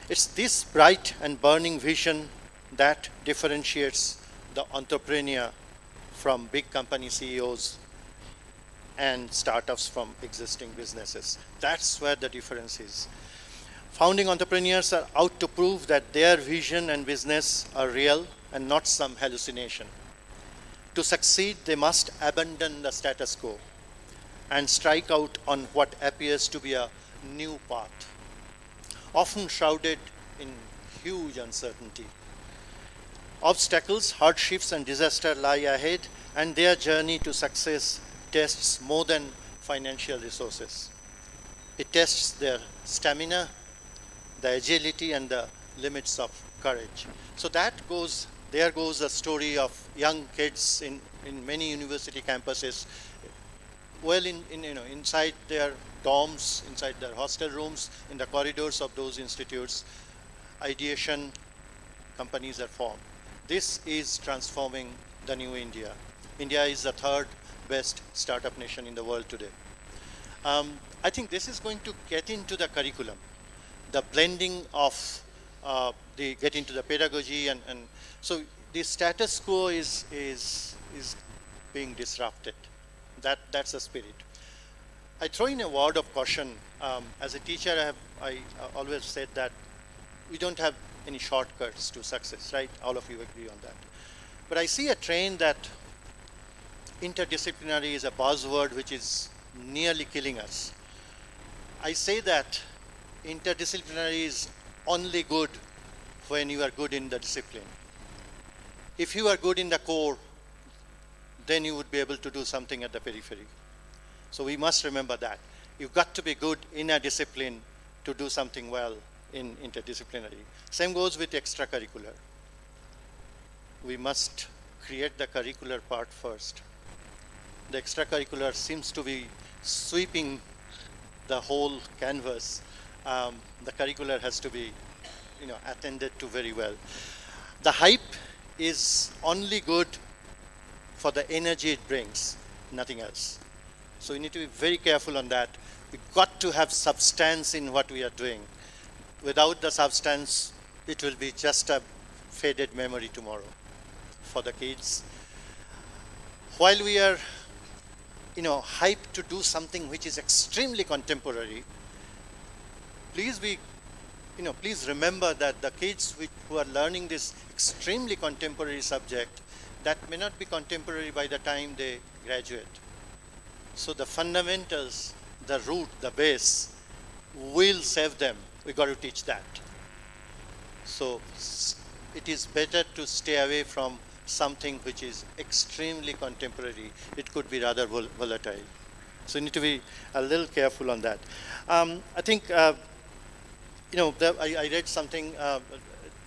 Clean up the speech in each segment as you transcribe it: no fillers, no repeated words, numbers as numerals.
It's this bright and burning vision that differentiates the entrepreneur from big company CEOs and startups from existing businesses. That's where the difference is. Founding entrepreneurs are out to prove that their vision and business are real and not some hallucination. To succeed, they must abandon the status quo and strike out on what appears to be a new path, often shrouded in huge uncertainty. Obstacles, hardships, and disaster lie ahead, and their journey to success tests more than financial resources. It tests their stamina, the agility, and the limits of courage. So there goes a story of young kids in many university campuses, well inside their dorms, inside their hostel rooms, in the corridors of those institutes, ideation companies are formed. This is transforming the new India. India is the third best startup nation in the world today. I think this is going to get into the curriculum, the blending of the get into the pedagogy, and so the status quo is being disrupted. That's the spirit. I throw in a word of caution. As a teacher, I always said that we don't have any shortcuts to success, right? All of you agree on that. But I see a trend that interdisciplinary is a buzzword which is nearly killing us. I say that interdisciplinary is only good when you are good in the discipline. If you are good in the core, then you would be able to do something at the periphery. So we must remember that. You've got to be good in a discipline to do something well in interdisciplinary. Same goes with extracurricular. We must create the curricular part first. The extracurricular seems to be sweeping the whole canvas. The curricular has to be, attended to very well. The hype is only good for the energy it brings, nothing else. So we need to be very careful on that. We've got to have substance in what we are doing. Without the substance, it will be just a faded memory tomorrow for the kids. While we are, hyped to do something which is extremely contemporary, please remember that the kids who are learning this extremely contemporary subject, that may not be contemporary by the time they graduate. So the fundamentals, the root, the base will save them. We got to teach that. So it is better to stay away from something which is extremely contemporary. It could be rather volatile. So you need to be a little careful on that. I think, I read something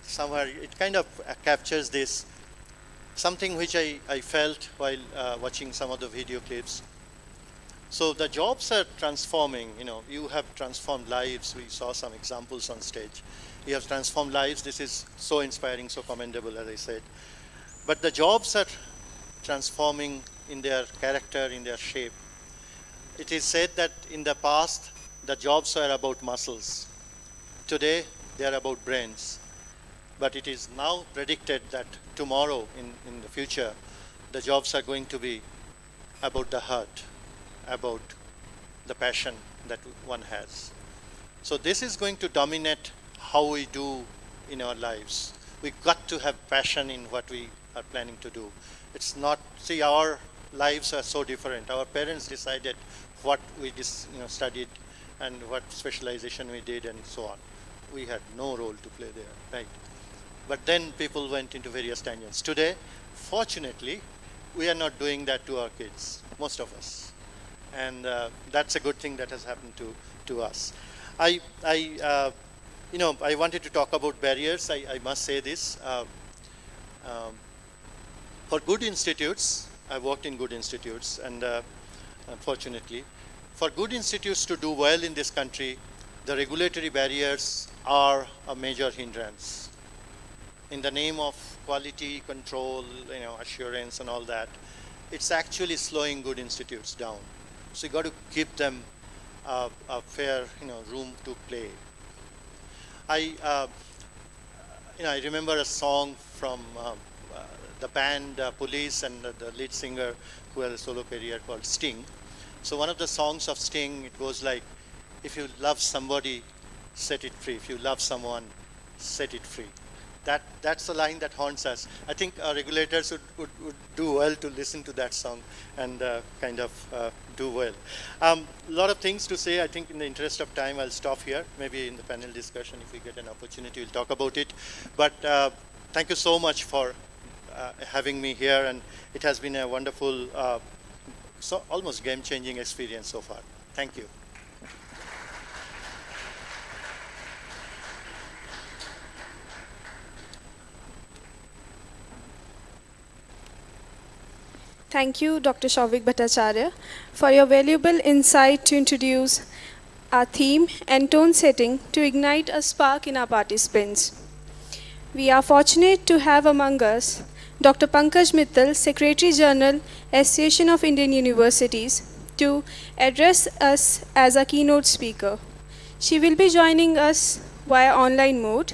somewhere, it kind of captures this, something which I felt while watching some of the video clips. So the jobs are transforming, you have transformed lives. We saw some examples on stage. You have transformed lives. This is so inspiring, so commendable, as I said. But the jobs are transforming in their character, in their shape. It is said that in the past, the jobs were about muscles. Today, they are about brains. But it is now predicted that tomorrow, in the future, the jobs are going to be about the heart, about the passion that one has. So this is going to dominate how we do in our lives. We've got to have passion in what we are planning to do. It's not, see, our lives are so different. Our parents decided what we studied and what specialization we did and so on. We had no role to play there, right? But then people went into various tangents. Today, fortunately, we are not doing that to our kids, most of us. And that's a good thing that has happened to us. I wanted to talk about barriers. I must say this. For good institutes, I worked in good institutes, and unfortunately, for good institutes to do well in this country, the regulatory barriers are a major hindrance. In the name of quality control, assurance and all that, it's actually slowing good institutes down. So you got to give them a fair, room to play. I remember a song from the band Police and the lead singer who had a solo career called Sting. So one of the songs of Sting, it goes like, if you love somebody, set it free. If you love someone, set it free. That's a line that haunts us. I think our regulators would do well to listen to that song and kind of do well. A lot of things to say. I think in the interest of time, I'll stop here. Maybe in the panel discussion, if we get an opportunity, we'll talk about it. But thank you so much for having me here, and it has been a wonderful, almost game-changing experience so far. Thank you. Thank you, Dr. Shouvik Bhattacharya, for your valuable insight to introduce our theme and tone setting to ignite a spark in our participants. We are fortunate to have among us Dr. Pankaj Mittal, Secretary General, Association of Indian Universities, to address us as a keynote speaker. She will be joining us via online mode.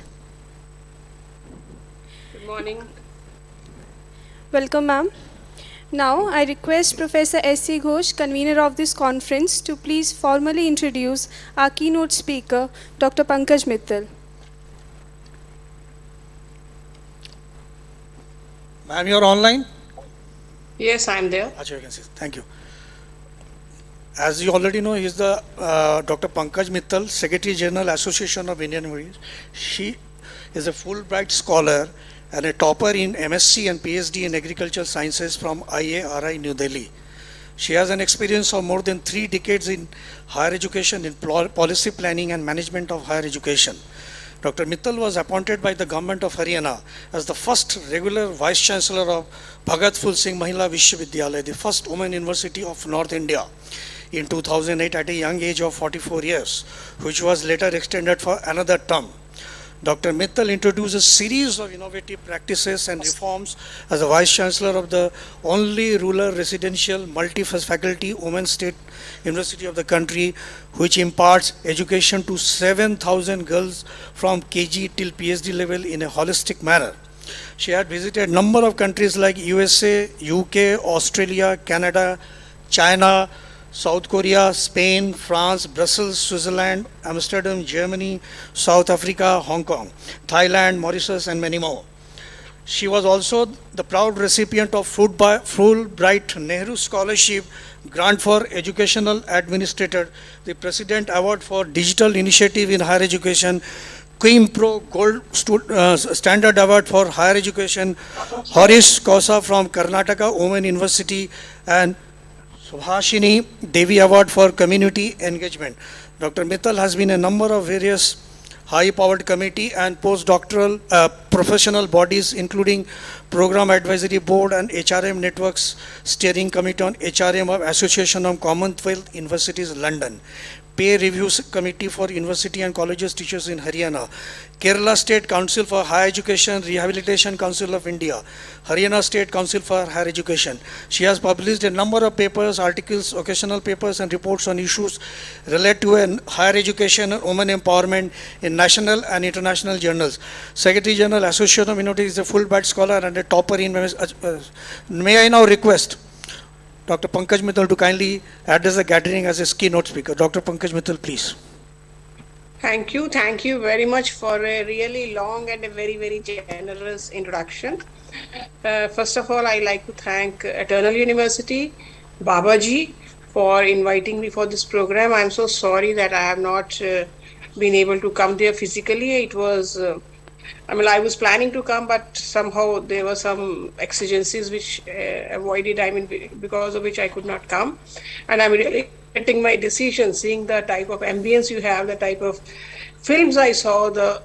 Good morning. Welcome, ma'am. Now, I request Professor S.C. Ghosh, convener of this conference, to please formally introduce our keynote speaker, Dr. Pankaj Mittal. Ma'am, you're online? Yes, I'm there. Achha, you can see. Thank you. As you already know, he is the Dr. Pankaj Mittal, Secretary General, Association of Indian Universities. She is a Fulbright scholar and a topper in MSc and PhD in Agricultural Sciences from IARI, New Delhi. She has an experience of more than 3 decades in higher education, in policy planning and management of higher education. Dr. Mittal was appointed by the government of Haryana as the first regular Vice Chancellor of Bhagat Phul Singh Mahila Vishwavidyalaya, the first women university of North India, in 2008 at a young age of 44 years, which was later extended for another term. Dr. Mittal introduced a series of innovative practices and reforms as the Vice Chancellor of the only rural residential multi-faculty women's state university of the country, which imparts education to 7,000 girls from KG till PhD level in a holistic manner. She had visited a number of countries like USA, UK, Australia, Canada, China, South Korea, Spain, France, Brussels, Switzerland, Amsterdam, Germany, South Africa, Hong Kong, Thailand, Mauritius, and many more. She was also the proud recipient of Fulbright Nehru Scholarship Grant for Educational Administrator, the President Award for Digital Initiative in Higher Education, Queen Pro Gold Standard Award for Higher Education, Harish Kosa from Karnataka Women University, and Subhashini Devi Award for Community Engagement. Dr. Mittal has been a number of various high-powered committee and postdoctoral professional bodies, including Program Advisory Board and HRM Networks Steering Committee on HRM of Association of Commonwealth Universities, London, Peer Review Committee for University and Colleges Teachers in Haryana, Kerala State Council for Higher Education, Rehabilitation Council of India, Haryana State Council for Higher Education. She has published a number of papers, articles, occasional papers and reports on issues related to higher education and women empowerment in national and international journals. Secretary General, Association of Universities, is a Fulbright scholar and a topper in May I now request Dr. Pankaj Mittal to kindly address the gathering as a keynote speaker. Dr. Pankaj Mittal, please. Thank you. Thank you very much for a really long and a very, very generous introduction. First of all, I'd like to thank Eternal University, Babaji, for inviting me for this program. I'm so sorry that I have not been able to come there physically. It was I was planning to come, but somehow there were some exigencies which avoided, because of which I could not come. And I'm really regretting my decision, seeing the type of ambience you have, the type of films I saw, the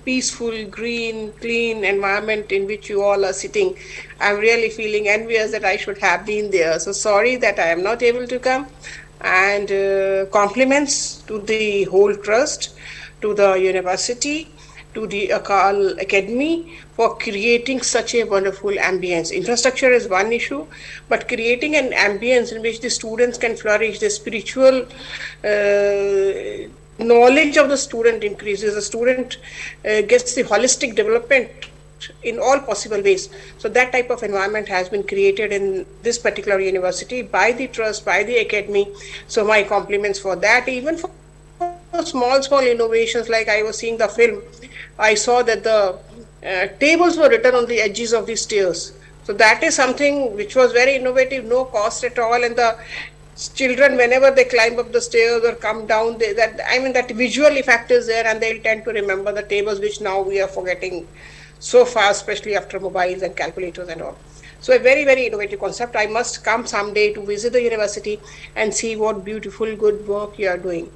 peaceful, green, clean environment in which you all are sitting. I'm really feeling envious that I should have been there. So sorry that I am not able to come. And compliments to the whole trust, to the university, to the Akal Academy for creating such a wonderful ambience. Infrastructure is one issue, but creating an ambience in which the students can flourish, the spiritual knowledge of the student increases, the student gets the holistic development in all possible ways. So that type of environment has been created in this particular university by the trust, by the academy. So my compliments for that. Even for small innovations, like I was seeing the film, I saw that the tables were written on the edges of the stairs. So that is something which was very innovative, no cost at all, and the children, whenever they climb up the stairs or come down, that visual effect is there, and they'll tend to remember the tables, which now we are forgetting so fast, especially after mobiles and calculators and all. So a very, very innovative concept. I must come someday to visit the university and see what beautiful, good work you are doing.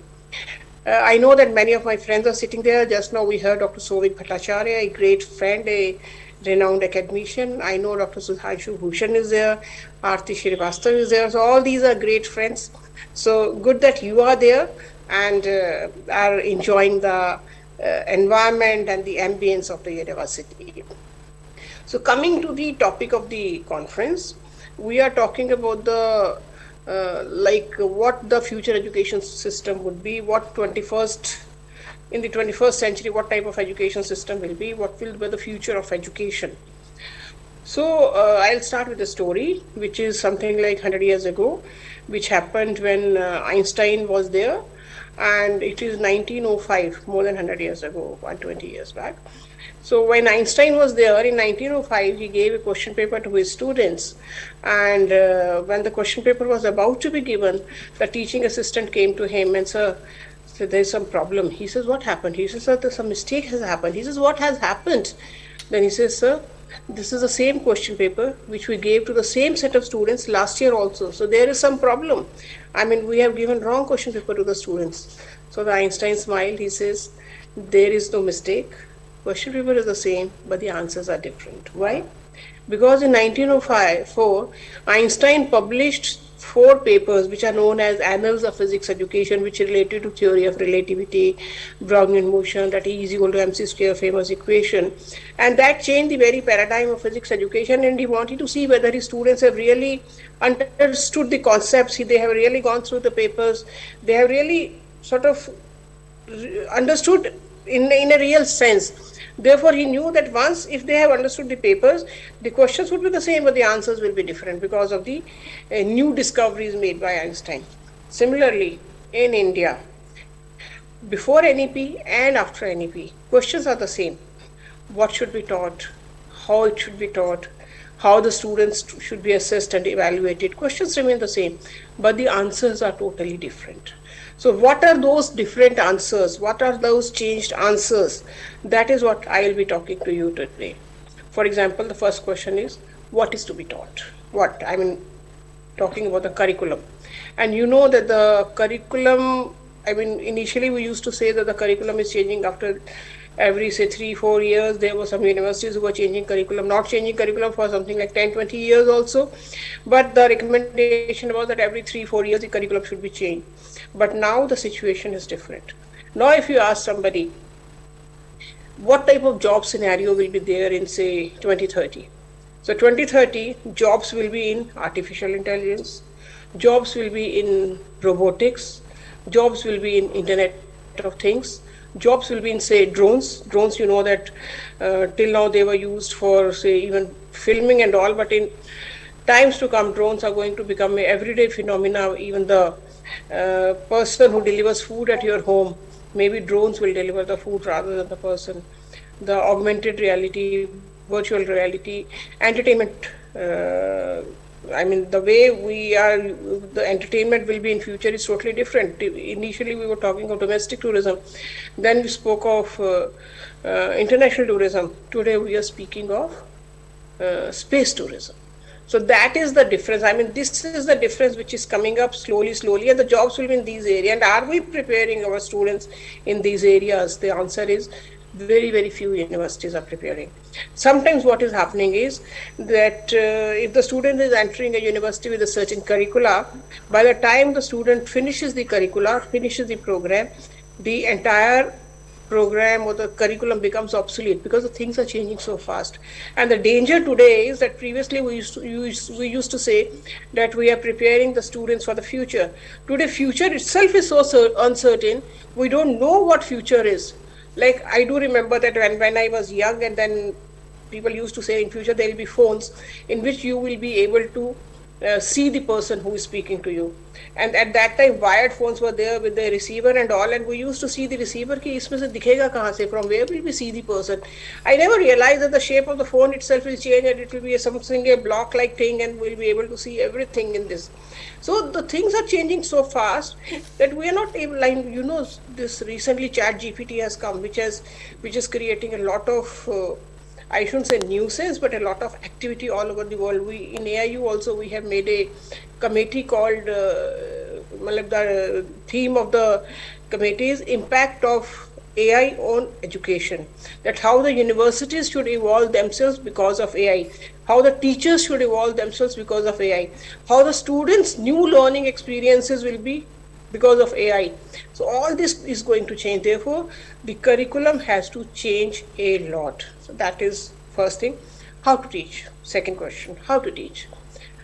I know that many of my friends are sitting there. Just now we heard Dr. Souvik Bhattacharya, a great friend, a renowned academician. I know Dr. Sudhanshu Bhushan is there, Aarti Shrivastava is there. So all these are great friends. So good that you are there and are enjoying the environment and the ambience of the university. So coming to the topic of the conference, we are talking about the what the future education system would be, in the 21st century, what type of education system will be, what will be the future of education. So I'll start with a story, which is something like 100 years ago, which happened when Einstein was there, and it is 1905, more than 100 years ago, 120 years back. So when Einstein was there in 1905, he gave a question paper to his students, and when the question paper was about to be given, the teaching assistant came to him and said, there's some problem. He says, what happened? He says, sir, there's some mistake has happened. He says, what has happened? Then he says, sir, this is the same question paper which we gave to the same set of students last year also. So there is some problem. I mean, we have given wrong question paper to the students. So the Einstein smiled. He says, there is no mistake. Question paper is the same, but the answers are different. Why? Because in 1904, Einstein published 4 papers which are known as Annals of Physics Education, which related to theory of relativity, Brownian motion, that E is equal to mc square, famous equation. And that changed the very paradigm of physics education, and he wanted to see whether his students have really understood the concepts, they have really gone through the papers, they have really sort of understood in a real sense. Therefore, he knew that once, if they have understood the papers, the questions would be the same, but the answers will be different because of the new discoveries made by Einstein. Similarly, in India, before NEP and after NEP, questions are the same. What should be taught, how it should be taught, how the students should be assessed and evaluated. Questions remain the same, but the answers are totally different. So what are those different answers? What are those changed answers? That is what I will be talking to you today. For example, the first question is, what is to be taught? What? I mean, talking about the curriculum. And you know that the curriculum, I mean, initially we used to say that the curriculum is changing after every, say, 3-4 years. There were some universities who were changing curriculum, not changing curriculum for something like 10-20 years also. But the recommendation was that every 3-4 years the curriculum should be changed. But now the situation is different. Now if you ask somebody, what type of job scenario will be there in, say, 2030? So 2030, jobs will be in artificial intelligence, jobs will be in robotics, jobs will be in Internet of Things, jobs will be in, say, drones. Drones, you know that till now they were used for, say, even filming and all, but in times to come, drones are going to become an everyday phenomena. Even the person who delivers food at your home, maybe drones will deliver the food rather than the person. The augmented reality, virtual reality, entertainment, I mean, the way the entertainment will be in future is totally different. Initially, we were talking of domestic tourism. Then we spoke of international tourism. Today, we are speaking of space tourism. So that is the difference. I mean, this is the difference which is coming up slowly, and the jobs will be in these areas. And are we preparing our students in these areas? The answer is very few universities are preparing. Sometimes what is happening is that if the student is entering a university with a certain curricula, by the time the student finishes the curricula, finishes the program, the entire program or the curriculum becomes obsolete because the things are changing so fast. And the danger today is that previously we used to say that we are preparing the students for the future. Today, future itself is so uncertain. We don't know what future is. Like I do remember that when I was young, and then people used to say in future there will be phones in which you will be able to see the person who is speaking to you. And at that time wired phones were there with the receiver and all, and we used to see the receiver ki isme se dikhega kahan se, from where will we see the person. I never realized that the shape of the phone itself will change, and it will be a block like thing, and we'll be able to see everything in this. So the things are changing so fast that we are not able, like, this recently Chat GPT has come, which is creating a lot of I shouldn't say nuisance, but a lot of activity all over the world. We in AIU also we have made a committee called the theme of the committee is impact of AI on education. That how the universities should evolve themselves because of AI, how the teachers should evolve themselves because of AI, how the students' new learning experiences will be because of AI. So all this is going to change. Therefore, the curriculum has to change a lot. So that is first thing. How to teach? Second question, how to teach?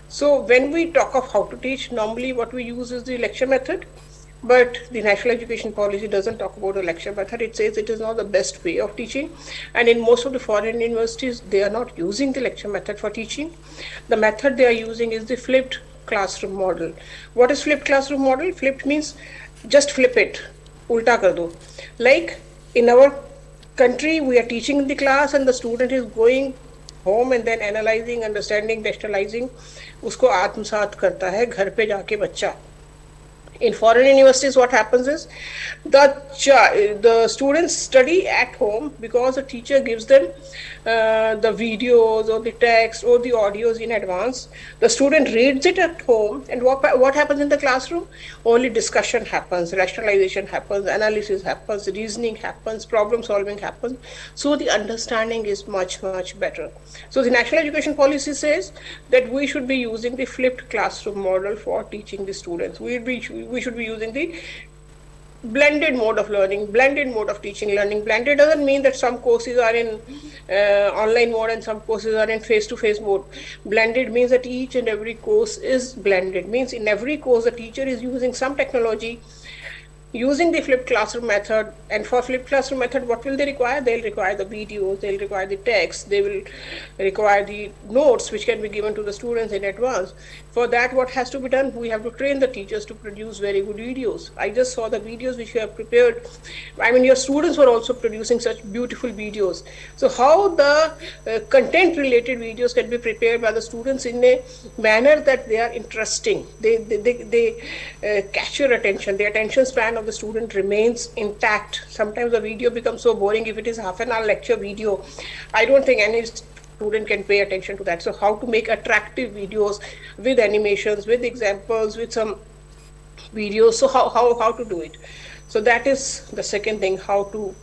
So when we talk of how to teach, normally what we use is the lecture method. But the National Education Policy doesn't talk about a lecture method. It says it is not the best way of teaching. And in most of the foreign universities, they are not using the lecture method for teaching. The method they are using is the flipped classroom model. What is flipped classroom model? Flipped means just flip it, ulta kar do. Like in our country, we are teaching in the class and the student is going home and then analyzing, understanding, textualizing. Usko आत्मसात करता है घर पे जाके बच्चा. In foreign universities, what happens is the students study at home because the teacher gives them the videos or the text or the audios in advance. The student reads it at home, and what happens in the classroom? Only discussion happens, rationalization happens, analysis happens, reasoning happens, problem solving happens. So the understanding is much, much better. So the National Education Policy says that we should be using the flipped classroom model for teaching the students. We should be using the blended mode of learning, blended mode of teaching learning. Blended doesn't mean that some courses are in online mode and some courses are in face-to-face mode. Blended means that each and every course is blended. Means in every course the teacher is using some technology, using the flipped classroom method. And for flipped classroom method, what will they require? They'll require the videos, they'll require the text, they will require the notes which can be given to the students in advance. For that, what has to be done? We have to train the teachers to produce very good videos. I just saw the videos which you have prepared. I mean, your students were also producing such beautiful videos. So how the content related videos can be prepared by the students in a manner that they are interesting. They catch your attention. The attention span of the student remains intact. Sometimes the video becomes so boring. If it is half an hour lecture video, I don't think any student can pay attention to that. So how to make attractive videos with animations, with examples, with some videos. So how to do it? So that is the second thing, how to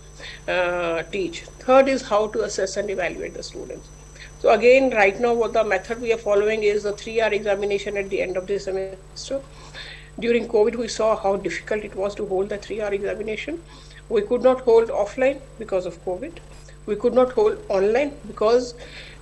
teach. Third is how to assess and evaluate the students. So again, right now what the method we are following is the 3-hour examination at the end of the semester. During COVID, we saw how difficult it was to hold the 3-hour examination. We could not hold offline because of COVID. We could not hold online because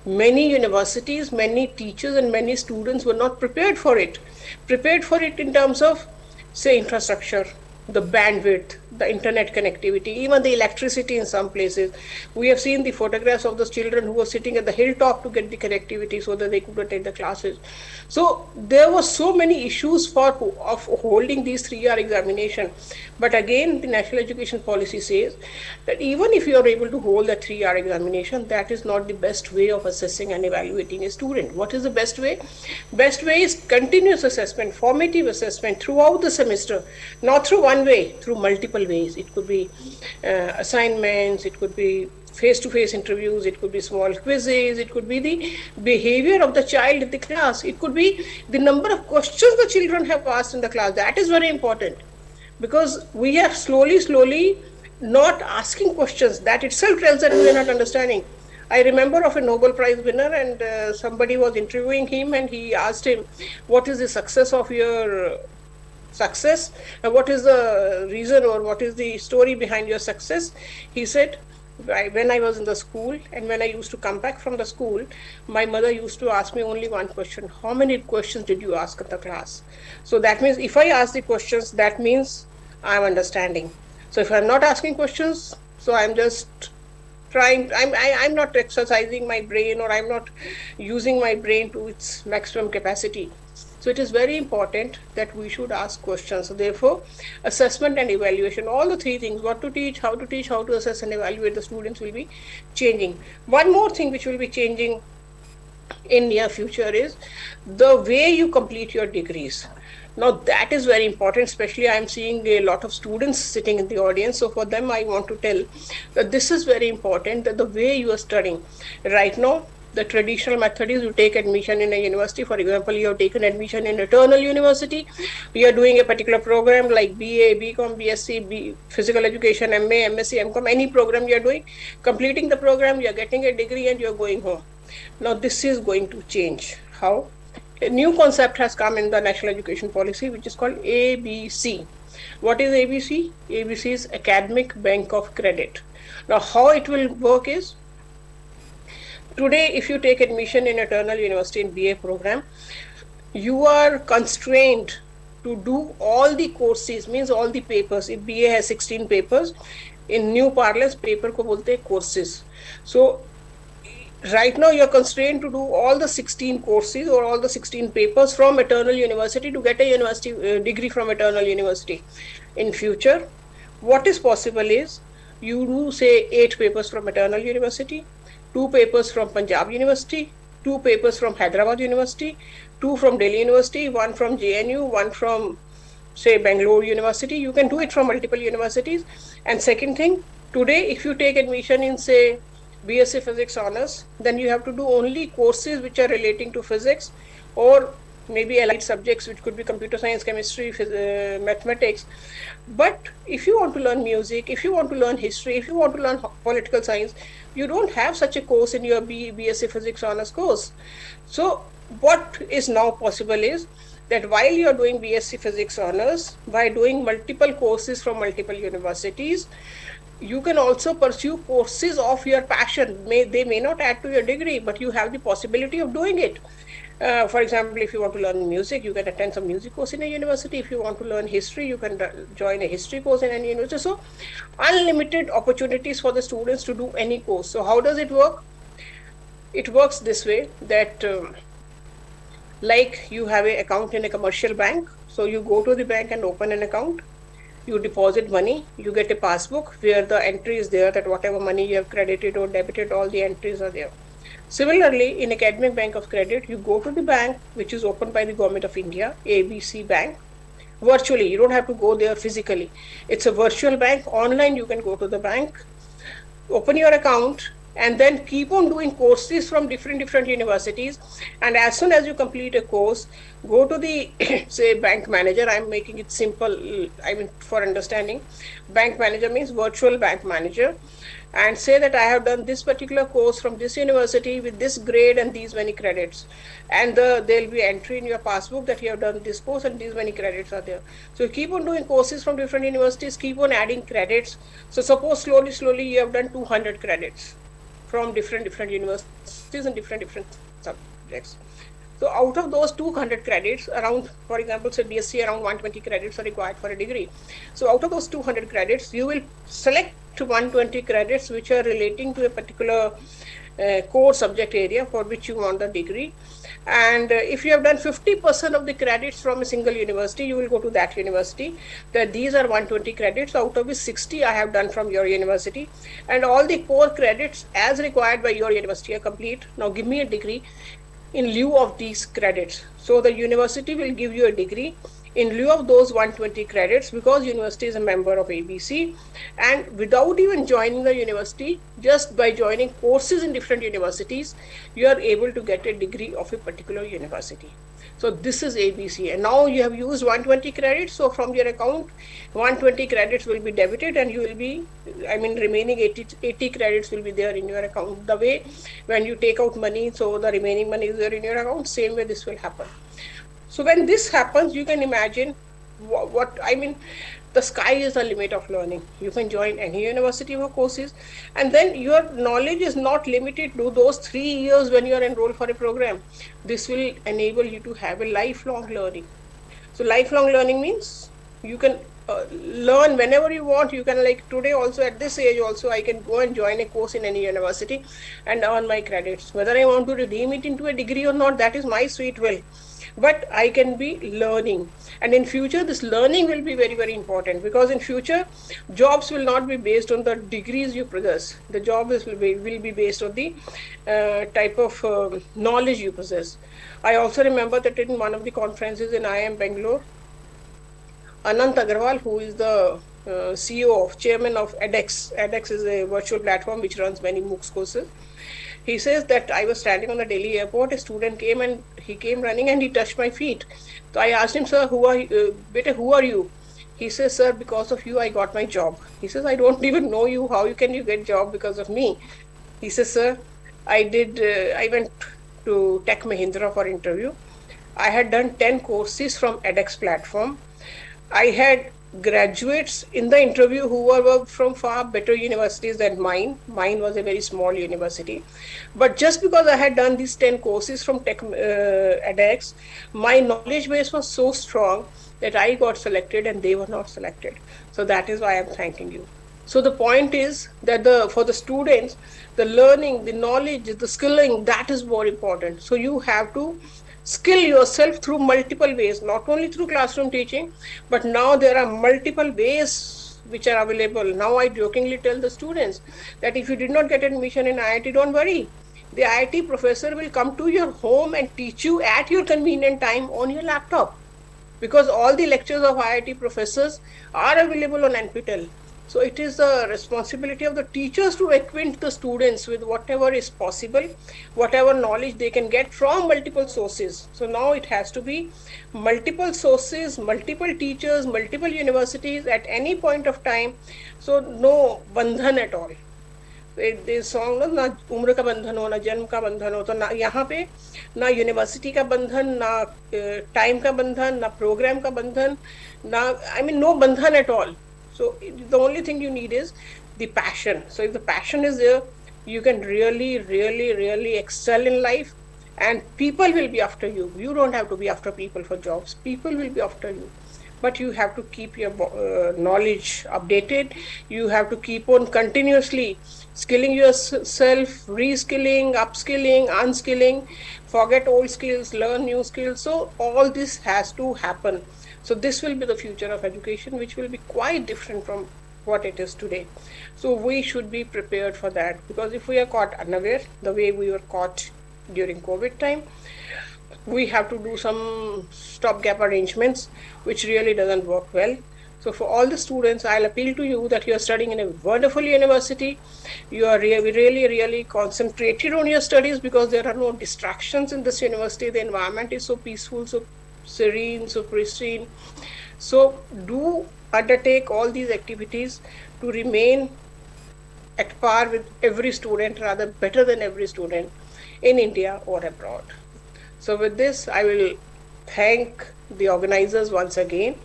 many universities, many teachers and many students were not prepared for it. Prepared for it in terms of, say, infrastructure, the bandwidth, the internet connectivity, even the electricity in some places. We have seen the photographs of those children who were sitting at the hilltop to get the connectivity so that they could attend the classes. So there were so many issues of holding these 3-hour examination. But again, the National Education Policy says that even if you are able to hold a 3-hour examination, that is not the best way of assessing and evaluating a student. What is the best way? Best way is continuous assessment, formative assessment throughout the semester, not through one way, through multiple ways. It could be assignments, it could be face-to-face interviews, it could be small quizzes, it could be the behavior of the child in the class, it could be the number of questions the children have asked in the class. That is very important because we are slowly not asking questions. That itself tells that we are not understanding. I remember of a Nobel Prize winner, and somebody was interviewing him and he asked him, what is the success of your success, and what is the reason or what is the story behind your success? He said, when I was in the school and when I used to come back from the school, my mother used to ask me only one question: how many questions did you ask in the class? So that means if I ask the questions, that means I'm understanding. So if I'm not asking questions, so I'm just I'm not exercising my brain, or I'm not using my brain to its maximum capacity. So it is very important that we should ask questions. So therefore, assessment and evaluation, all the three things, what to teach, how to assess and evaluate the students, will be changing. One more thing which will be changing in near future is the way you complete your degrees. Now that is very important, especially I'm seeing a lot of students sitting in the audience. So for them, I want to tell that this is very important, that the way you are studying. Right now, the traditional method is you take admission in a university. For example, you have taken admission in Eternal University. You are doing a particular program like BA, BCom, BSc, Physical Education, MA, MSc, MCom, any program you are doing. Completing the program, you are getting a degree and you are going home. Now this is going to change. How? A new concept has come in the National Education Policy, which is called ABC. What is ABC? ABC is Academic Bank of Credit. Now how it will work is, today if you take admission in Eternal University in BA program, you are constrained to do all the courses, means all the papers. If BA has 16 papers, in new parlance, paper ko bolte hai courses. So right now you're constrained to do all the 16 courses or all the 16 papers from Eternal University to get a university degree from Eternal University. In future, what is possible is you do say 8 papers from Eternal University, 2 papers from Punjab University, 2 papers from Hyderabad University, 2 from Delhi University, 1 from JNU, 1 from say Bangalore University. You can do it from multiple universities. And second thing, today if you take admission in say BSc Physics Honours, then you have to do only courses which are relating to physics, or maybe allied subjects which could be computer science, chemistry, mathematics. But if you want to learn music, if you want to learn history, if you want to learn political science, you don't have such a course in your BSc Physics Honours course. So what is now possible is that while you are doing BSc Physics Honours, by doing multiple courses from multiple universities, you can also pursue courses of your passion. They may not add to your degree, but you have the possibility of doing it. For example, if you want to learn music, you can attend some music course in a university. If you want to learn history, you can join a history course in any university. So unlimited opportunities for the students to do any course. So how does it work? It works this way, that like you have an account in a commercial bank. So you go to the bank and open an account. You deposit money, you get a passbook where the entry is there that whatever money you have credited or debited, all the entries are there. Similarly, in Academic Bank of Credit, you go to the bank which is opened by the Government of India, ABC Bank, virtually. You don't have to go there physically. It's a virtual bank. Online, you can go to the bank, open your account, and then keep on doing courses from different universities. And as soon as you complete a course, go to the say bank manager. I'm making it simple, I mean for understanding. Bank manager means virtual bank manager, and say that I have done this particular course from this university with this grade and these many credits, and there'll be entry in your passbook that you have done this course and these many credits are there. So you keep on doing courses from different universities, keep on adding credits. So suppose slowly you have done 200 credits from different universities and different subjects. So out of those 200 credits, around, for example, say BSc, around 120 credits are required for a degree. So out of those 200 credits, you will select 120 credits which are relating to a particular core subject area for which you want the degree. And if you have done 50% of the credits from a single university, you will go to that university. That these are 120 credits, out of which 60 I have done from your university, and all the core credits as required by your university are complete. Now give me a degree in lieu of these credits. So the university will give you a degree in lieu of those 120 credits, because university is a member of ABC, and without even joining the university, just by joining courses in different universities, you are able to get a degree of a particular university. So this is ABC, and now you have used 120 credits. So from your account, 120 credits will be debited, and you will be, I mean, remaining 80 credits will be there in your account. The way when you take out money, so the remaining money is there in your account, same way this will happen. So when this happens, you can imagine what I mean, the sky is the limit of learning. You can join any university for courses, and then your knowledge is not limited to those 3 years when you are enrolled for a program. This will enable you to have a lifelong learning. So lifelong learning means you can learn whenever you want. You can, like today also, at this age also, I can go and join a course in any university and earn my credits. Whether I want to redeem it into a degree or not, that is my sweet will. But I can be learning, and in future this learning will be very, very important, because in future jobs will not be based on the degrees you possess. The job will be based on the type of knowledge you possess. I also remember that in one of the conferences in IIM Bangalore, Anant Agarwal, who is the chairman of edX. edX is a virtual platform which runs many MOOCs courses. He says that I was standing on the Delhi airport, a student came and he came running and he touched my feet. So I asked him, sir, who are you? He says, sir, because of you, I got my job. He says, I don't even know you. How can you get job because of me? He says, sir, I went to Tech Mahindra for interview. I had done 10 courses from edX platform. I had graduates in the interview who were from far better universities than mine. Mine was a very small university. But just because I had done these 10 courses from edX, my knowledge base was so strong that I got selected and they were not selected. So that is why I'm thanking you. So the point is that for the students, the learning, the knowledge, the skilling, that is more important. So you have to skill yourself through multiple ways, not only through classroom teaching, but now there are multiple ways which are available. Now I jokingly tell the students that if you did not get admission in IIT, don't worry. The IIT professor will come to your home and teach you at your convenient time on your laptop, because all the lectures of IIT professors are available on NPTEL. So it is the responsibility of the teachers to acquaint the students with whatever is possible, whatever knowledge they can get from multiple sources. So now it has to be multiple sources, multiple teachers, multiple universities at any point of time. So no bandhan at all. This song, ना उम्र का बंधन हो, ना जन्म का बंधन हो, तो ना यहाँ पे ना यूनिवर्सिटी का बंधन, ना टाइम का बंधन, ना प्रोग्राम का बंधन, ना no bandhan at all. So the only thing you need is the passion. So if the passion is there, you can really, really, really excel in life, and people will be after you. You don't have to be after people for jobs. People will be after you. But you have to keep your knowledge updated. You have to keep on continuously skilling yourself, reskilling, upskilling, unskilling, forget old skills, learn new skills. So all this has to happen. So this will be the future of education, which will be quite different from what it is today. So we should be prepared for that, because if we are caught unaware, the way we were caught during COVID time, we have to do some stopgap arrangements, which really doesn't work well. So for all the students, I'll appeal to you that you are studying in a wonderful university. You are really, really concentrated on your studies, because there are no distractions in this university. The environment is so peaceful, so serene, so pristine. So do undertake all these activities to remain at par with every student, rather better than every student in India or abroad. So with this, I will thank the organizers once again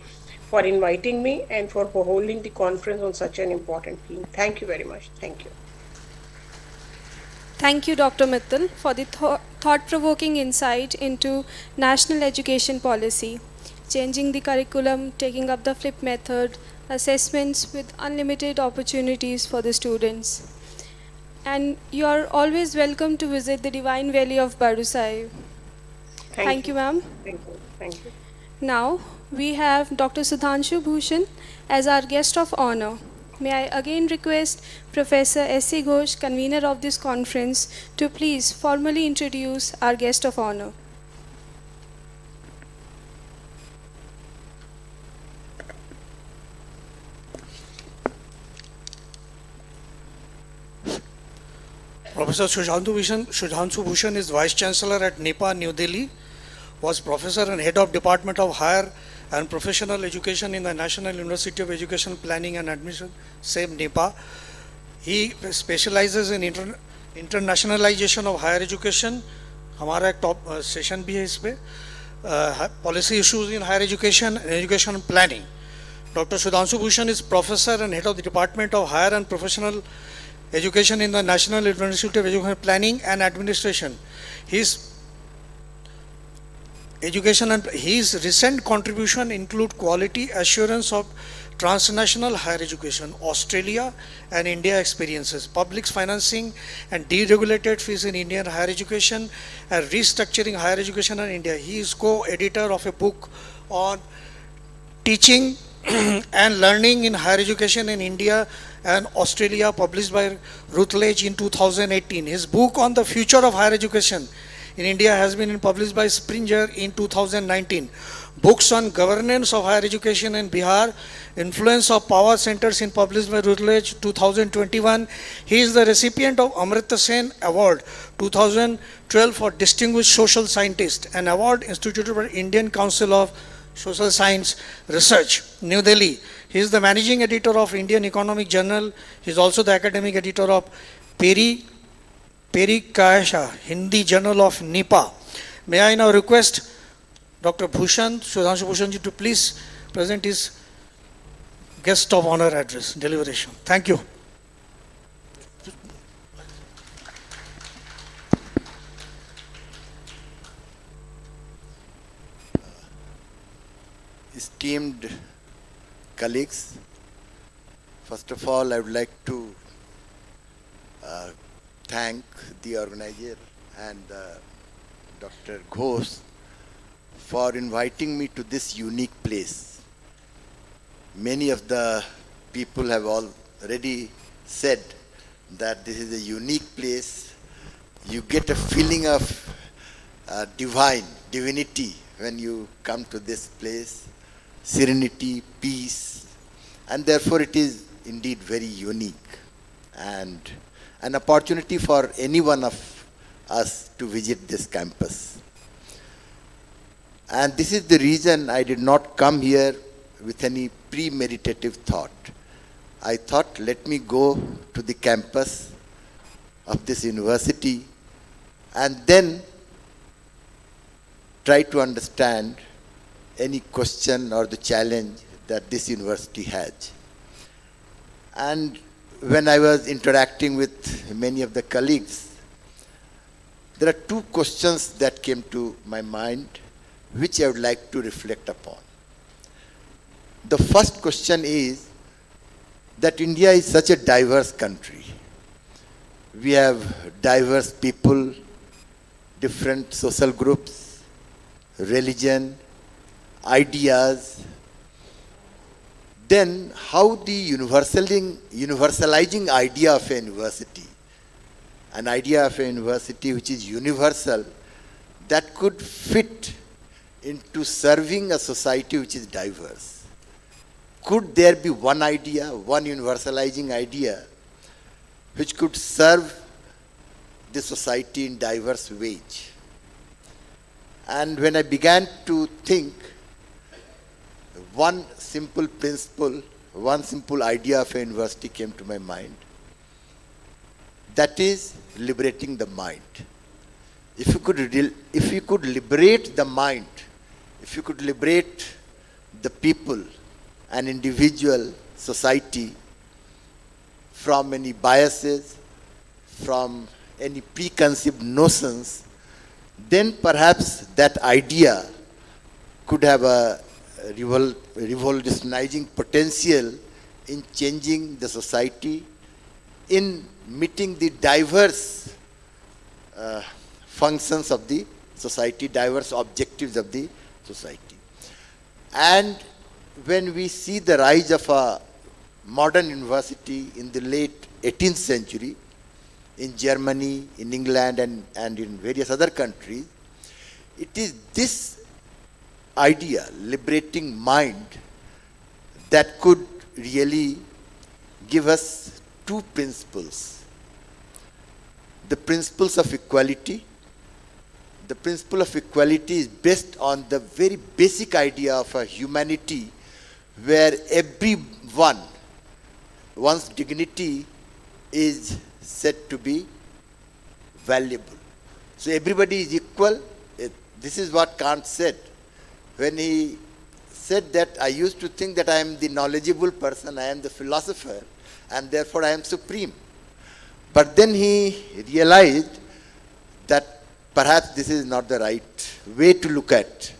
for inviting me and for holding the conference on such an important theme. Thank you very much. Thank you. Thank you, Dr. Mittal, for the thought-provoking insight into national education policy, changing the curriculum, taking up the flip method, assessments with unlimited opportunities for the students. And you are always welcome to visit the Divine Valley of Baru Sahib. Thank you, ma'am. Thank you. Thank you. Now, we have Dr. Sudhanshu Bhushan as our guest of honor. May I again request Professor S.C. Ghosh, convener of this conference, to please formally introduce our guest of honor. Professor Sudhanshu Bhushan is Vice Chancellor at NEPA, New Delhi, was Professor and Head of Department of Higher and Professional Education in the National University of Education Planning and Admission, same NEPA. He specializes in internationalization of higher education. हमारा एक top session भी है इस पे. policy issues in higher education and education planning. Dr. Sudhanshu Bhushan is professor and head of the Department of Higher and Professional Education in the National University of Education Planning and Administration. His recent contribution include quality assurance of transnational higher education, Australia and India experiences, public financing and deregulated fees in Indian higher education, and restructuring higher education in India. He is co-editor of a book on teaching and learning in higher education in India and Australia, published by Routledge in 2018. His book on the future of higher education in India has been published by Springer in 2019. Books on governance of higher education in Bihar, influence of power centers in published by Routledge 2021. He is the recipient of Amartya Sen Award 2012 for Distinguished Social Scientist, an award instituted by Indian Council of Social Science Research, New Delhi. He is the managing editor of Indian Economic Journal. He is also the academic editor of Perikasha, Hindi Journal of NIPA. May I now request Dr. Sudhanshu Bhushan ji to please present his guest of honor address, deliberation. Thank you. Esteemed colleagues, first of all, I would like to thank the organizer and Dr. Ghosh for inviting me to this unique place. Many of the people have already said that this is a unique place. You get a feeling of divinity when you come to this place, serenity, peace, and therefore it is indeed very unique and an opportunity for any one of us to visit this campus. And this is the reason I did not come here with any premeditative thought. I thought, let me go to the campus of this university and then try to understand any question or the challenge that this university has. And when I was interacting with many of the colleagues, there are two questions that came to my mind which I would like to reflect upon. The first question is that India is such a diverse country. We have diverse people, different social groups, religion, ideas. Then how the universalizing idea of a university, an idea of a university which is universal, that could fit into serving a society which is diverse. Could there be one idea, one universalizing idea, which could serve the society in diverse ways? And when I began to think, one simple principle, one simple idea of a university came to my mind. That is liberating the mind. If you could liberate the mind, if you could liberate the people, an individual, society, from any biases, from any preconceived notions, then perhaps that idea could have a revolutionizing potential in changing the society, in meeting the diverse functions of the society, diverse objectives of the society. And when we see the rise of a modern university in the late 18th century, in Germany, in England, and in various other countries, it is this idea, liberating mind, that could really give us two principles. The principles of equality. The principle of equality is based on the very basic idea of a humanity where everyone, one's dignity is said to be valuable. So everybody is equal. This is what Kant said. when he said that I used to think that I am the knowledgeable person, I am the philosopher, and therefore I am supreme. But then he realized that perhaps this is not the right way to look at.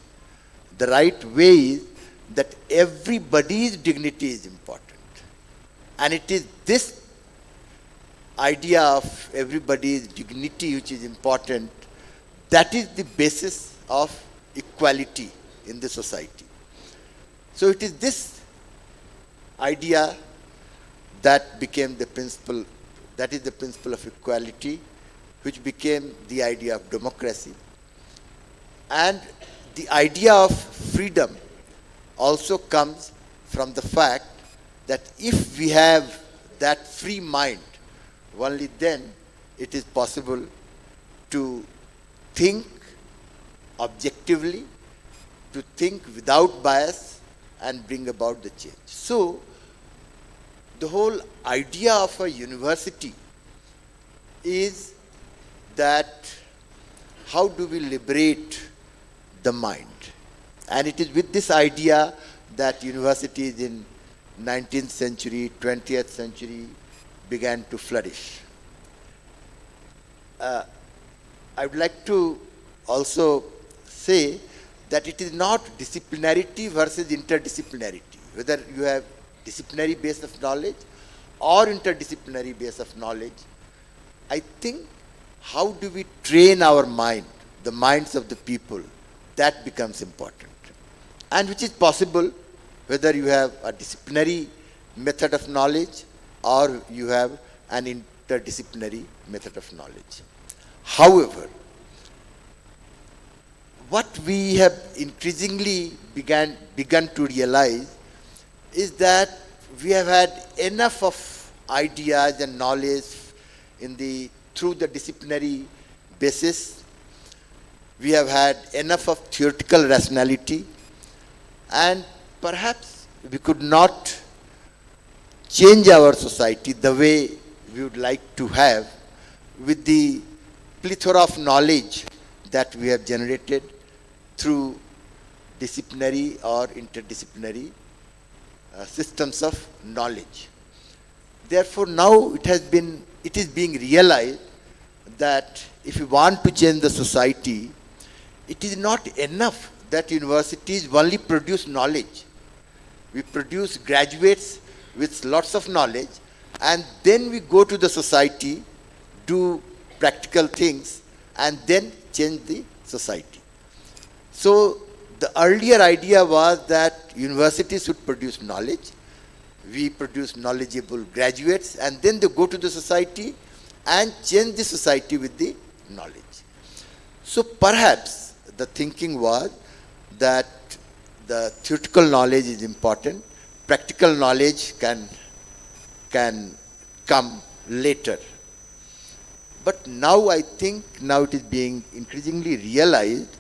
The right way is that everybody's dignity is important. And it is this idea of everybody's dignity which is important, that is the basis of equality in the society. So it is this idea that became the principle, that is the principle of equality, which became the idea of democracy. And the idea of freedom also comes from the fact that if we have that free mind, only then it is possible to think objectively, to think without bias, and bring about the change. So, the whole idea of a university is that how do we liberate the mind? And it is with this idea that universities in 19th century, 20th century began to flourish. I would like to also say that it is not disciplinarity versus interdisciplinarity, whether you have disciplinary base of knowledge or interdisciplinary base of knowledge. I think how do we train our mind, the minds of the people, that becomes important. And which is possible whether you have a disciplinary method of knowledge or you have an interdisciplinary method of knowledge. However, what we have increasingly begun to realize is that we have had enough of ideas and knowledge through the disciplinary basis. We have had enough of theoretical rationality, and perhaps we could not change our society the way we would like to have with the plethora of knowledge that we have generated through disciplinary or interdisciplinary systems of knowledge. Therefore, now it is being realized that if we want to change the society, it is not enough that universities only produce knowledge. We produce graduates with lots of knowledge, and then we go to the society, do practical things, and then change the society. So the earlier idea was that universities should produce knowledge. We produce knowledgeable graduates, and then they go to the society and change the society with the knowledge. So perhaps the thinking was that the theoretical knowledge is important, practical knowledge can come later. But now I think it is being increasingly realized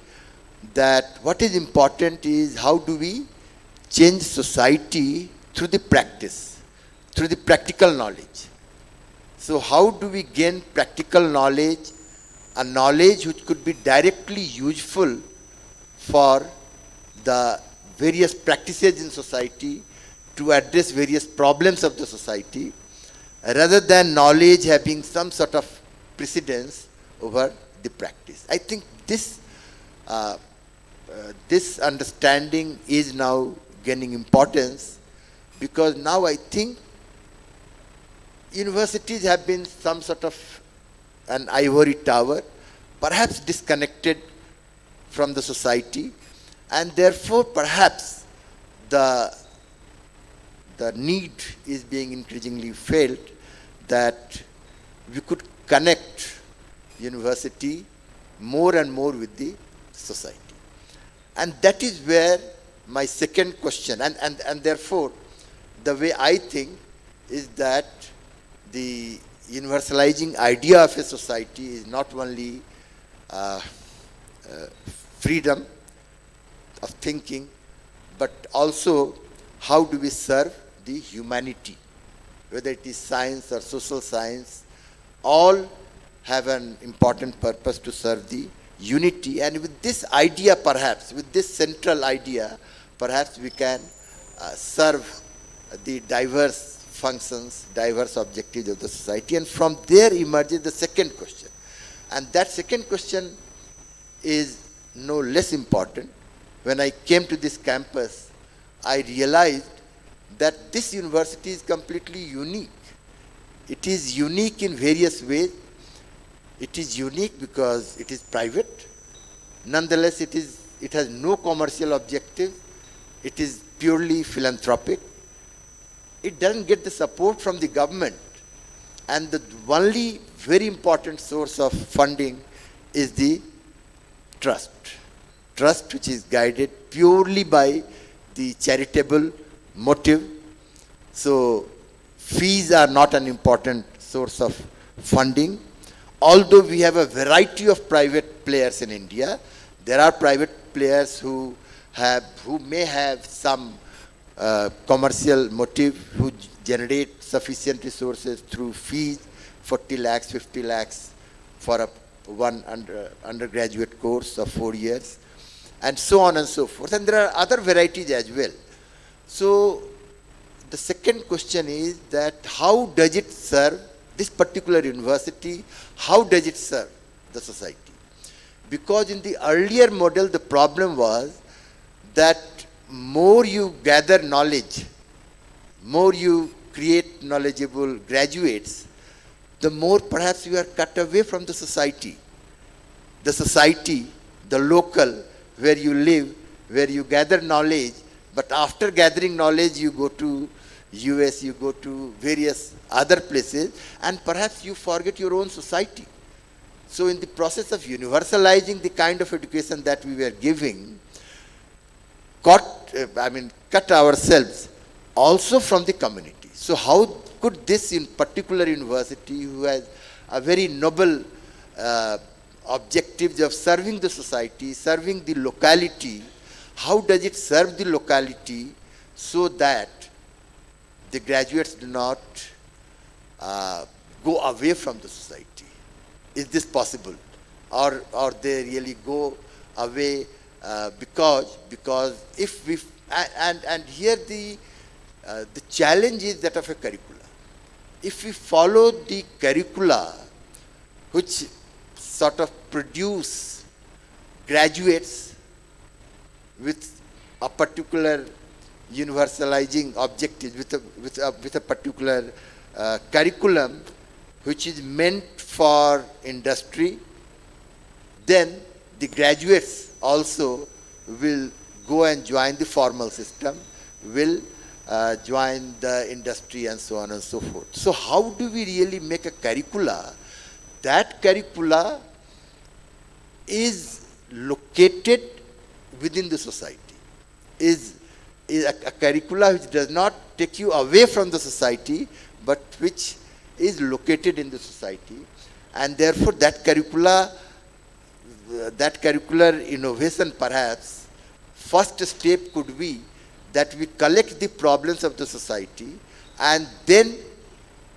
that what is important is how do we change society through the practice, through the practical knowledge. So how do we gain practical knowledge, a knowledge which could be directly useful for the various practices in society to address various problems of the society, rather than knowledge having some sort of precedence over the practice. I think this understanding is now gaining importance, because now I think universities have been some sort of an ivory tower, perhaps disconnected from the society, and therefore perhaps the need is being increasingly felt that we could connect university more and more with the society. And that is where my second question, and therefore the way I think is that the universalizing idea of a society is not only freedom of thinking, but also how do we serve the humanity, whether it is science or social science, all have an important purpose to serve the unity, and with this idea perhaps, with this central idea, perhaps we can serve the diverse functions, diverse objectives of the society, and from there emerges the second question. And that second question is no less important. When I came to this campus, I realized that this university is completely unique. It is unique in various ways. It is unique because it is private. Nonetheless, it has no commercial objective. It is purely philanthropic. It doesn't get the support from the government. And the only very important source of funding is the trust. Trust which is guided purely by the charitable motive. So fees are not an important source of funding. Although we have a variety of private players in India, there are private players who may have some commercial motive, who generate sufficient resources through fees, 40 lakhs, 50 lakhs for one undergraduate course of 4 years, and so on and so forth. And there are other varieties as well. So the second question is that how does it serve this particular university? How does it serve the society? Because in the earlier model, the problem was that more you gather knowledge, more you create knowledgeable graduates, the more perhaps you are cut away from the society. The society, the local, where you live, where you gather knowledge, but after gathering knowledge, you go to US, you go to various other places, and perhaps you forget your own society. So in the process of universalizing the kind of education that we were giving, cut ourselves also from the community. So how could this in particular university, who has a very noble objectives of serving the society, serving the locality, how does it serve the locality so that the graduates do not go away from the society? Is this possible? Or they really go away because if we, and here the challenge is that of a curricula. If we follow the curricula which sort of produce graduates with a particular universalizing objective, with a particular curriculum which is meant for industry, then the graduates also will go and join the formal system, will join the industry, and so on and so forth. So how do we really make a curricula? That curricula is located within the society, is a curricula which does not take you away from the society, but which is located in the society. And therefore that curricular innovation, perhaps, first step could be that we collect the problems of the society and then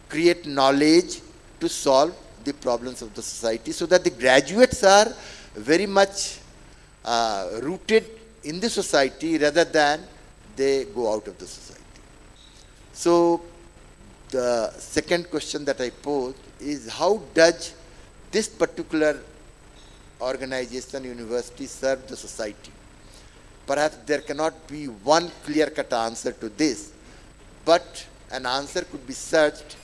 create knowledge to solve the problems of the society, so that the graduates are very much rooted in the society rather than they go out of the society. So the second question that I posed is, how does this particular organization, university, serve the society? Perhaps there cannot be one clear-cut answer to this, but an answer could be searched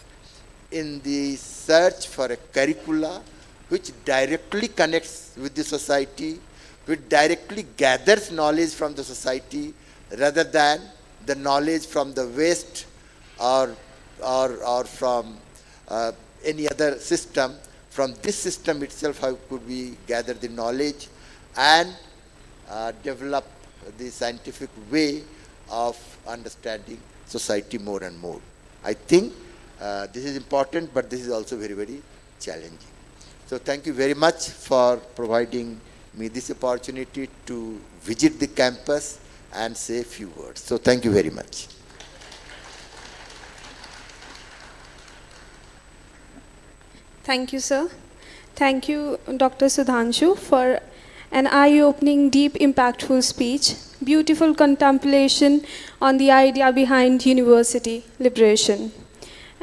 in the search for a curricula which directly connects with the society, which directly gathers knowledge from the society rather than the knowledge from the West or from any other system. From this system itself, how could we gather the knowledge and develop the scientific way of understanding society more and more? I think this is important, but this is also very, very challenging. So thank you very much for providing me this opportunity to visit the campus and say a few words. So thank you very much. Thank you, sir. Thank you, Dr. Sudhanshu, for an eye-opening, deep, impactful speech, beautiful contemplation on the idea behind university liberation,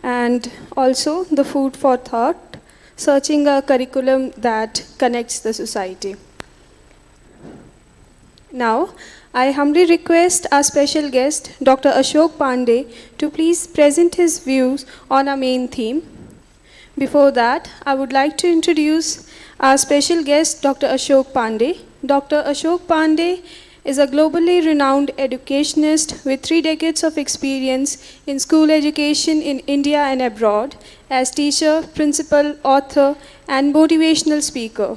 and also the food for thought, searching a curriculum that connects the society. Now, I humbly request our special guest, Dr. Ashok Pandey, to please present his views on our main theme. Before that, I would like to introduce our special guest, Dr. Ashok Pandey. Dr. Ashok Pandey is a globally renowned educationist with 3 decades of experience in school education in India and abroad as teacher, principal, author, and motivational speaker.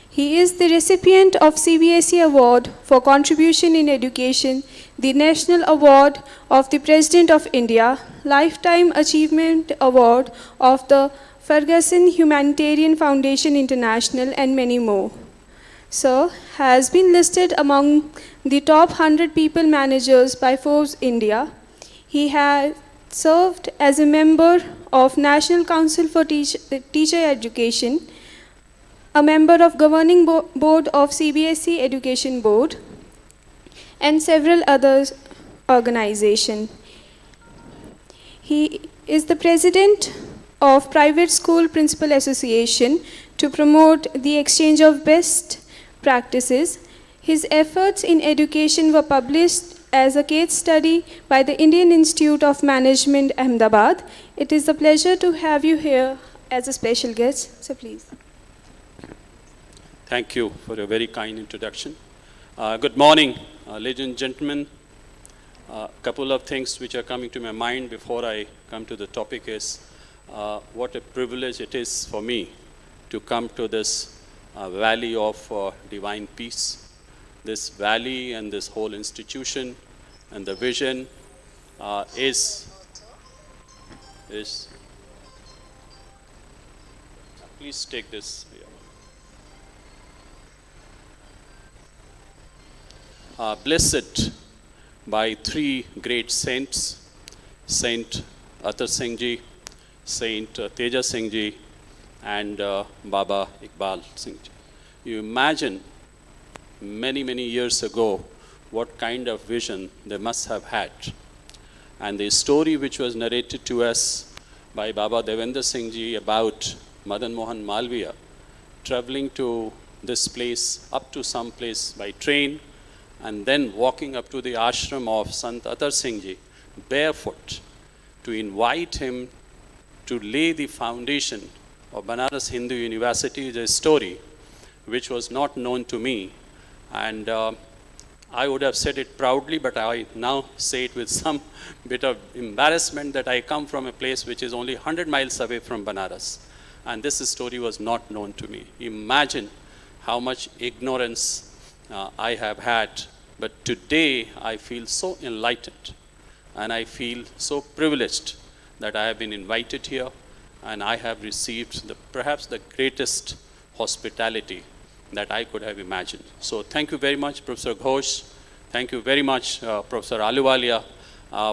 He is the recipient of CBSE Award for Contribution in Education, the National Award of the President of India, Lifetime Achievement Award of the Ferguson Humanitarian Foundation International, and many more. Sir has been listed among the top 100 people managers by Forbes India. He has served as a member of National Council for Teacher Education, a member of Governing Board of CBSE Education Board, and several other organizations. He is the president of Private School Principal Association to promote the exchange of best practices. His efforts in education were published as a case study by the Indian Institute of Management, Ahmedabad. It is a pleasure to have you here as a special guest. So please. Thank you for a very kind introduction. Good morning, ladies and gentlemen. A couple of things which are coming to my mind before I come to the topic is what a privilege it is for me to come to this valley of divine peace. This valley and this whole institution and the vision is please take this. Blessed by 3 great saints, Saint Atar Singh Ji, Saint Teja Singh Ji, and Baba Iqbal Singh Ji. You imagine many years ago what kind of vision they must have had. And the story which was narrated to us by Baba Devendra Singh Ji about Madan Mohan Malviya traveling to this place, up to some place by train, and then walking up to the ashram of Sant Atar Singh Ji barefoot to invite him to lay the foundation of Banaras Hindu University is a story which was not known to me. And I would have said it proudly, but I now say it with some bit of embarrassment that I come from a place which is only 100 miles away from Banaras. And this story was not known to me. Imagine how much ignorance I have had, but today I feel so enlightened and I feel so privileged that I have been invited here and I have received perhaps the greatest hospitality that I could have imagined. So thank you very much, Professor Ghosh. Thank you very much, Professor Ahluwalia,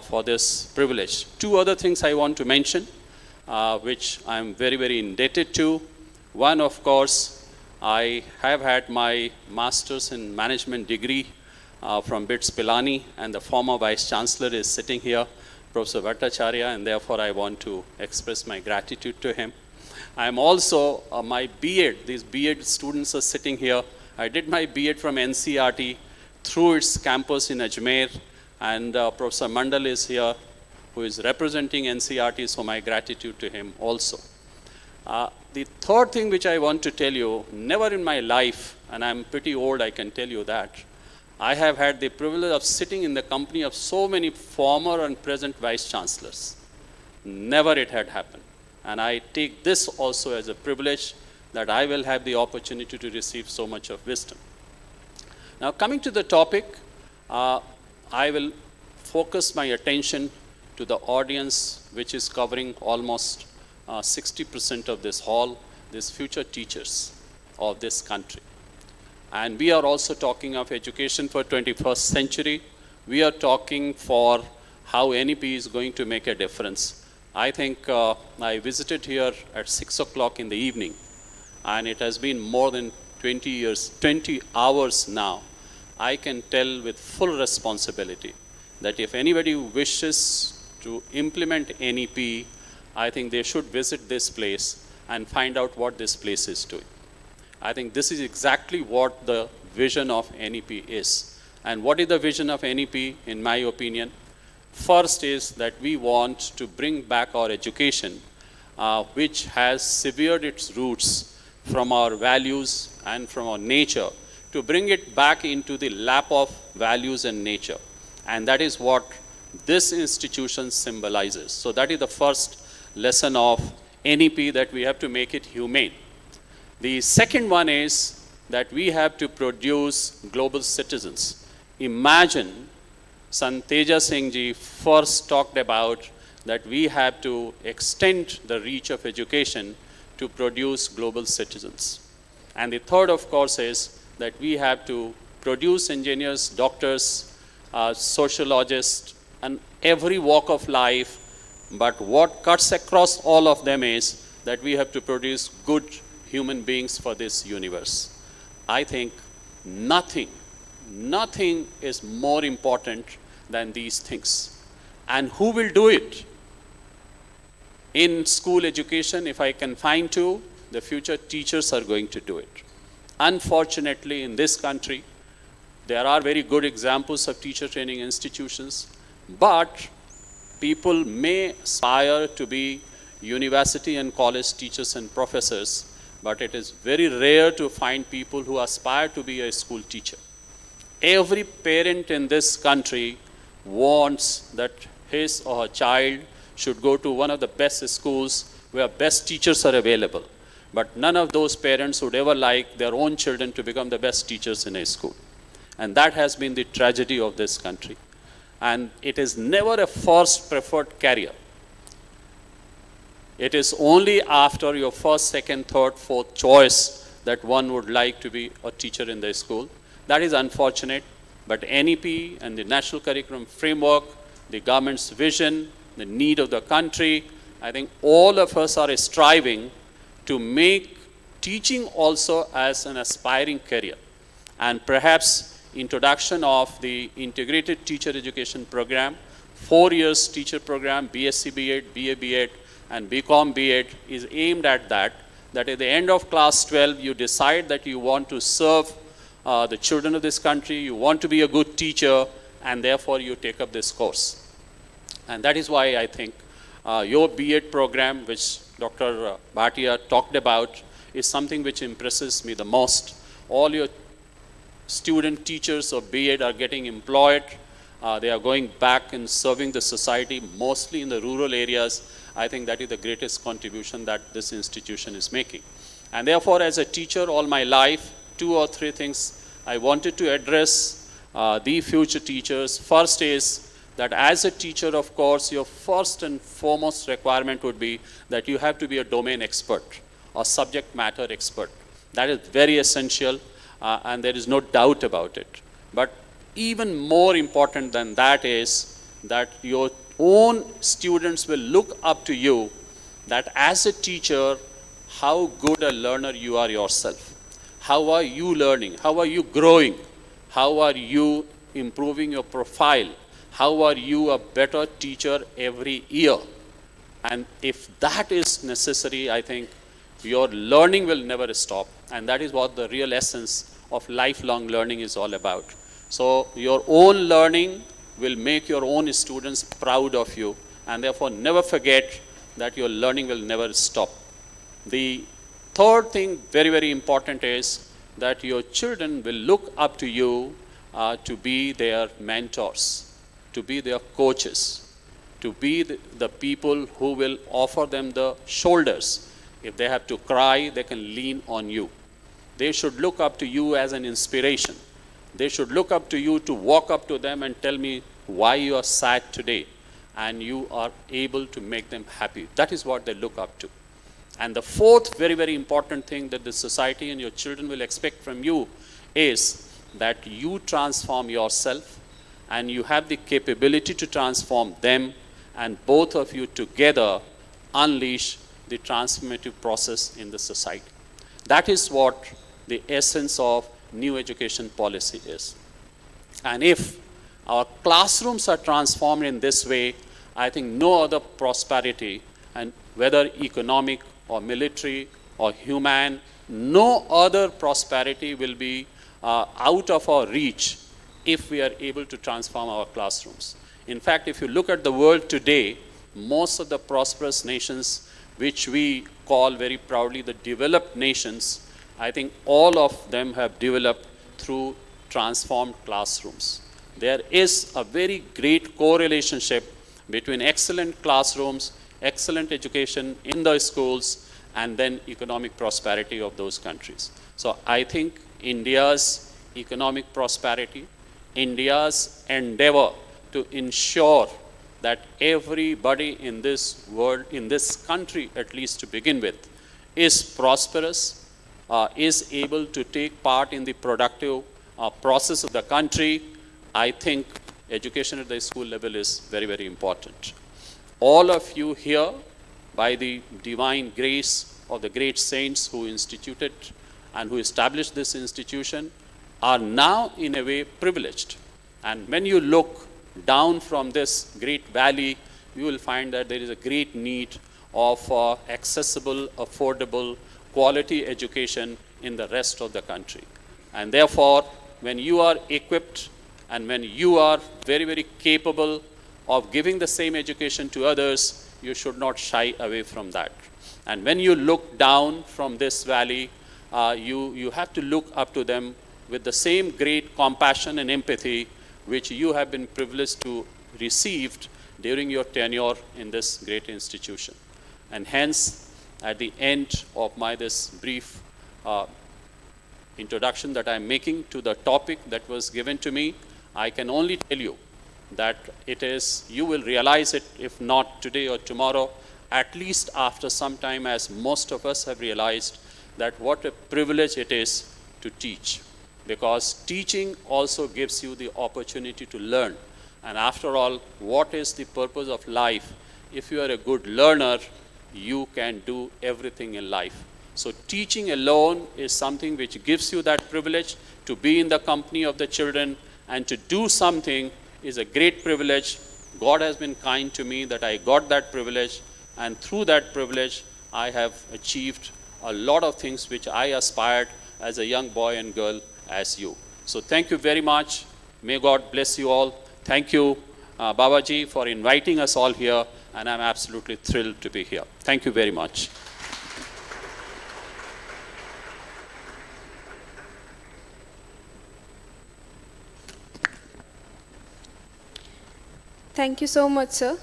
for this privilege. 2 other things I want to mention, which I am very indebted to. One, of course, I have had my master's in management degree from BITS Pilani, and the former vice chancellor is sitting here, Professor Bhattacharya, and therefore I want to express my gratitude to him. I am also my B.Ed, these B.Ed students are sitting here. I did my B.Ed from NCERT through its campus in Ajmer, and Professor Mandal is here, who is representing NCERT, so my gratitude to him also. The third thing which I want to tell you, never in my life, and I'm pretty old, I can tell you that, I have had the privilege of sitting in the company of so many former and present vice chancellors. Never it had happened. And I take this also as a privilege that I will have the opportunity to receive so much of wisdom. Now, coming to the topic, I will focus my attention to the audience which is covering almost 60% of this hall, these future teachers of this country. And we are also talking of education for 21st century. We are talking for how NEP is going to make a difference. I think I visited here at 6 o'clock in the evening, and it has been more than 20 years, 20 hours now, I can tell with full responsibility that if anybody wishes to implement NEP, I think they should visit this place and find out what this place is doing. I think this is exactly what the vision of NEP is. And what is the vision of NEP, in my opinion? First is that we want to bring back our education, which has severed its roots from our values and from our nature, to bring it back into the lap of values and nature. And that is what this institution symbolizes. So that is the first lesson of NEP, that we have to make it humane. The second one is that we have to produce global citizens. Imagine Sant Teja Singh ji first talked about that we have to extend the reach of education to produce global citizens. And the third, of course, is that we have to produce engineers, doctors, sociologists, and every walk of life. But what cuts across all of them is that we have to produce good human beings for this universe. I think nothing is more important than these things. And who will do it? In school education, if I can find to, the future teachers are going to do it. Unfortunately, in this country, there are very good examples of teacher training institutions, but people may aspire to be university and college teachers and professors, but it is very rare to find people who aspire to be a school teacher. Every parent in this country wants that his or her child should go to one of the best schools where best teachers are available. But none of those parents would ever like their own children to become the best teachers in a school. And that has been the tragedy of this country. And it is never a first preferred career. It is only after your first, second, third, fourth choice that one would like to be a teacher in the school. That is unfortunate, but NEP and the National Curriculum Framework, the government's vision, the need of the country, I think all of us are striving to make teaching also as an aspiring career. And perhaps introduction of the integrated teacher education program, 4 years teacher program, BSc B.Ed, BA B.Ed, and BCom B.Ed is aimed at that at the end of class 12, you decide that you want to serve the children of this country, you want to be a good teacher, and therefore you take up this course. And that is why I think your B.Ed program, which Dr. Bhatia talked about, is something which impresses me the most. All your student teachers of B.Ed are getting employed. They are going back and serving the society, mostly in the rural areas. I think that is the greatest contribution that this institution is making. And therefore, as a teacher all my life, 2 or 3 things I wanted to address the future teachers. First is that as a teacher, of course, your first and foremost requirement would be that you have to be a domain expert or subject matter expert. That is very essential, and there is no doubt about it. But even more important than that is that your own students will look up to you, that as a teacher, how good a learner you are yourself. How are you learning? How are you growing? How are you improving your profile? How are you a better teacher every year? And if that is necessary, I think your learning will never stop. And that is what the real essence of lifelong learning is all about. So your own learning will make your own students proud of you. And therefore, never forget that your learning will never stop. The third thing, very, very important, is that your children will look up to you to be their mentors, to be their coaches, to be the people who will offer them the shoulders. If they have to cry, they can lean on you. They should look up to you as an inspiration. They should look up to you to walk up to them and tell me why you are sad today, and you are able to make them happy. That is what they look up to. And the fourth very, very important thing that the society and your children will expect from you is that you transform yourself and you have the capability to transform them, and both of you together unleash the transformative process in the society. That is what the essence of new education policy is. And if our classrooms are transformed in this way, I think no other prosperity, and whether economic or military or human, no other prosperity will be out of our reach if we are able to transform our classrooms. In fact, if you look at the world today, most of the prosperous nations, which we call very proudly the developed nations, I think all of them have developed through transformed classrooms. There is a very great correlationship between excellent classrooms, excellent education in the schools, and then economic prosperity of those countries. So I think India's economic prosperity, India's endeavor to ensure that everybody in this world, in this country at least to begin with, is prosperous, is able to take part in the productive process of the country. I think education at the school level is very, very important. All of you here, by the divine grace of the great saints who instituted and who established this institution, are now in a way privileged. And when you look down from this great valley, you will find that there is a great need of accessible, affordable, quality education in the rest of the country. And therefore, when you are equipped and when you are very, very capable of giving the same education to others, you should not shy away from that. And when you look down from this valley, you have to look up to them with the same great compassion and empathy which you have been privileged to receive during your tenure in this great institution. And hence, at the end of my this brief introduction that I'm making to the topic that was given to me, I can only tell you that it is, you will realize it, if not today or tomorrow, at least after some time, as most of us have realized, that what a privilege it is to teach. Because teaching also gives you the opportunity to learn. And after all, what is the purpose of life? If you are a good learner, you can do everything in life. So teaching alone is something which gives you that privilege to be in the company of the children, and to do something is a great privilege. God has been kind to me that I got that privilege, and through that privilege, I have achieved a lot of things which I aspired as a young boy and girl as you. So thank you very much. May God bless you all. Thank you, Babaji, for inviting us all here, and I'm absolutely thrilled to be here. Thank you very much. Thank you so much, sir.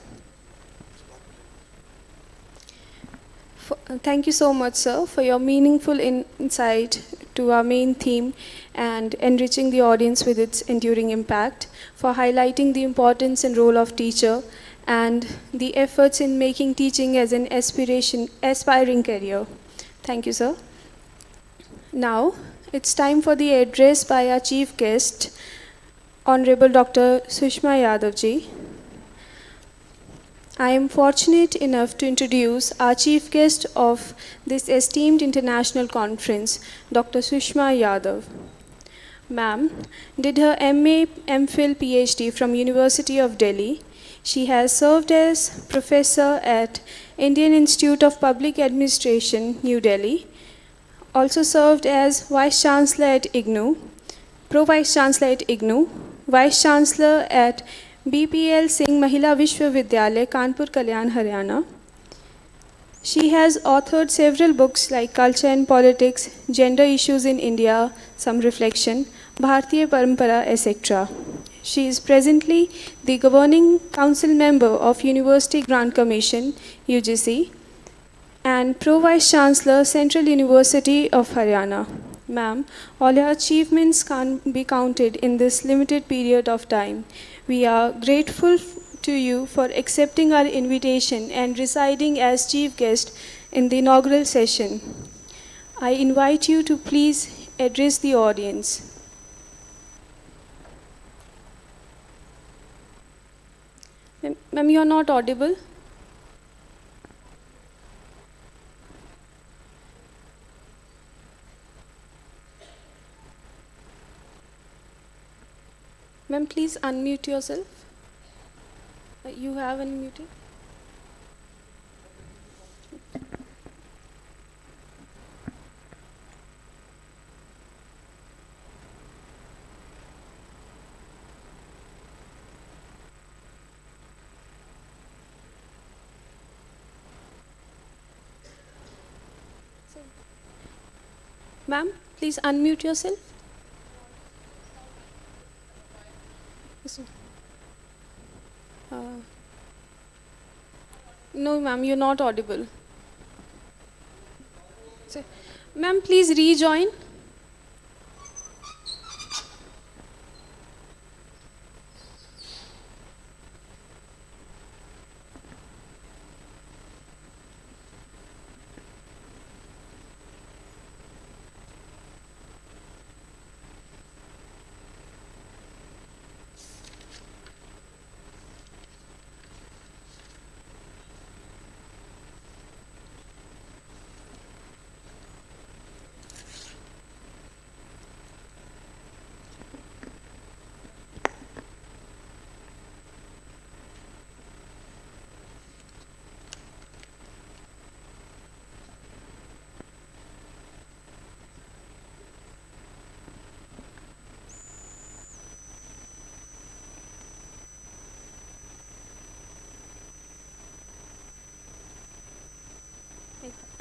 Thank you so much, sir, for your meaningful insight to our main theme and enriching the audience with its enduring impact, for highlighting the importance and role of teacher and the efforts in making teaching as an aspiring career. Thank you, sir. Now, it's time for the address by our chief guest, Honorable Dr. Sushma Yadav ji. I am fortunate enough to introduce our chief guest of this esteemed international conference, Dr. Sushma Yadav. Ma'am did her MA, MPhil, PhD from University of Delhi. She has served as professor at Indian Institute of Public Administration, New Delhi. Also served as Vice Chancellor at IGNOU, Pro Vice Chancellor at IGNOU, Vice Chancellor at BPL Singh Mahila Vishwavidyalaya, Kanpur, Kalyan, Haryana. She has authored several books like Culture and Politics, Gender Issues in India, Some Reflection, Bharatiya Parampara, etc. She is presently the Governing Council member of University Grant Commission, UGC, and Pro Vice Chancellor, Central University of Haryana. Ma'am, all your achievements can't be counted in this limited period of time. We are grateful to you for accepting our invitation and residing as chief guest in the inaugural session. I invite you to please address the audience. Ma'am, you are not audible. Ma'am, please unmute yourself. You have unmuted. Ma'am, please unmute yourself. Yes, ma'am. No, ma'am, you're not audible. Ma'am, please rejoin.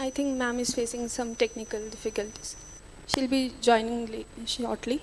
I think ma'am is facing some technical difficulties. She'll be joining shortly.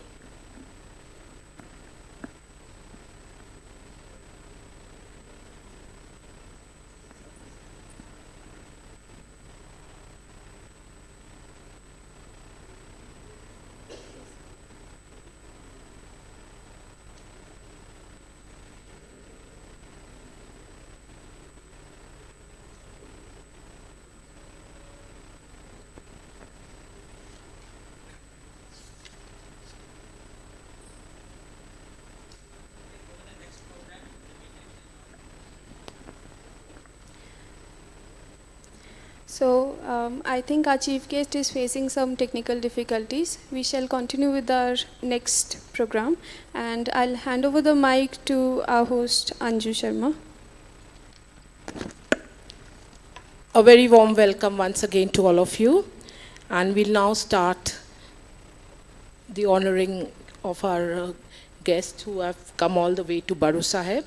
So I think our chief guest is facing some technical difficulties. We shall continue with our next program, and I'll hand over the mic to our host Anju Sharma. A very warm welcome once again to all of you, and we'll now start the honoring of our guests who have come all the way to Baru Sahib.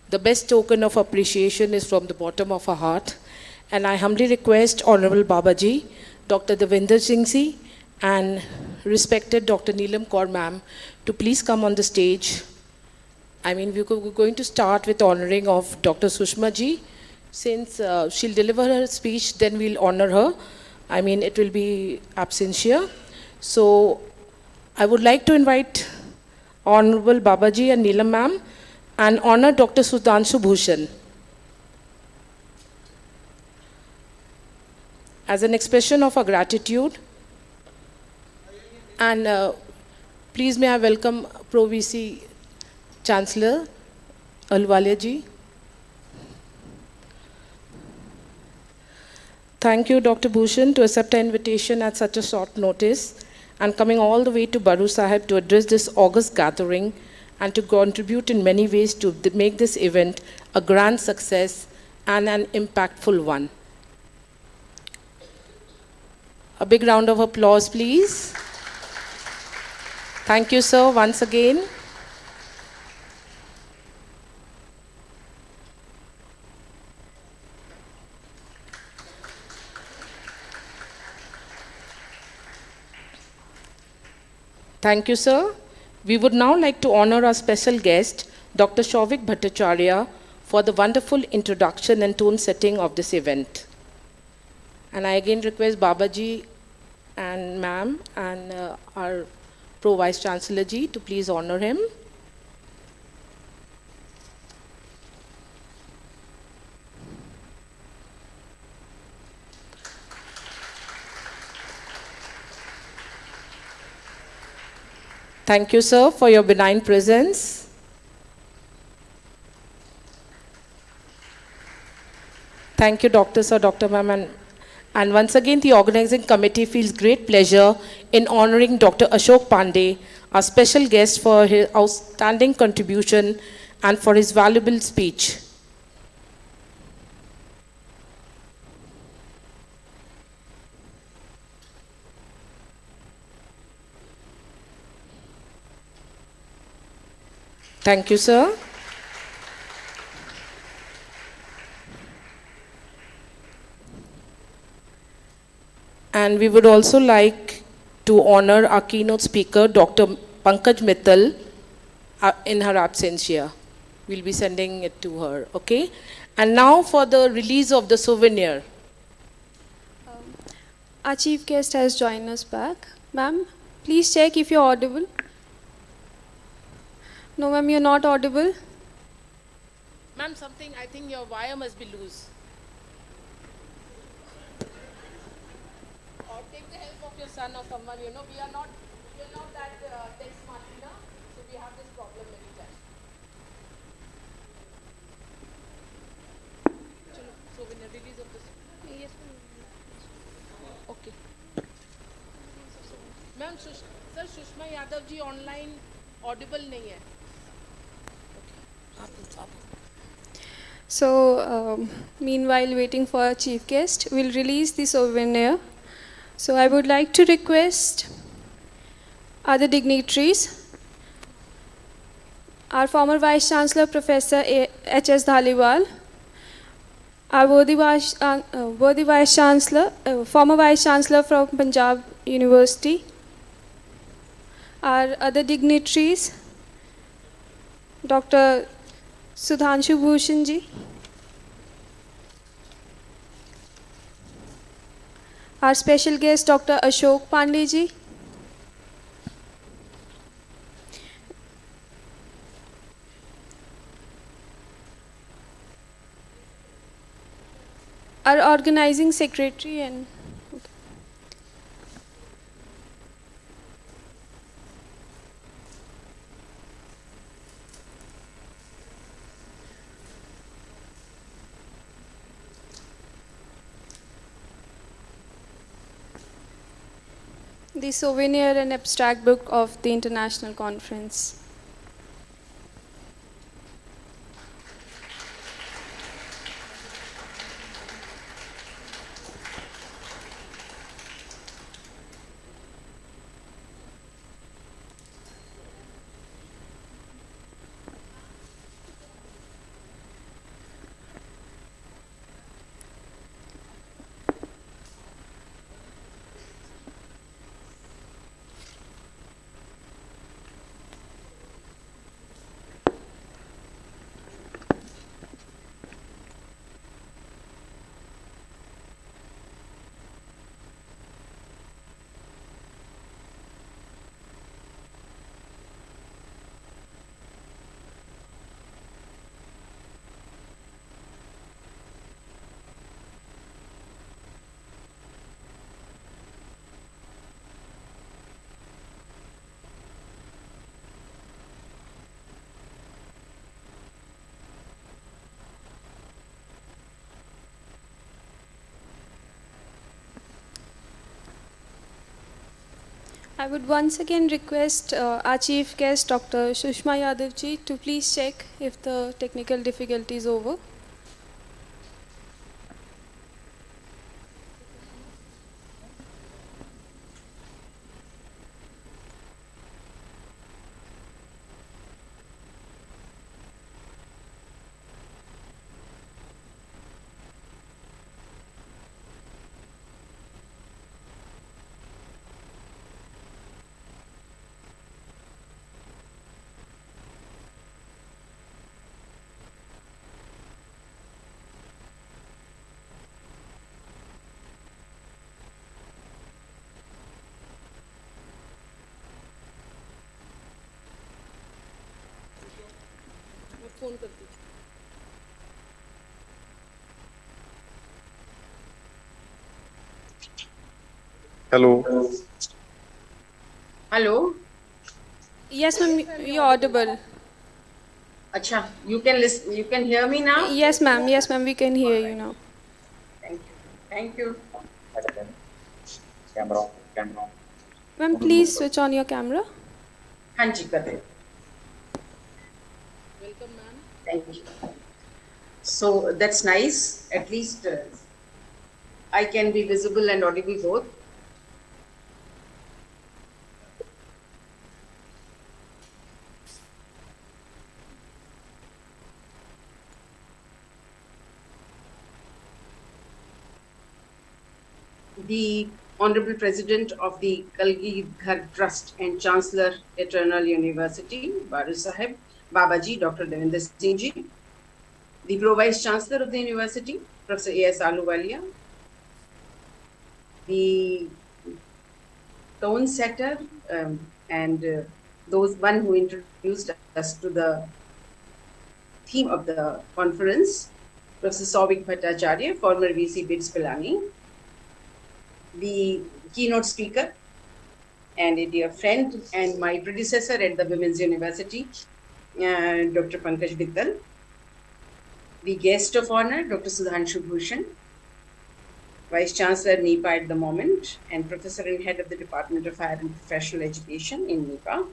The best token of appreciation is from the bottom of our heart, and I humbly request Honorable Babaji, Dr. Devinder Singh Ji, and respected Dr. Neelam Kaur ma'am to please come on the stage. I mean, we're going to start with honoring of Dr. Sushma Ji. Since she'll deliver her speech, then we'll honor her. I mean, it will be absentia. So I would like to invite Honorable Babaji and Neelam ma'am and honor Dr. Sudhanshu Bhushan. As an expression of our gratitude, and please may I welcome Pro VC Chancellor Ahluwalia Ji. Thank you, Dr. Bhushan, to accept our invitation at such a short notice and coming all the way to Baru Sahib to address this august gathering and to contribute in many ways to make this event a grand success and an impactful one. A big round of applause, please. Thank you, sir, once again. Thank you, sir. We would now like to honor our special guest, Dr. Souvik Bhattacharya, for the wonderful introduction and tone setting of this event. And I again request Babaji and ma'am and our Pro Vice Chancellor Ji to please honor him. Thank you, sir, for your benign presence. Thank you, Dr. Sir, Dr. Ma'am, And once again, the organizing committee feels great pleasure in honoring Dr. Ashok Pandey, our special guest, for his outstanding contribution and for his valuable speech. Thank you, sir. And we would also like to honor our keynote speaker, Dr. Pankaj Mittal, in her absence here. We'll be sending it to her, okay? And now for the release of the souvenir. Our chief guest has joined us back. Ma'am, please check if you're audible. No, ma'am, you're not audible. Ma'am, something, I think your wire must be loose. Or take the help of your son or someone, we are not that tech smart, so we have this problem many times. Chalo, souvenir, release of this. Yes, ma'am. Okay. Ma'am, sir, Sushma Yadav ji online audible nahi hai. So, meanwhile, waiting for our chief guest, we'll release the souvenir. So, I would like to request other dignitaries. Our former Vice Chancellor, Professor H.S. Dhaliwal, our worthy Vice Chancellor, former Vice Chancellor from Punjab University, our other dignitaries, Dr. Sudhanshu Bhushan ji, our special guest Dr. Ashok Pandey ji, our organizing secretary and the souvenir and abstract book of the international conference. I would once again request our chief guest, Dr. Sushma Yadav ji, to please check if the technical difficulty is over. Phone कर दीजिए. Hello. Hello. Yes, ma'am, you're audible. Acha, you can listen. You can hear me now. Yes, ma'am, we can hear you now. Thank you. Thank you. Ma'am, please switch on your camera. हाँ जी कर रहे Welcome, ma'am. thank you so that's nice at least I can be visible and audible both. The Honorable President of the Kalgi Ghar Trust and Chancellor, Eternal University, Baru Sahib, Babaji, Dr. Devendra Singh Ji, the Pro Vice Chancellor of the University, Professor A.S. Ahluwalia, the tone setter and those one who introduced us to the theme of the conference, Professor Souvik Bhattacharya, former VC BITS Pilani, the keynote speaker and a dear friend and my predecessor at the Women's University, Dr. Pankaj Mittal, the guest of honor, Dr. Sudhanshu Bhushan, Vice Chancellor NEPA at the moment and Professor and Head of the Department of Higher and Professional Education in NEPA,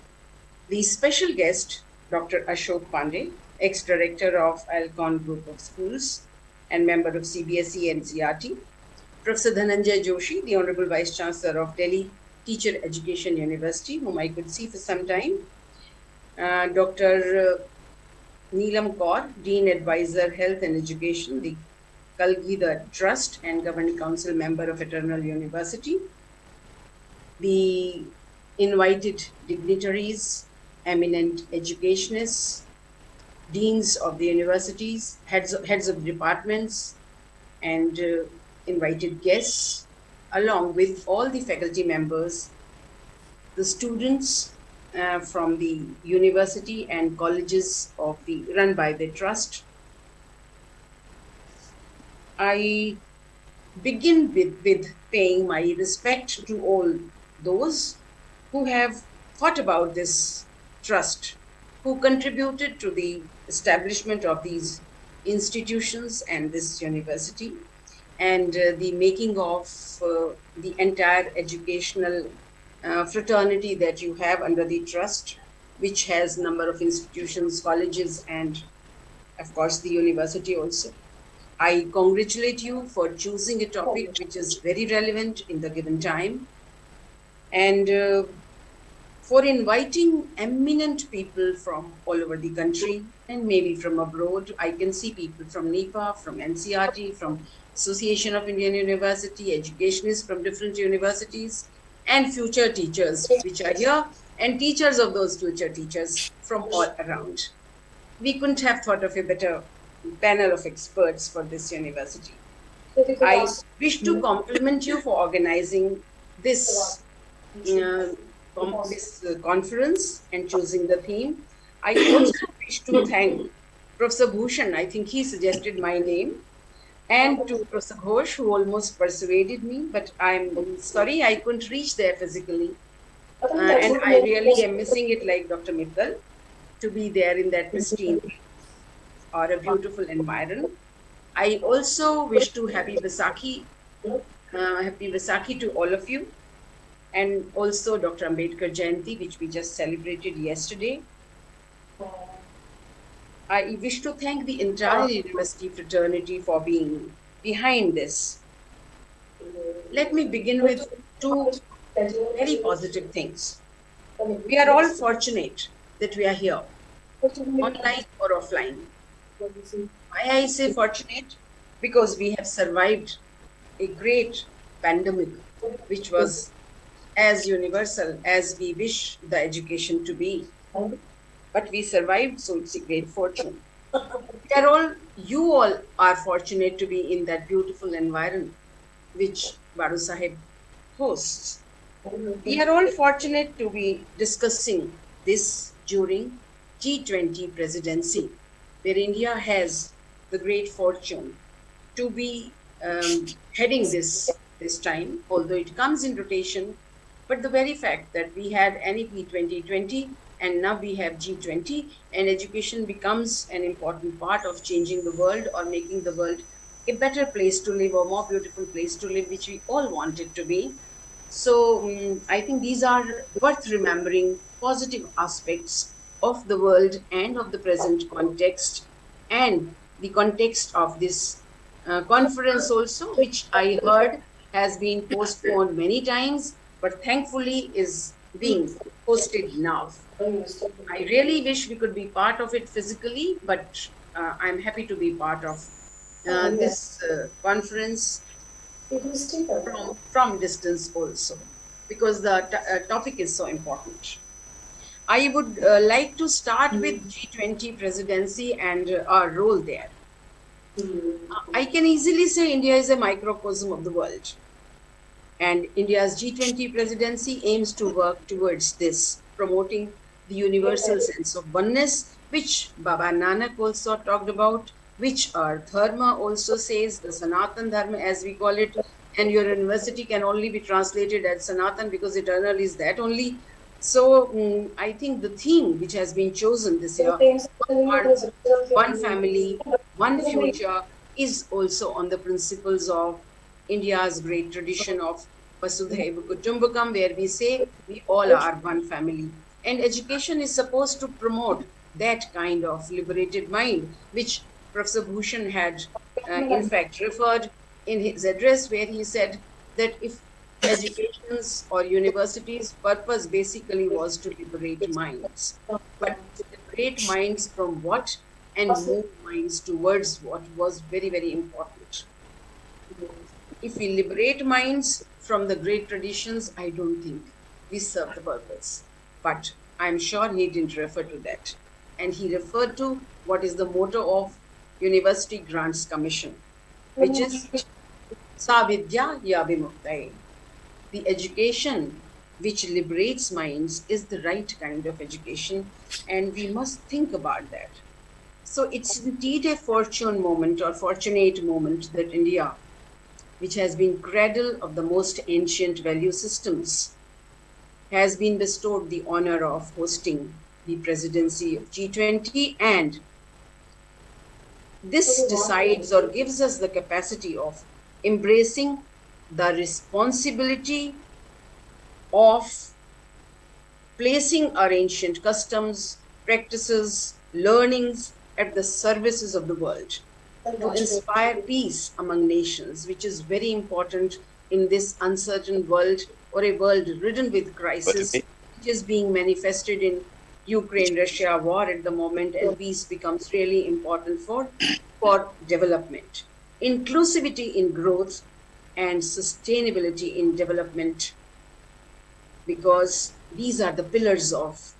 the special guest, Dr. Ashok Pandey, ex-director of Alcon Group of Schools and member of CBSE and CRT, Professor Dhananjay Joshi, the Honorable Vice Chancellor of Delhi Teacher Education University, whom I could see for some time, Dr. Neelam Kaur, Dean Advisor Health and Education, the Kalgidhar Trust and Governing Council member of Eternal University, the invited dignitaries, eminent educationists, deans of the universities, heads of departments, and invited guests, along with all the faculty members, the students from the university and colleges of the run by the trust. I begin with paying my respect to all those who have thought about this trust, who contributed to the establishment of these institutions and this university, and the making of the entire educational fraternity that you have under the trust, which has number of institutions, colleges, and of course the university also. I congratulate you for choosing a topic which is very relevant in the given time, and for inviting eminent people from all over the country and maybe from abroad. I can see people from NEPA, from NCRT, from Association of Indian University, educationists from different universities, and future teachers which are here, and teachers of those future teachers from all around. We couldn't have thought of a better panel of experts for this university. I wish to compliment you for organizing this conference and choosing the theme. I also wish to thank Professor Bhushan, I think he suggested my name, and to Professor Ghosh, who almost persuaded me, but I'm sorry I couldn't reach there physically. And I really am missing it like Dr. Mittal, to be there in that pristine or a beautiful environment. I also wish to happy Vaisakhi to all of you, and also Dr. Ambedkar Jayanti, which we just celebrated yesterday. I wish to thank the entire university fraternity for being behind this. Let me begin with two very positive things. We are all fortunate that we are here, online or offline. Why I say fortunate? Because we have survived a great pandemic, which was as universal as we wish the education to be. But we survived, so it's a great fortune. You all are fortunate to be in that beautiful environment which Baru Sahib hosts. We are all fortunate to be discussing this during G20 presidency, where India has the great fortune to be heading this time, although it comes in rotation. But the very fact that we had NEP 2020 and now we have G20, and education becomes an important part of changing the world or making the world a better place to live or more beautiful place to live, which we all want it to be. So I think these are worth remembering positive aspects of the world and of the present context and the context of this conference also, which I heard has been postponed many times, but thankfully is being hosted now. I really wish we could be part of it physically, but I'm happy to be part of this conference from distance also, because the topic is so important. I would like to start with G20 presidency and our role there. I can easily say India is a microcosm of the world. And India's G20 presidency aims to work towards this, promoting the universal sense of oneness, which Baba Nanak also talked about, which our Dharma also says, the Sanatan Dharma as we call it, and your university can only be translated as Sanatan because eternal is that only. So I think the theme which has been chosen this year, one earth, one family, one future, is also on the principles of India's great tradition of Vasudhaiva Kutumbakam, where we say we all are one family. And education is supposed to promote that kind of liberated mind, which Professor Bhushan had in fact referred in his address, where he said that if education's or universities' purpose basically was to liberate minds, but liberate minds from what and move minds towards what was very, very important. If we liberate minds from the great traditions, I don't think we serve the purpose. But I'm sure he didn't refer to that. And he referred to what is the motto of University Grants Commission, which is Savidya Yabimuktai. The education which liberates minds is the right kind of education, and we must think about that. So it's indeed a fortune moment or fortunate moment that India, which has been cradle of the most ancient value systems, has been bestowed the honor of hosting the presidency of G20, and this decides or gives us the capacity of embracing the responsibility of placing our ancient customs, practices, learnings at the services of the world to inspire peace among nations, which is very important in this uncertain world or a world ridden with crisis, which is being manifested in Ukraine-Russia war at the moment, and peace becomes really important for development. Inclusivity in growth and sustainability in development, because these are the pillars of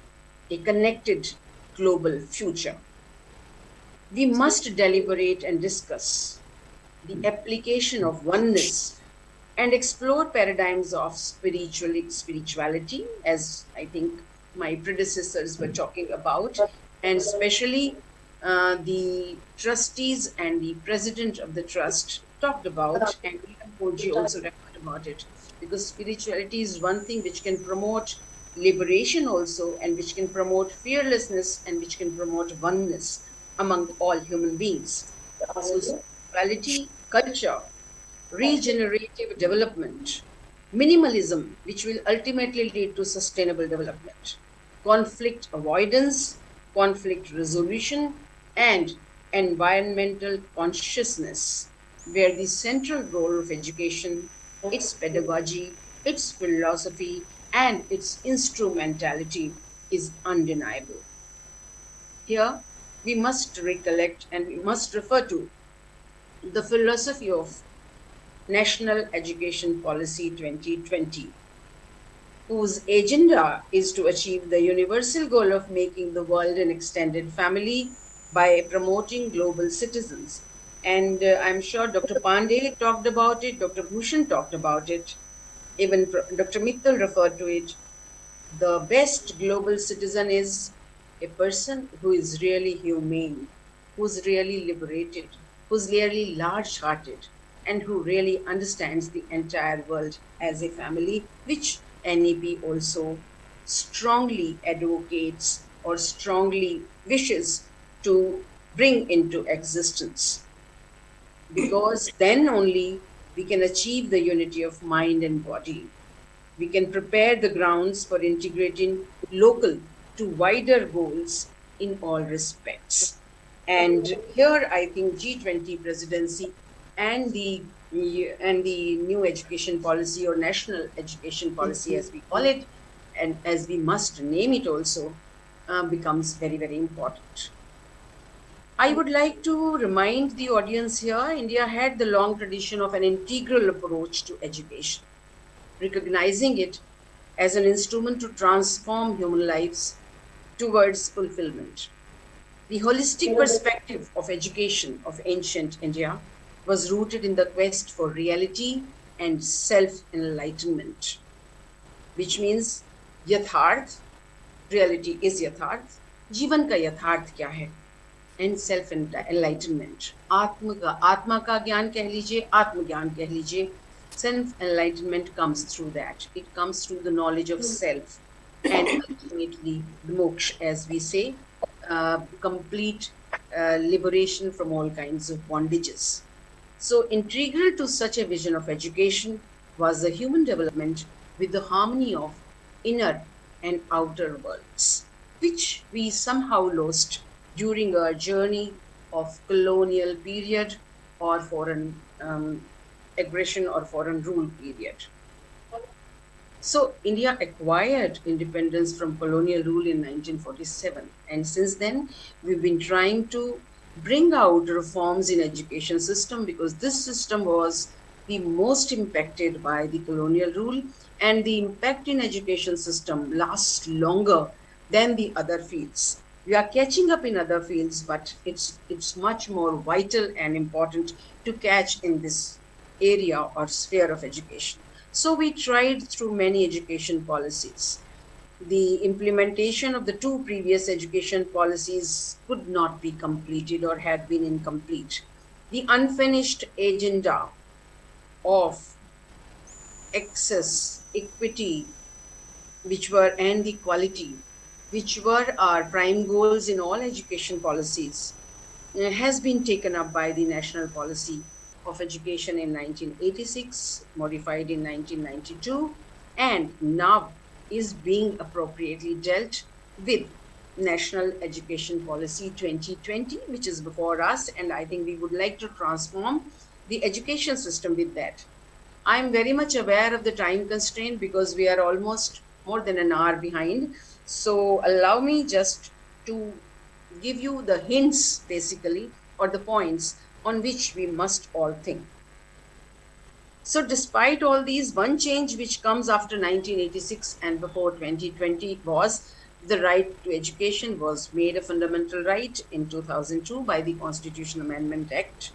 a connected global future. We must deliberate and discuss the application of oneness and explore paradigms of spirituality, as I think my predecessors were talking about, and especially the trustees and the president of the trust talked about, and Koji also referred about it, because spirituality is one thing which can promote liberation also, and which can promote fearlessness, and which can promote oneness among all human beings. So spirituality, culture, regenerative development, minimalism, which will ultimately lead to sustainable development, conflict avoidance, conflict resolution, and environmental consciousness, where the central role of education, its pedagogy, its philosophy, and its instrumentality is undeniable. Here, we must recollect and we must refer to the philosophy of National Education Policy 2020, whose agenda is to achieve the universal goal of making the world an extended family by promoting global citizens. And I'm sure Dr. Pandey talked about it, Dr. Bhushan talked about it, even Dr. Mittal referred to it. The best global citizen is a person who is really humane, who's really liberated, who's really large-hearted, and who really understands the entire world as a family, which NEP also strongly advocates or strongly wishes to bring into existence. because then only we can achieve the unity of mind and body. We can prepare the grounds for integrating local to wider goals in all respects. And here I think G20 presidency and the new education policy, or national education policy as we call it, and as we must name it also, becomes very, very important. I would like to remind the audience here, India had the long tradition of an integral approach to education, recognizing it as an instrument to transform human lives towards fulfillment. The holistic perspective of education of ancient India was rooted in the quest for reality and self-enlightenment, which means yatharth, reality is yatharth, जीवन का यथार्थ क्या है, and self-enlightenment. आत्मा का ज्ञान कह लीजिए, आत्मज्ञान कह लीजिए. Self-enlightenment comes through that. It comes through the knowledge of self, and ultimately moksha, as we say, complete liberation from all kinds of bondages. So integral to such a vision of education was the human development with the harmony of inner and outer worlds, which we somehow lost during our journey of colonial period or foreign aggression or foreign rule period. So India acquired independence from colonial rule in 1947, and since then we've been trying to bring out reforms in education system, because this system was the most impacted by the colonial rule, and the impact in education system lasts longer than the other fields. We are catching up in other fields, but it's much more vital and important to catch in this area or sphere of education. So we tried through many education policies. The implementation of the two previous education policies could not be completed or had been incomplete. The unfinished agenda of access, equity, and the quality, which were our prime goals in all education policies, has been taken up by the National Policy of Education in 1986, modified in 1992, and now is being appropriately dealt with National Education Policy 2020, which is before us, and I think we would like to transform the education system with that. I'm very much aware of the time constraint because we are almost more than an hour behind. So allow me just to give you the hints, basically, or the points on which we must all think. So despite all these, one change which comes after 1986 and before 2020 was the right to education was made a fundamental right in 2002 by the Constitution Amendment Act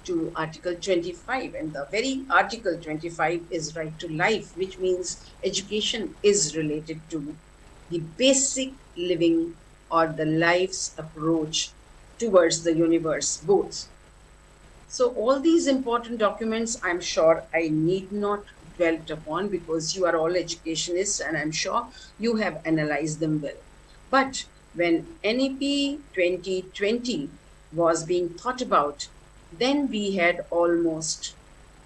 to Article 25. And the very Article 25 is right to life, which means education is related to the basic living or the life's approach towards the universe, both. So all these important documents, I'm sure I need not dwell upon because you are all educationists and I'm sure you have analyzed them well. But when NEP 2020 was being thought about, then we had almost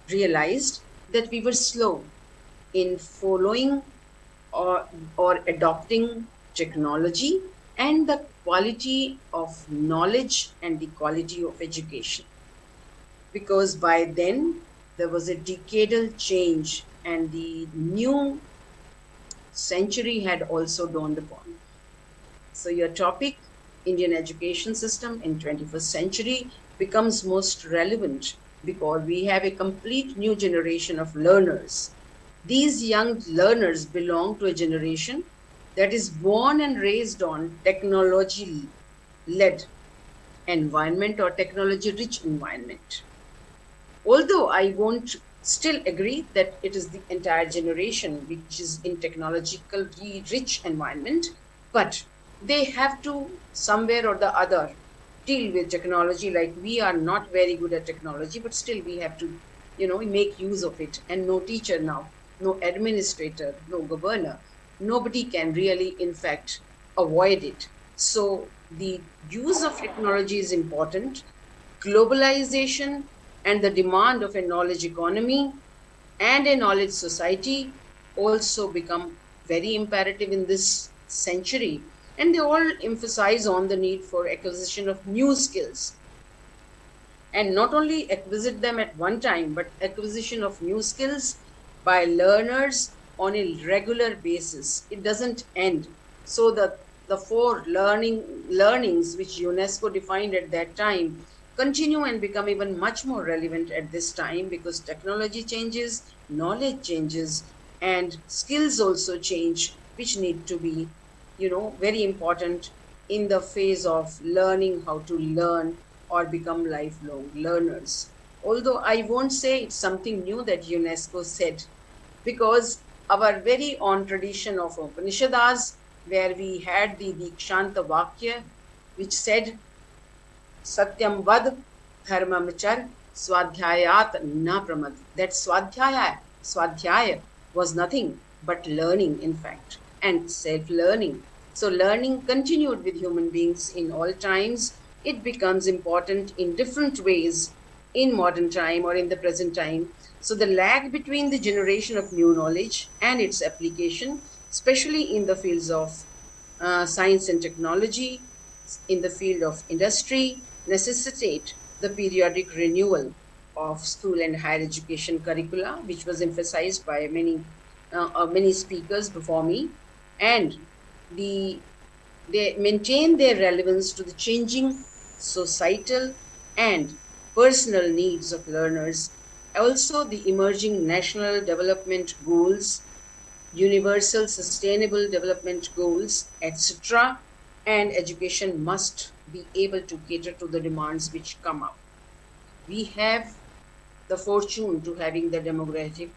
realized that we were slow in following or adopting technology and the quality of knowledge and the quality of education. Because by then there was a decadal change and the new century had also dawned upon. So your topic, Indian education system in 21st century, becomes most relevant because we have a complete new generation of learners. These young learners belong to a generation that is born and raised on technology-led environment or technology-rich environment. Although I won't still agree that it is the entire generation which is in technologically rich environment, but they have to somewhere or the other deal with technology. Like we are not very good at technology, but still we have to, make use of it. And no teacher now, no administrator, no governor, nobody can really, in fact, avoid it. So the use of technology is important. Globalization and the demand of a knowledge economy and a knowledge society also become very imperative in this century. And they all emphasize on the need for acquisition of new skills. And not only acquisite them at one time, but acquisition of new skills by learners on a regular basis. It doesn't end. So the four learnings which UNESCO defined at that time continue and become even much more relevant at this time, because technology changes, knowledge changes, and skills also change, which need to be, very important in the phase of learning how to learn or become lifelong learners. Although I won't say it's something new that UNESCO said, because our very own tradition of Upanishads, where we had the Dikshanta Vakya, which said, Satyam vad dharmam char swadhyayat na pramad. That swadhyaya was nothing but learning, in fact, and self-learning. So learning continued with human beings in all times. It becomes important in different ways in modern time or in the present time. So the lag between the generation of new knowledge and its application, especially in the fields of science and technology, in the field of industry, necessitate the periodic renewal of school and higher education curricula, which was emphasized by many speakers before me, and they maintain their relevance to the changing societal and personal needs of learners. Also, the emerging national development goals, universal sustainable development goals, etc., and education must be able to cater to the demands which come up. We have the fortune to having the demographic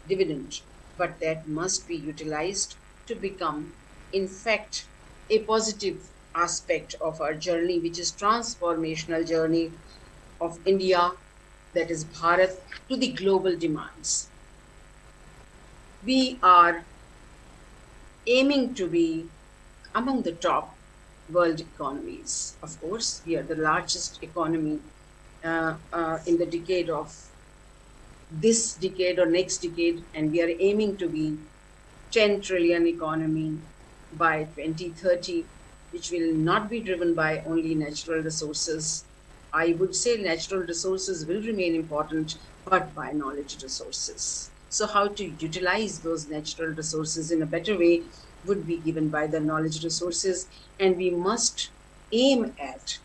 dividend, but that must be utilized to become, in fact, a positive aspect of our journey, which is transformational journey of India, that is Bharat, to the global demands. We are aiming to be among the top world economies. Of course, we are the largest economy in the decade of this decade or next decade, and we are aiming to be 10 trillion economy by 2030, which will not be driven by only natural resources. I would say natural resources will remain important, but by knowledge resources. So how to utilize those natural resources in a better way would be given by the knowledge resources, and we must aim at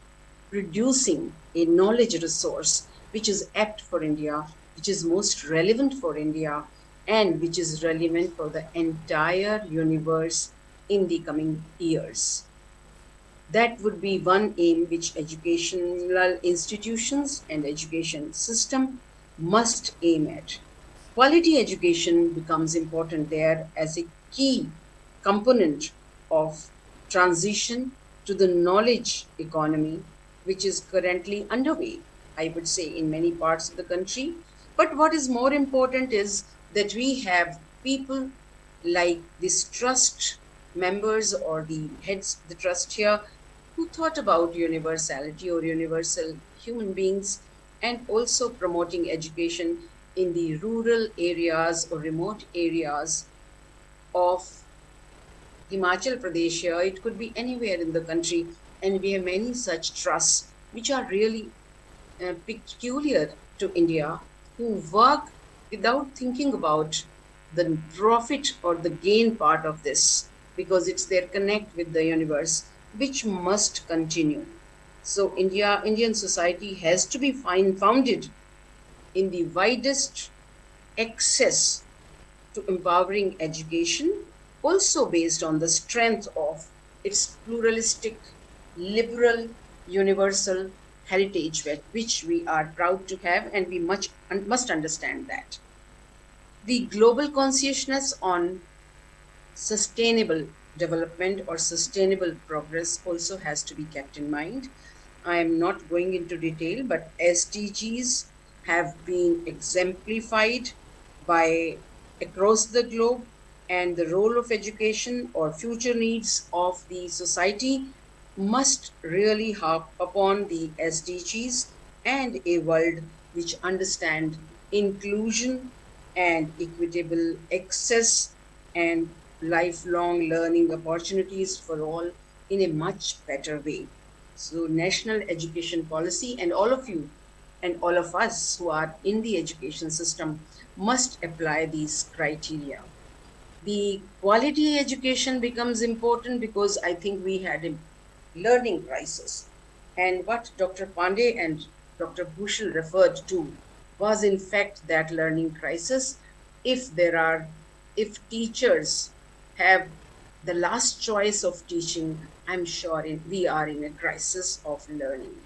producing a knowledge resource which is apt for India, which is most relevant for India, and which is relevant for the entire universe in the coming years. That would be one aim which educational institutions and education system must aim at. Quality education becomes important there as a key component of transition to the knowledge economy, which is currently underway, I would say, in many parts of the country. But what is more important is that we have people like this trust members or the heads of the trust here who thought about universality or universal human beings, and also promoting education in the rural areas or remote areas of Himachal Pradesh here. It could be anywhere in the country, and we have many such trusts which are really peculiar to India, who work without thinking about the profit or the gain part of this, because it's their connect with the universe, which must continue. So Indian society has to be founded in the widest access to empowering education, also based on the strength of its pluralistic, liberal, universal heritage, which we are proud to have, and we must understand that. The global consciousness on sustainable development or sustainable progress also has to be kept in mind. I am not going into detail, but SDGs have been exemplified by across the globe, and the role of education or future needs of the society must really harp upon the SDGs and a world which understand inclusion and equitable access and lifelong learning opportunities for all in a much better way. So, national education policy, and all of you and all of us who are in the education system must apply these criteria. The quality education becomes important because I think we had a learning crisis. And what Dr. Pandey and Dr. Bhushan referred to was in fact that learning crisis. If teachers have the last choice of teaching, I'm sure we are in a crisis of learning.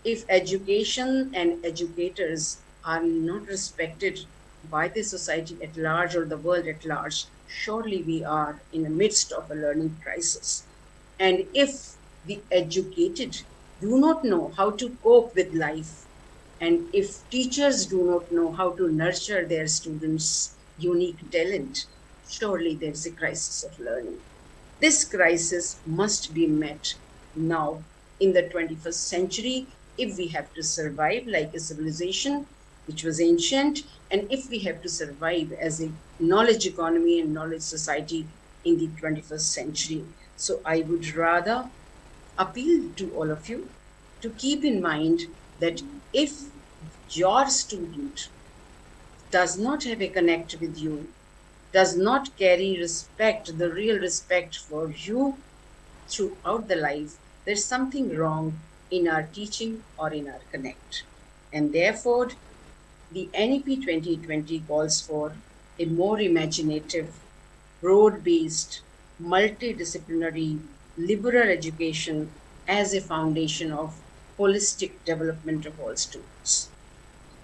If education and educators are not respected by the society at large or the world at large, surely we are in the midst of a learning crisis. And if the educated do not know how to cope with life, and if teachers do not know how to nurture their students' unique talent, surely there's a crisis of learning. This crisis must be met now in the 21st century if we have to survive like a civilization which was ancient, and if we have to survive as a knowledge economy and knowledge society in the 21st century. So I would rather appeal to all of you to keep in mind that if your student does not have a connect with you, does not carry respect, the real respect for you throughout the life, there's something wrong in our teaching or in our connect. And therefore, the NEP 2020 calls for a more imaginative, broad-based, multidisciplinary, liberal education as a foundation of holistic development of all students.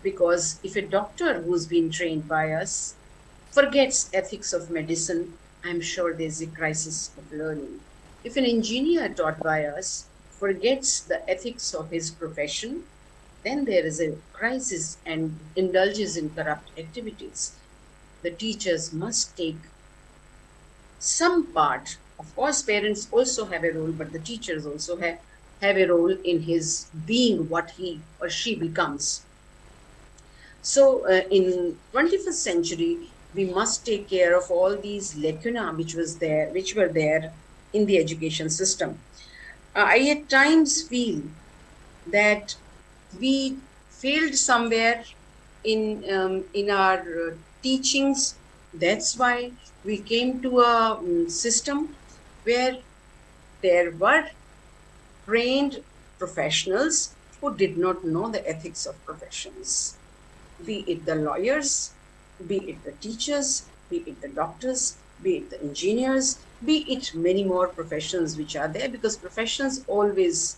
Because if a doctor who's been trained by us forgets ethics of medicine, I'm sure there's a crisis of learning. If an engineer taught by us forgets the ethics of his profession, then there is a crisis and indulges in corrupt activities. The teachers must take some part. Of course, parents also have a role, but the teachers also have a role in his being what he or she becomes. So in 21st century, we must take care of all these lacuna which were there in the education system. I at times feel that we failed somewhere in our teachings. That's why we came to a system where there were trained professionals who did not know the ethics of professions, be it the lawyers, be it the teachers, be it the doctors, be it the engineers, be it many more professions which are there, because professions always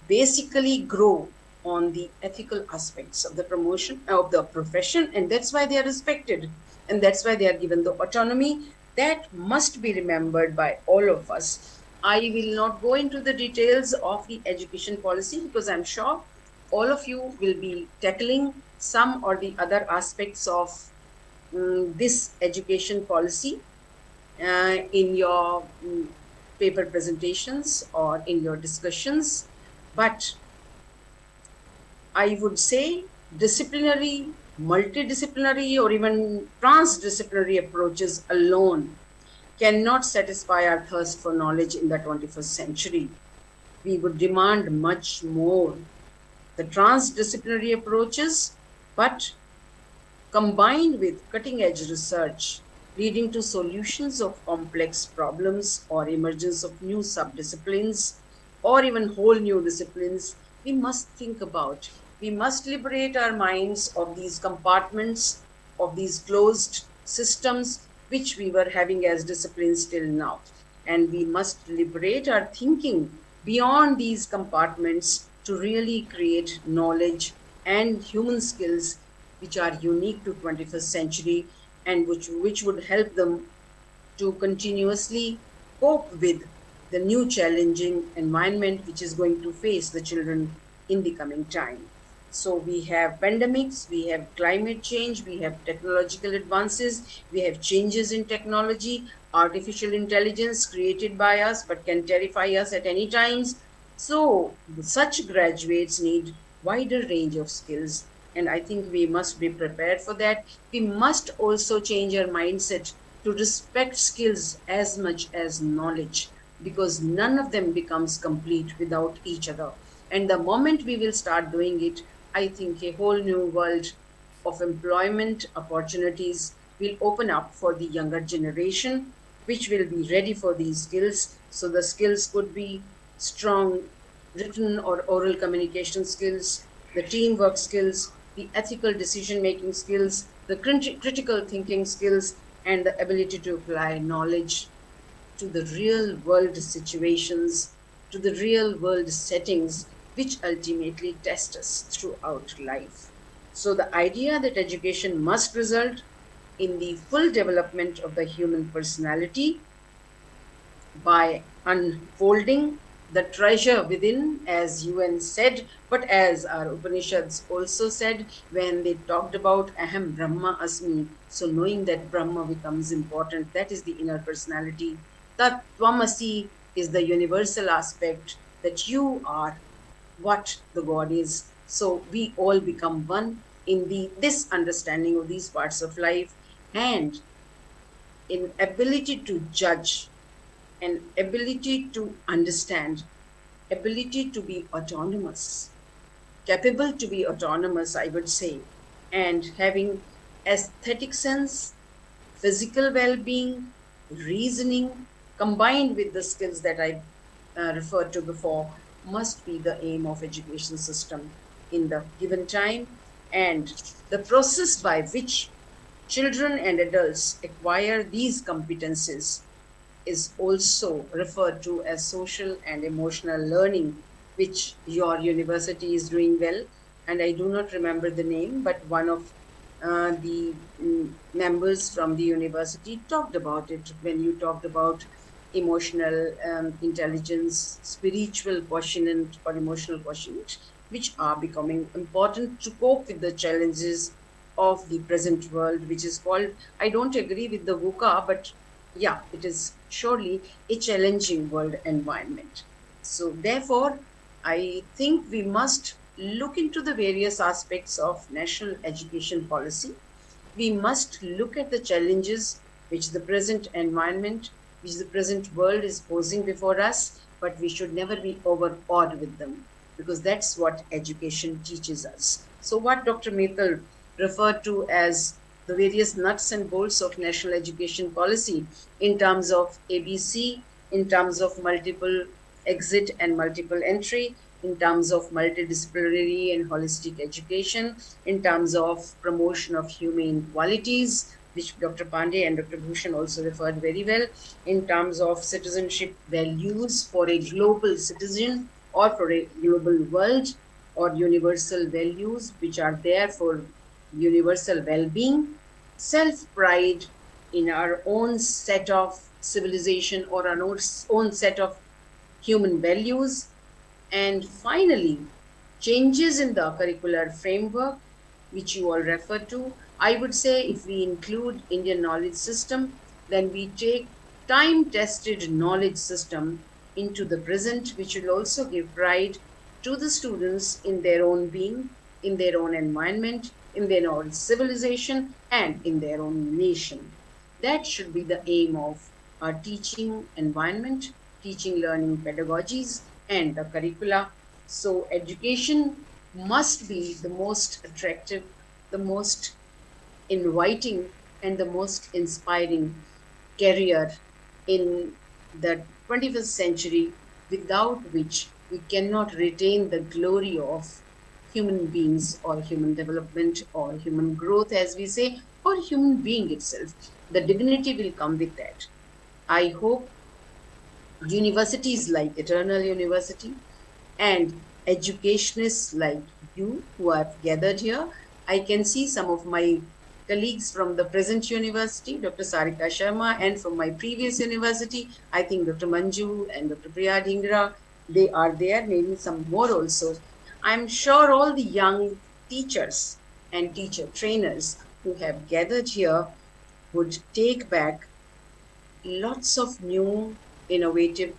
basically grow on the ethical aspects of the promotion of the profession, and that's why they are respected, and that's why they are given the autonomy. That must be remembered by all of us. I will not go into the details of the education policy because I'm sure all of you will be tackling some or the other aspects of this education policy in your paper presentations or in your discussions. But I would say disciplinary, multidisciplinary, or even transdisciplinary approaches alone cannot satisfy our thirst for knowledge in the 21st century. We would demand much more. The transdisciplinary approaches, but combined with cutting-edge research, leading to solutions of complex problems or emergence of new subdisciplines or even whole new disciplines, we must think about. We must liberate our minds of these compartments, of these closed systems which we were having as disciplines till now. And we must liberate our thinking beyond these compartments to really create knowledge and human skills which are unique to 21st century and which would help them to continuously cope with the new challenging environment which is going to face the children in the coming time. So we have pandemics, we have climate change, we have technological advances, we have changes in technology, artificial intelligence created by us but can terrify us at any times. So such graduates need wider range of skills. And I think we must be prepared for that. We must also change our mindset to respect skills as much as knowledge, because none of them becomes complete without each other. And the moment we will start doing it, I think a whole new world of employment opportunities will open up for the younger generation, which will be ready for these skills. So the skills could be strong written or oral communication skills, the teamwork skills, the ethical decision making skills, the critical thinking skills, and the ability to apply knowledge to the real world situations, to the real world settings, which ultimately test us throughout life. So, the idea that education must result in the full development of the human personality by unfolding the treasure within, as UN said, but as our Upanishads also said when they talked about Aham Brahma Asmi. So, knowing that Brahma becomes important, that is the inner personality. Tat Tvamasi is the universal aspect, that you are what the God is. So, we all become one in this understanding of these parts of life, and in ability to judge, an ability to understand, ability to be autonomous, capable to be autonomous, I would say, and having aesthetic sense, physical well-being, reasoning, combined with the skills that I referred to before, must be the aim of education system in the given time. And the process by which children and adults acquire these competencies is also referred to as social and emotional learning, which your university is doing well. And I do not remember the name, but one of the members from the university talked about it when you talked about emotional intelligence, spiritual quotient or emotional quotient, which are becoming important to cope with the challenges of the present world, which is called, I don't agree with the VUCA, but yeah, it is surely a challenging world environment. So therefore, I think we must look into the various aspects of national education policy. We must look at the challenges which the present environment, which the present world is posing before us, but we should never be overawed with them, because that's what education teaches us. So what Dr. Mittal referred to as the various nuts and bolts of national education policy in terms of ABC, in terms of multiple exit and multiple entry, in terms of multidisciplinary and holistic education, in terms of promotion of humane qualities, which Dr. Pandey and Dr. Bhushan also referred very well, in terms of citizenship values for a global citizen or for a global world, or universal values which are there for universal well-being, self-pride in our own set of civilization or our own set of human values, and finally, changes in the curricular framework, which you all refer to. I would say if we include Indian knowledge system, then we take time-tested knowledge system into the present, which will also give pride to the students in their own being, in their own environment, in their own civilization, and in their own nation. That should be the aim of our teaching environment, teaching learning pedagogies, and the curricula. So education must be the most attractive, the most inviting, and the most inspiring career in the 21st century, without which we cannot retain the glory of human beings or human development or human growth, as we say, or human being itself. The dignity will come with that. I hope universities like Eternal University and educationists like you who have gathered here. I can see some of my colleagues from the present university, Dr. Sarika Sharma, and from my previous university, I think Dr. Manju and Dr. Priya Dhingra, they are there, maybe some more also. I'm sure all the young teachers and teacher trainers who have gathered here would take back lots of new, innovative,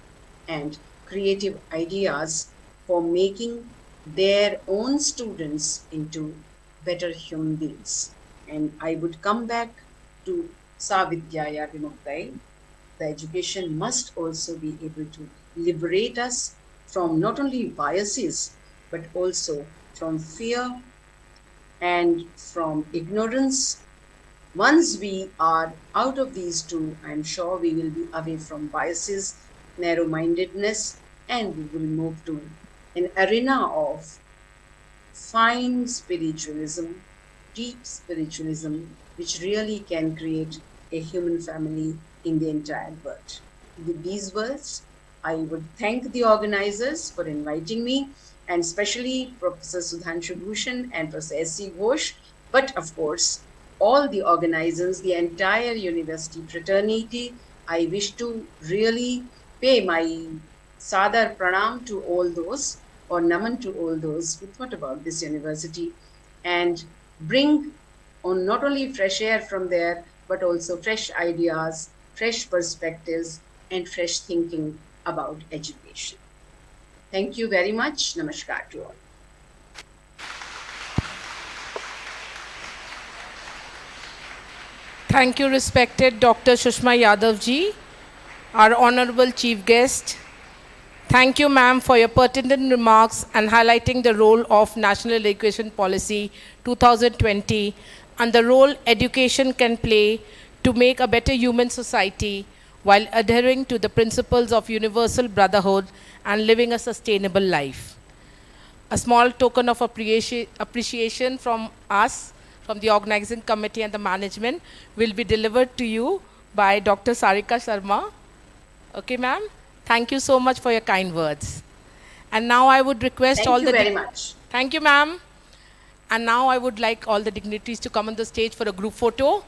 and creative ideas for making their own students into better human beings. And I would come back to Savidyaya Vimuktai. The education must also be able to liberate us from not only biases, but also from fear and from ignorance. Once we are out of these two, I'm sure we will be away from biases, narrow mindedness, and we will move to an arena of fine spiritualism, deep spiritualism, which really can create a human family in the entire world. With these words, I would thank the organizers for inviting me, and especially Professor Sudhanshu Bhushan and Professor S.C. Ghosh, but of course, all the organizers, the entire university fraternity. I wish to really pay my sadar pranam to all those, or naman to all those who thought about this university and bring on not only fresh air from there, but also fresh ideas, fresh perspectives, and fresh thinking about education. Thank you very much. Namaskar to all. Thank you, respected Dr. Sushma Yadav ji, our honorable chief guest. Thank you, ma'am, for your pertinent remarks and highlighting the role of National Education Policy 2020 and the role education can play to make a better human society while adhering to the principles of universal brotherhood and living a sustainable life. A small token of appreciation from us, from the organizing committee and the management, will be delivered to you by Dr. Sarika Sharma. Okay, ma'am? Thank you so much for your kind words. And now I would request Thank all you the... very much. Thank you, ma'am. And now I would like all the dignitaries to come on the stage for a group photo.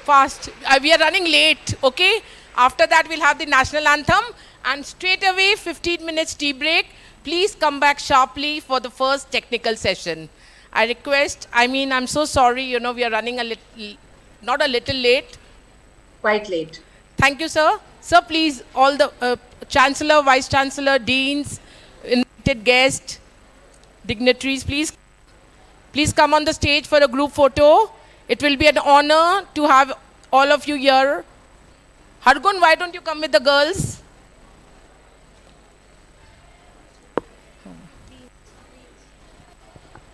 Fast. We are running late, okay? After that, we'll have the national anthem. And straight away, 15 minutes tea break. Please come back sharply for the first technical session. I request, I'm so sorry, we are running a little, not a little late. Quite late. Thank you, sir. Sir, please, all the Chancellor, Vice Chancellor, Deans, invited guests, dignitaries, please come on the stage for a group photo. It will be an honor to have all of you here. Hargun, why don't you come with the girls?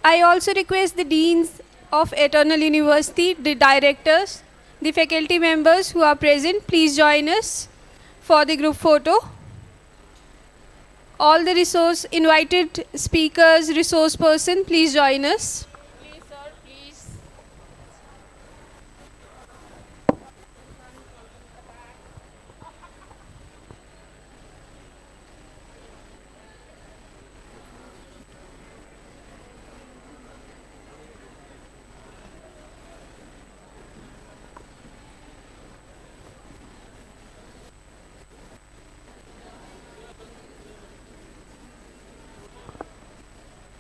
I also request the deans of Eternal University, the directors, the faculty members who are present, please join us for the group photo. All the invited speakers, resource person, please join us. Please, sir, please.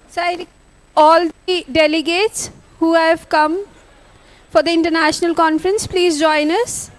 So all the delegates who have come for the international conference, please join us.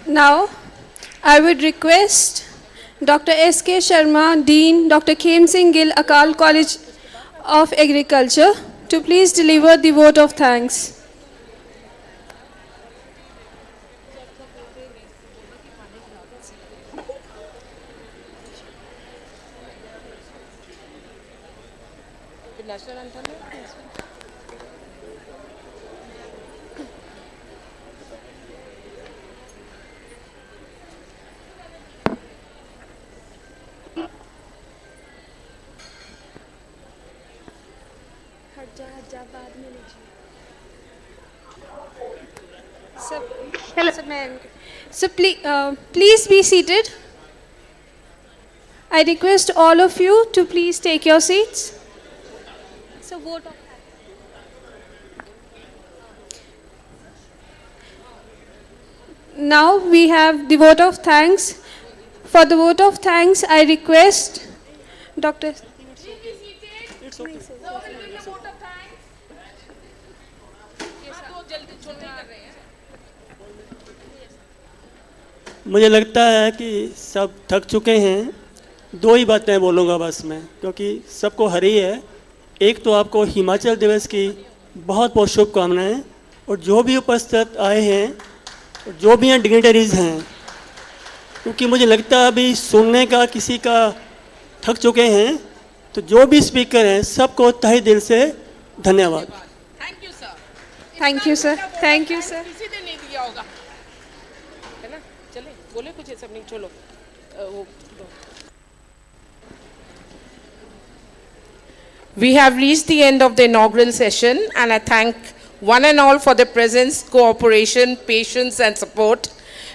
Now, I would request Dr. S.K. Sharma, Dean, Dr. Khem Singh Gill, Akal College of Agriculture, to please deliver the vote of thanks. So please be seated. I request all of you to please take your seats. So vote of Now we have the vote of thanks. For the vote of thanks, I request Dr. मुझे लगता है कि सब थक चुके हैं। दो ही बातें बोलूँगा बस मैं, क्योंकि सबको हरी है। एक तो आपको हिमाचल दिवस की बहुत बहुत शुभकामनाएं, और जो भी उपस्थित आए हैं, और जो भी यहाँ डिग्नेटरीज हैं, क्योंकि मुझे लगता है अभी सुनने का किसी का थक चुके हैं, तो जो भी स्पीकर हैं सबको तहे दिल से धन्यवाद। Thank you sir. Thank you, sir. Thank you, sir. किसी ने नहीं दिया होगा, है ना? चले बोले कुछ सब नहीं, चलो We have reached the end of the inaugural session, and I thank one and all for their presence, cooperation, patience, and support.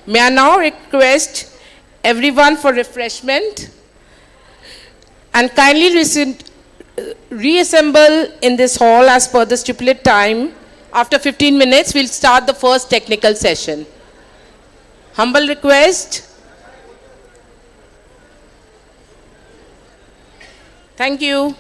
May I now request everyone for refreshment and kindly reassemble in this hall as per the stipulated time. After 15 minutes, we'll start the first technical session. Humble request. Thank you.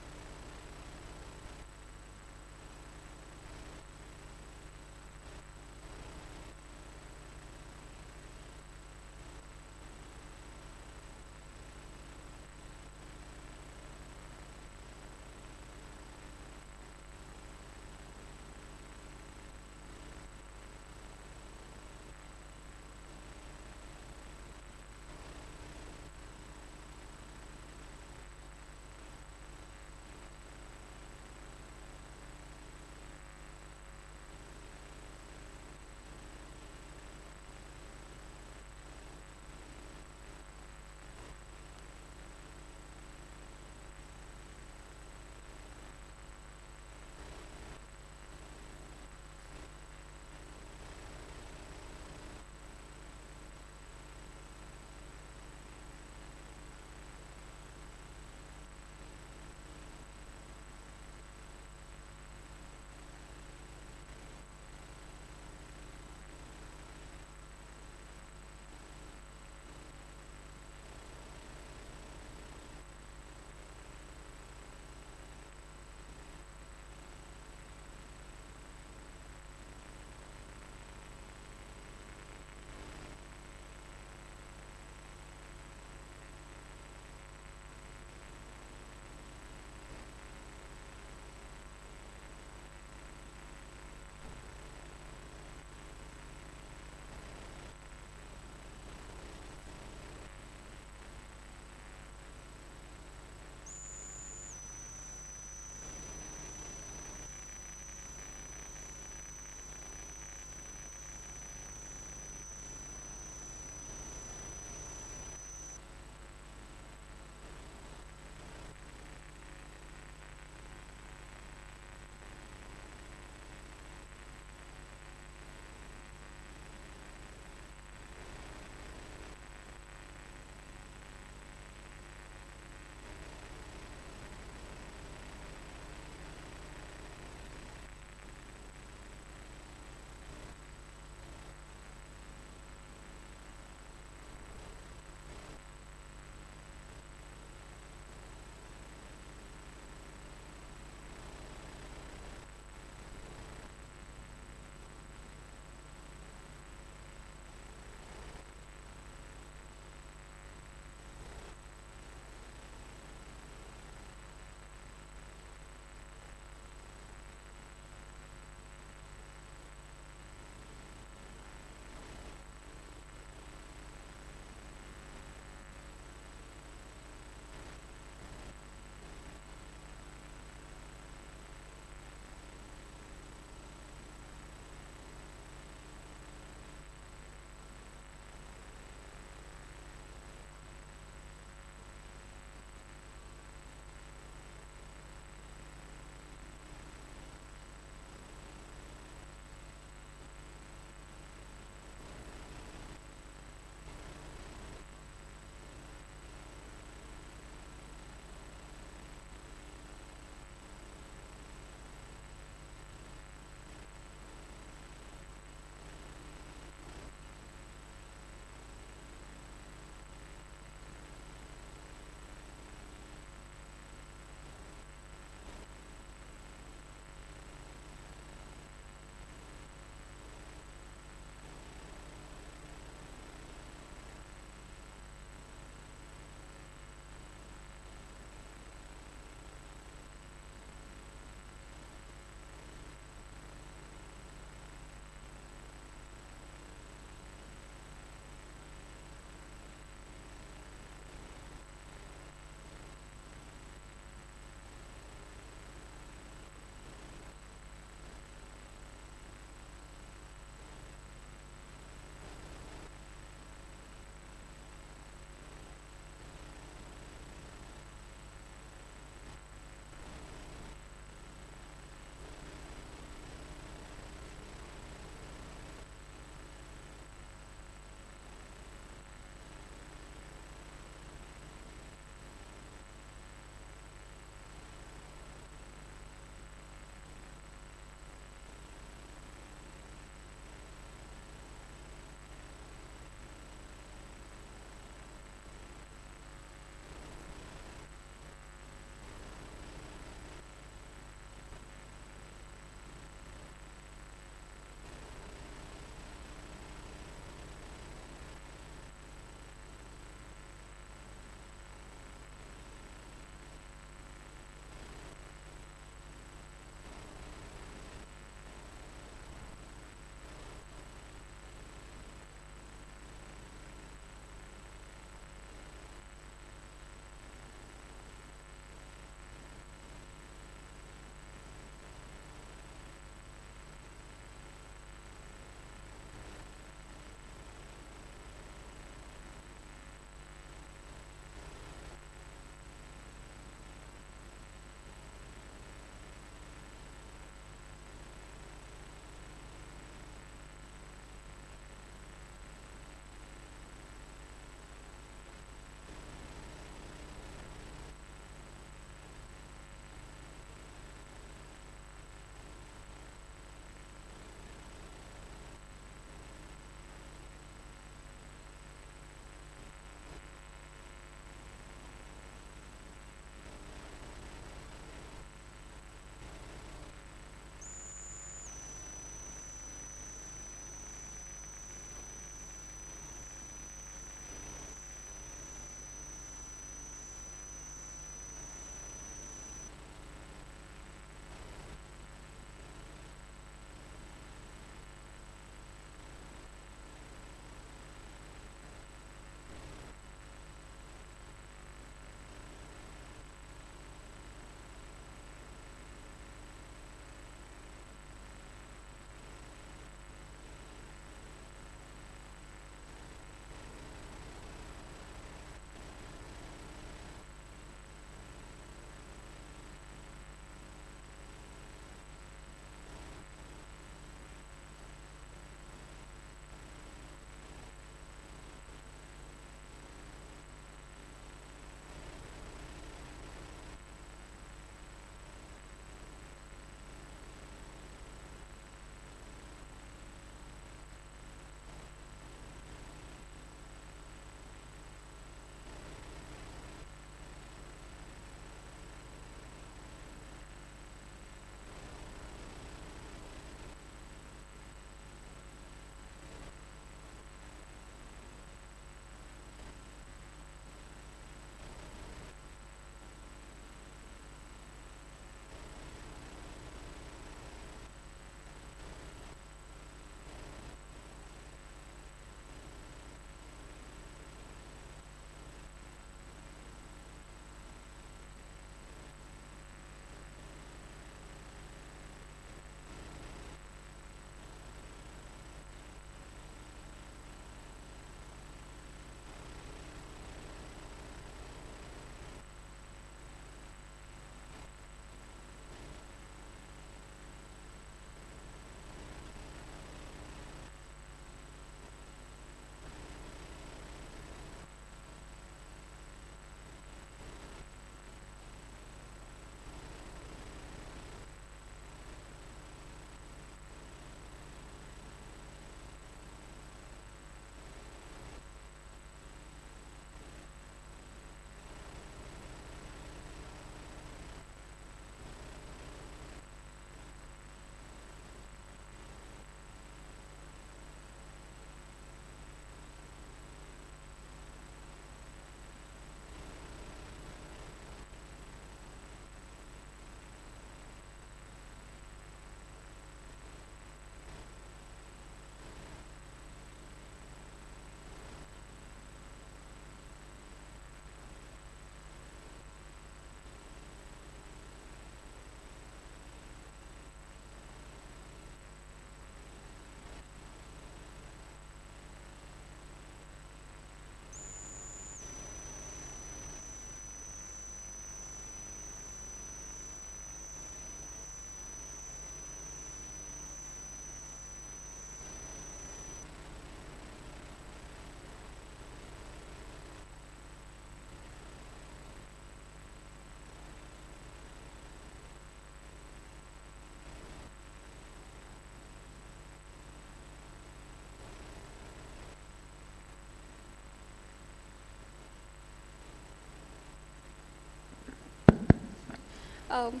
Um,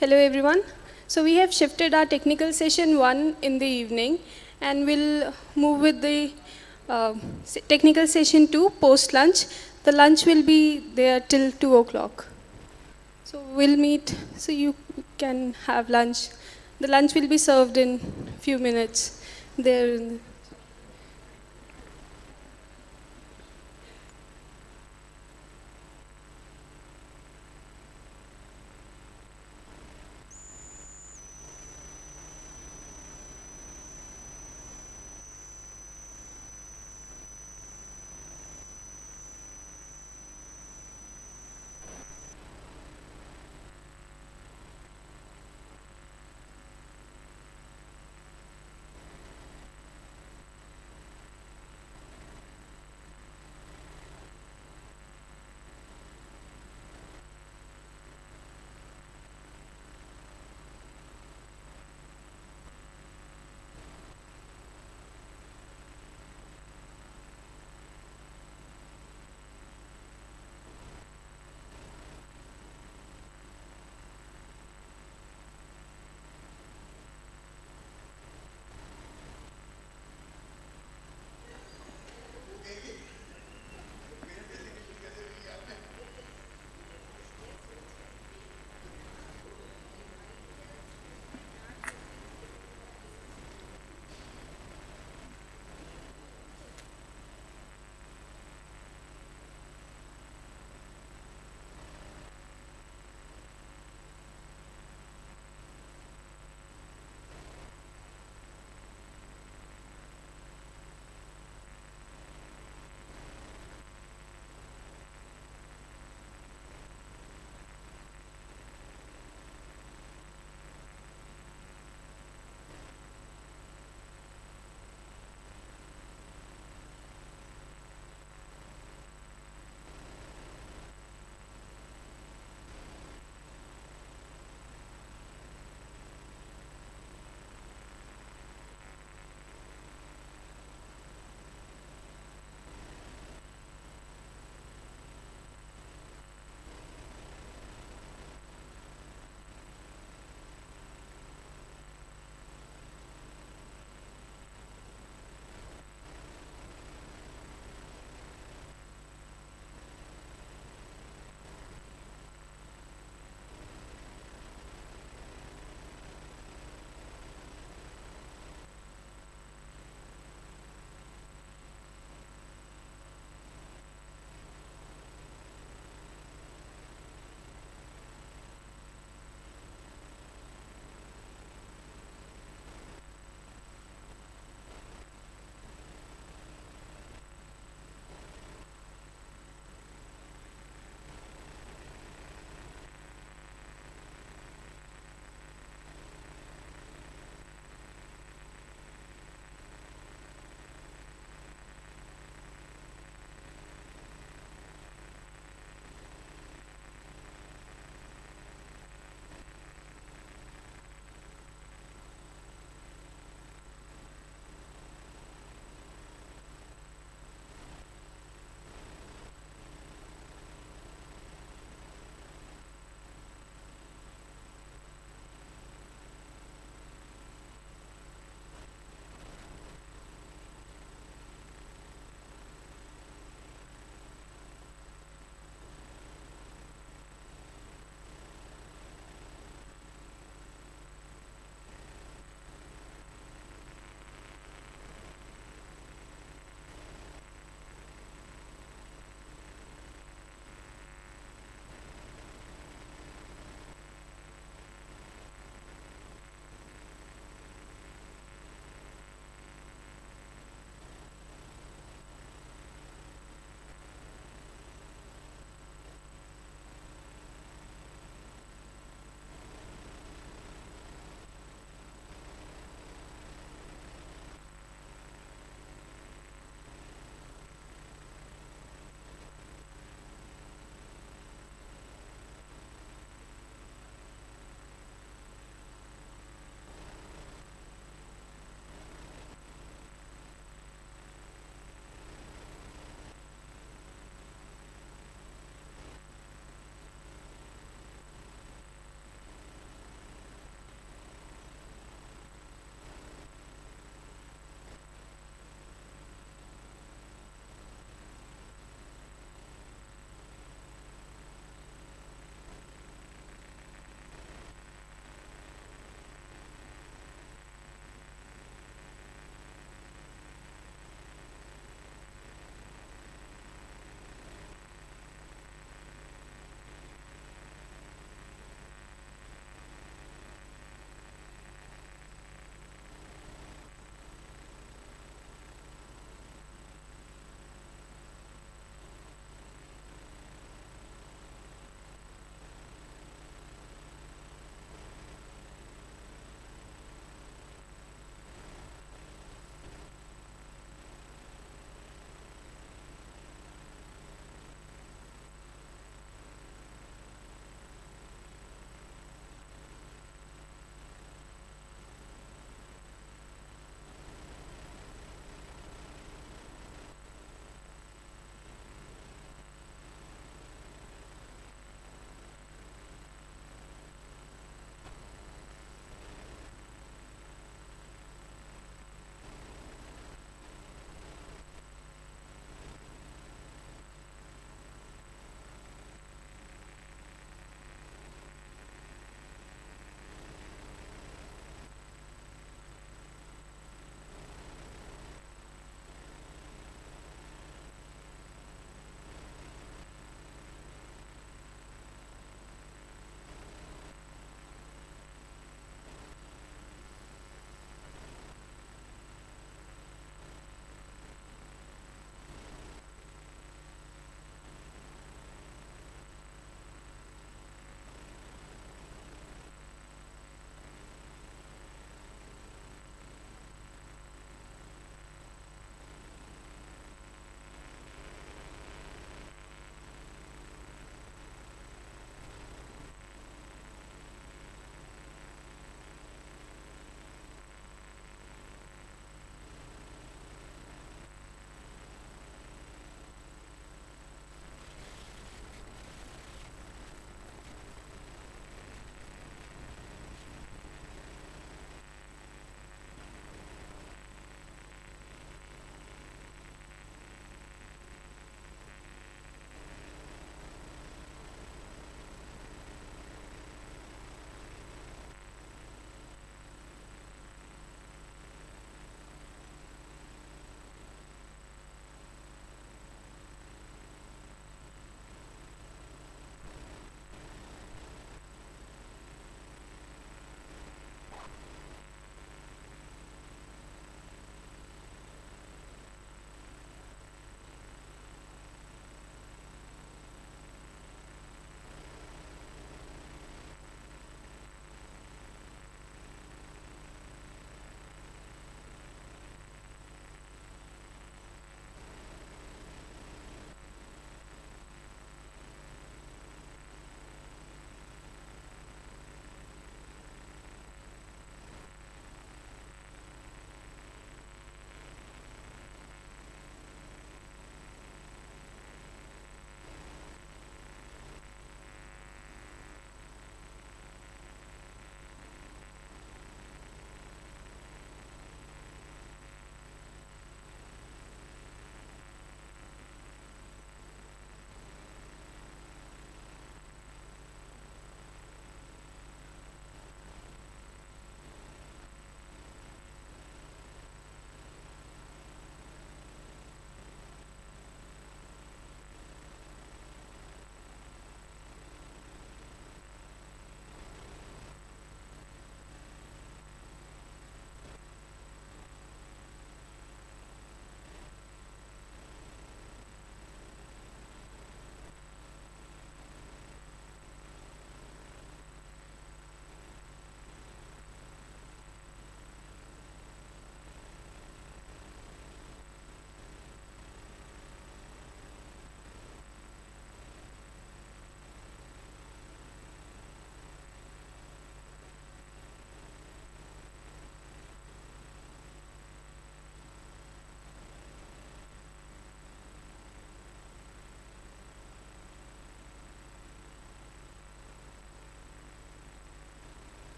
Hello everyone. So we have shifted our technical session 1 in the evening and we'll move with the technical session 2 post lunch. The lunch will be there till 2 o'clock. So we'll meet so you can have lunch. The lunch will be served in few minutes there.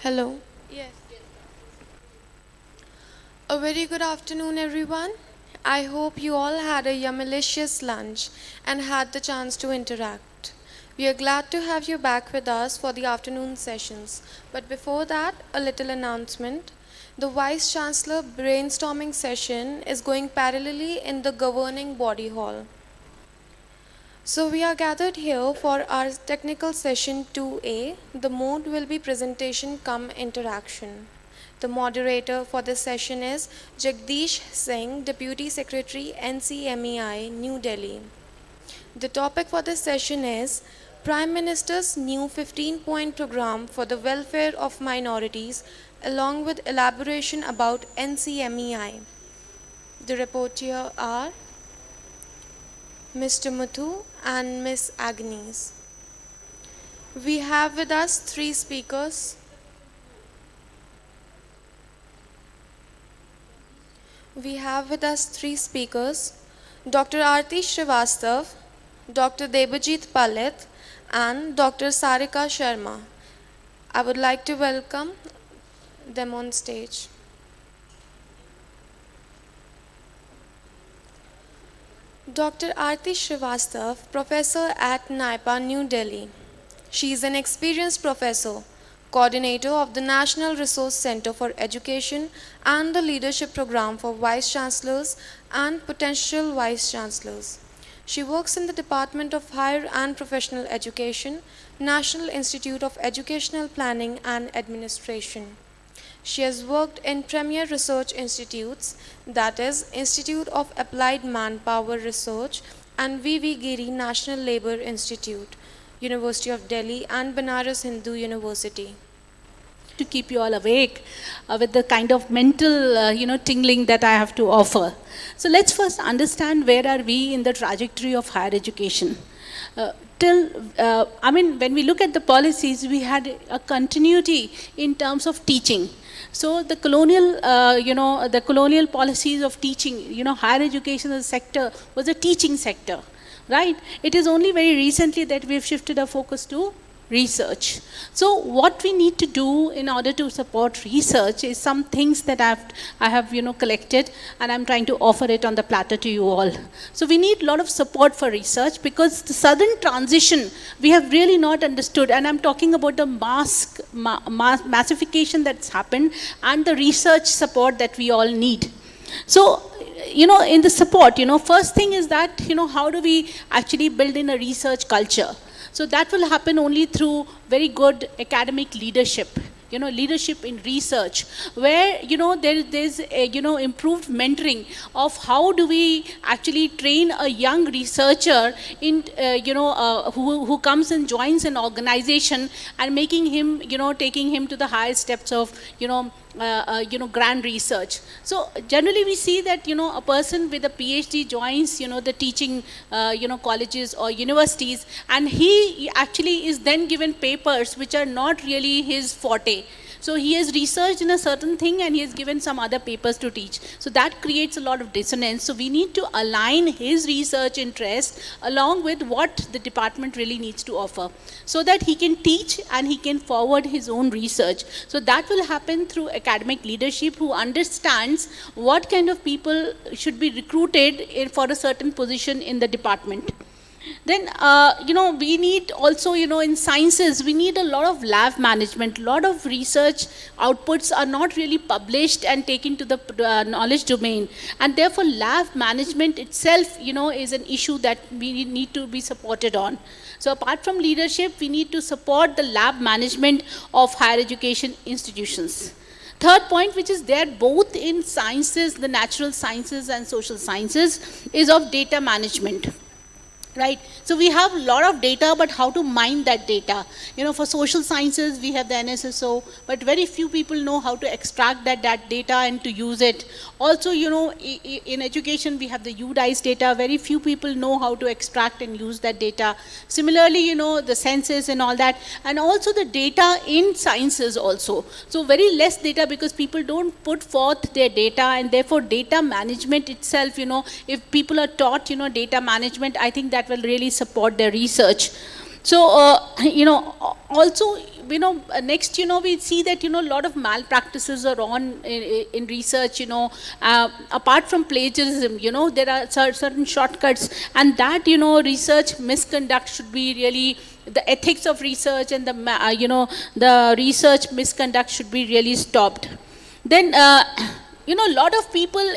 Hello. Yes. A very good afternoon, everyone. I hope you all had a yummalicious lunch and had the chance to interact. We are glad to have you back with us for the afternoon sessions. But before that, a little announcement. The Vice Chancellor brainstorming session is going parallelly in the governing body hall. So we are gathered here for our technical session 2A. The mode will be presentation cum interaction. The moderator for this session is Jagdish Singh, Deputy Secretary, NCMEI, New Delhi. The topic for this session is Prime Minister's new 15-point program for the welfare of minorities, along with elaboration about NCMEI. The reporter are Mr. Muthu and Miss Agnes. We have with us three speakers. Dr. Aarti Srivastav, Dr. Debajit Palit, and Dr. Sarika Sharma. I would like to welcome them on stage. Dr. Aarti Srivastav, professor at NIPA, New Delhi. She is an experienced professor, coordinator of the National Resource Center for Education and the Leadership Program for Vice Chancellors and Potential Vice Chancellors. She works in the Department of Higher and Professional Education, National Institute of Educational Planning and Administration. She has worked in premier research institutes, that is, Institute of Applied Manpower Research and V.V. Giri National Labour Institute, University of Delhi and Banaras Hindu University. To keep you all awake with the kind of mental, tingling that I have to offer. So let's first understand where are we in the trajectory of higher education. When we look at the policies, we had a continuity in terms of teaching. So the colonial policies of teaching, higher education as a sector was a teaching sector, right? It is only very recently that we've shifted our focus to research. So what we need to do in order to support research is some things that I have collected, and I'm trying to offer it on the platter to you all. So we need a lot of support for research because the southern transition we have really not understood, and I'm talking about the massification that's happened and the research support that we all need. So in the support, first thing is that, how do we actually build in a research culture? So that will happen only through very good academic leadership, leadership in research, where, there's improved mentoring of how do we actually train a young researcher in, who comes and joins an organization and making him, taking him to the highest steps of, grand research. So generally we see that, a person with a PhD joins, the teaching, colleges or universities, and he actually is then given papers which are not really his forte. So he has researched in a certain thing and he has given some other papers to teach. So that creates a lot of dissonance. So we need to align his research interest along with what the department really needs to offer, so that he can teach and he can forward his own research. So that will happen through academic leadership who understands what kind of people should be recruited for a certain position in the department. Then, we need also, in sciences, we need a lot of lab management. A lot of research outputs are not really published and taken to the knowledge domain. And therefore, lab management itself, is an issue that we need to be supported on. So apart from leadership, we need to support the lab management of higher education institutions. Third point, which is there both in sciences, the natural sciences and social sciences, is of data management. Right, so we have a lot of data, but how to mine that data? For social sciences, we have the NSSO, but very few people know how to extract that data and to use it. Also, in education, we have the UDICE data. Very few people know how to extract and use that data. Similarly, the census and all that, and also the data in sciences also. So very less data because people don't put forth their data, and therefore data management itself, if people are taught, data management, I think that will really support their research. So, also, next, we see that, a lot of malpractices are on in research, apart from plagiarism, there are certain shortcuts, and that, research misconduct should be really, the ethics of research and the research misconduct should be really stopped. Then, a lot of people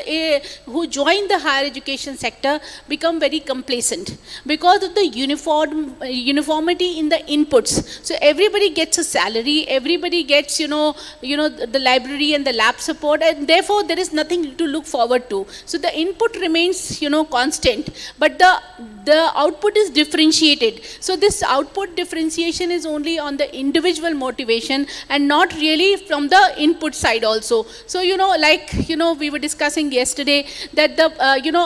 who join the higher education sector become very complacent because of the uniformity in the inputs. So everybody gets a salary, everybody gets, the library and the lab support, and therefore there is nothing to look forward to. So the input remains, constant, but the output is differentiated. So this output differentiation is only on the individual motivation and not really from the input side also. So, we were discussing yesterday that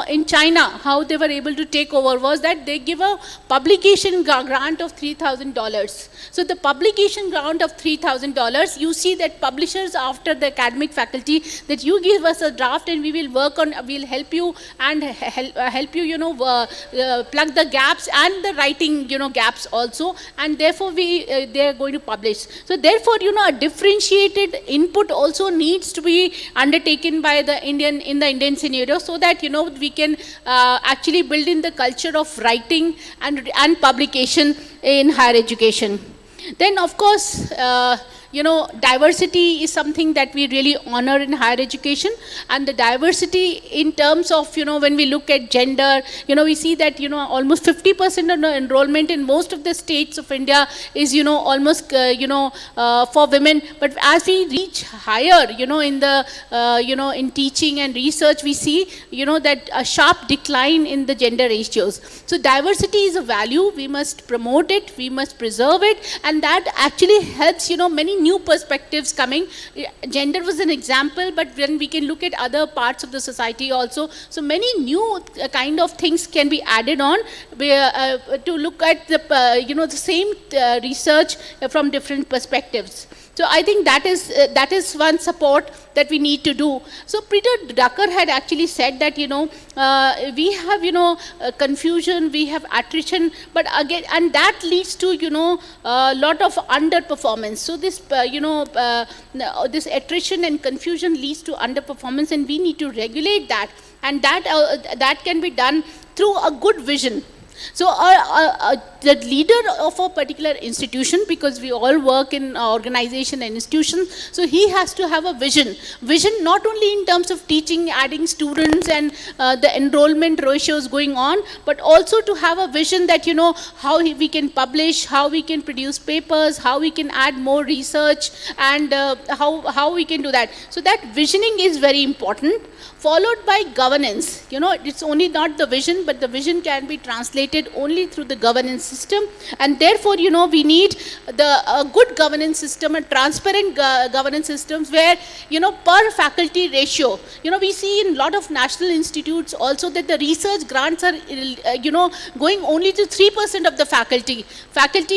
in China, how they were able to take over was that they give a publication grant of $3,000. So the publication grant of $3,000, you see that publishers after the academic faculty, that you give us a draft and we will work on, we'll help you and help you, plug the gaps and the writing, gaps also, and therefore they are going to publish. So therefore, a differentiated input also needs to be undertaken by the Indian scenario, so that we can actually build in the culture of writing and publication in higher education. Then of course, diversity is something that we really honor in higher education, and the diversity in terms of, when we look at gender, we see that, almost 50% of the enrollment in most of the states of India is, almost, for women. But as we reach higher, in the, in teaching and research, we see, that a sharp decline in the gender ratios. So diversity is a value, we must promote it, we must preserve it, and that actually helps, many new perspectives coming. Gender was an example, but then we can look at other parts of the society also. So many new kind of things can be added on to look at the the same research from different perspectives. So I think that is one support that we need to do. So Peter Drucker had actually said that we have confusion, we have attrition, but again, and that leads to a lot of underperformance. So this this attrition and confusion leads to underperformance, and we need to regulate that, and that can be done through a good vision. So the leader of a particular institution, because we all work in organization and institutions, so he has to have a vision not only in terms of teaching, adding students and the enrollment ratios going on, but also to have a vision that how we can publish, how we can produce papers, how we can add more research, and how we can do that. So that visioning is very important, followed by governance. It's only not the vision, but the vision can be translated only through the governance system, and therefore we need the good governance system, a transparent governance systems where per faculty ratio. We see in a lot of national institutes also that the research grants are going only to 3% of the faculty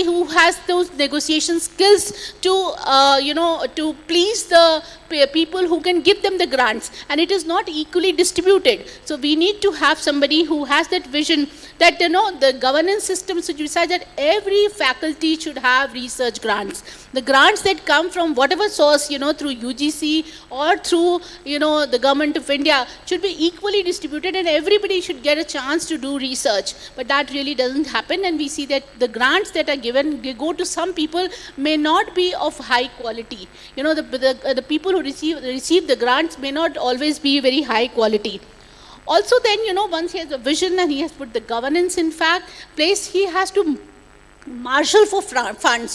who has those negotiation skills to please the people who can give them the grants, and it is not equally distributed. So we need to have somebody who has that vision that the governance system should decide that every faculty should have research grants. The grants that come from whatever source, through UGC or through the government of India, should be equally distributed, and everybody should get a chance to do research. But that really doesn't happen, and we see that the grants that are given, they go to some people, may not be of high quality. The people who receive the grants may not always be very high quality. Also then, once he has a vision and he has put the governance in place, he has to marshal for funds,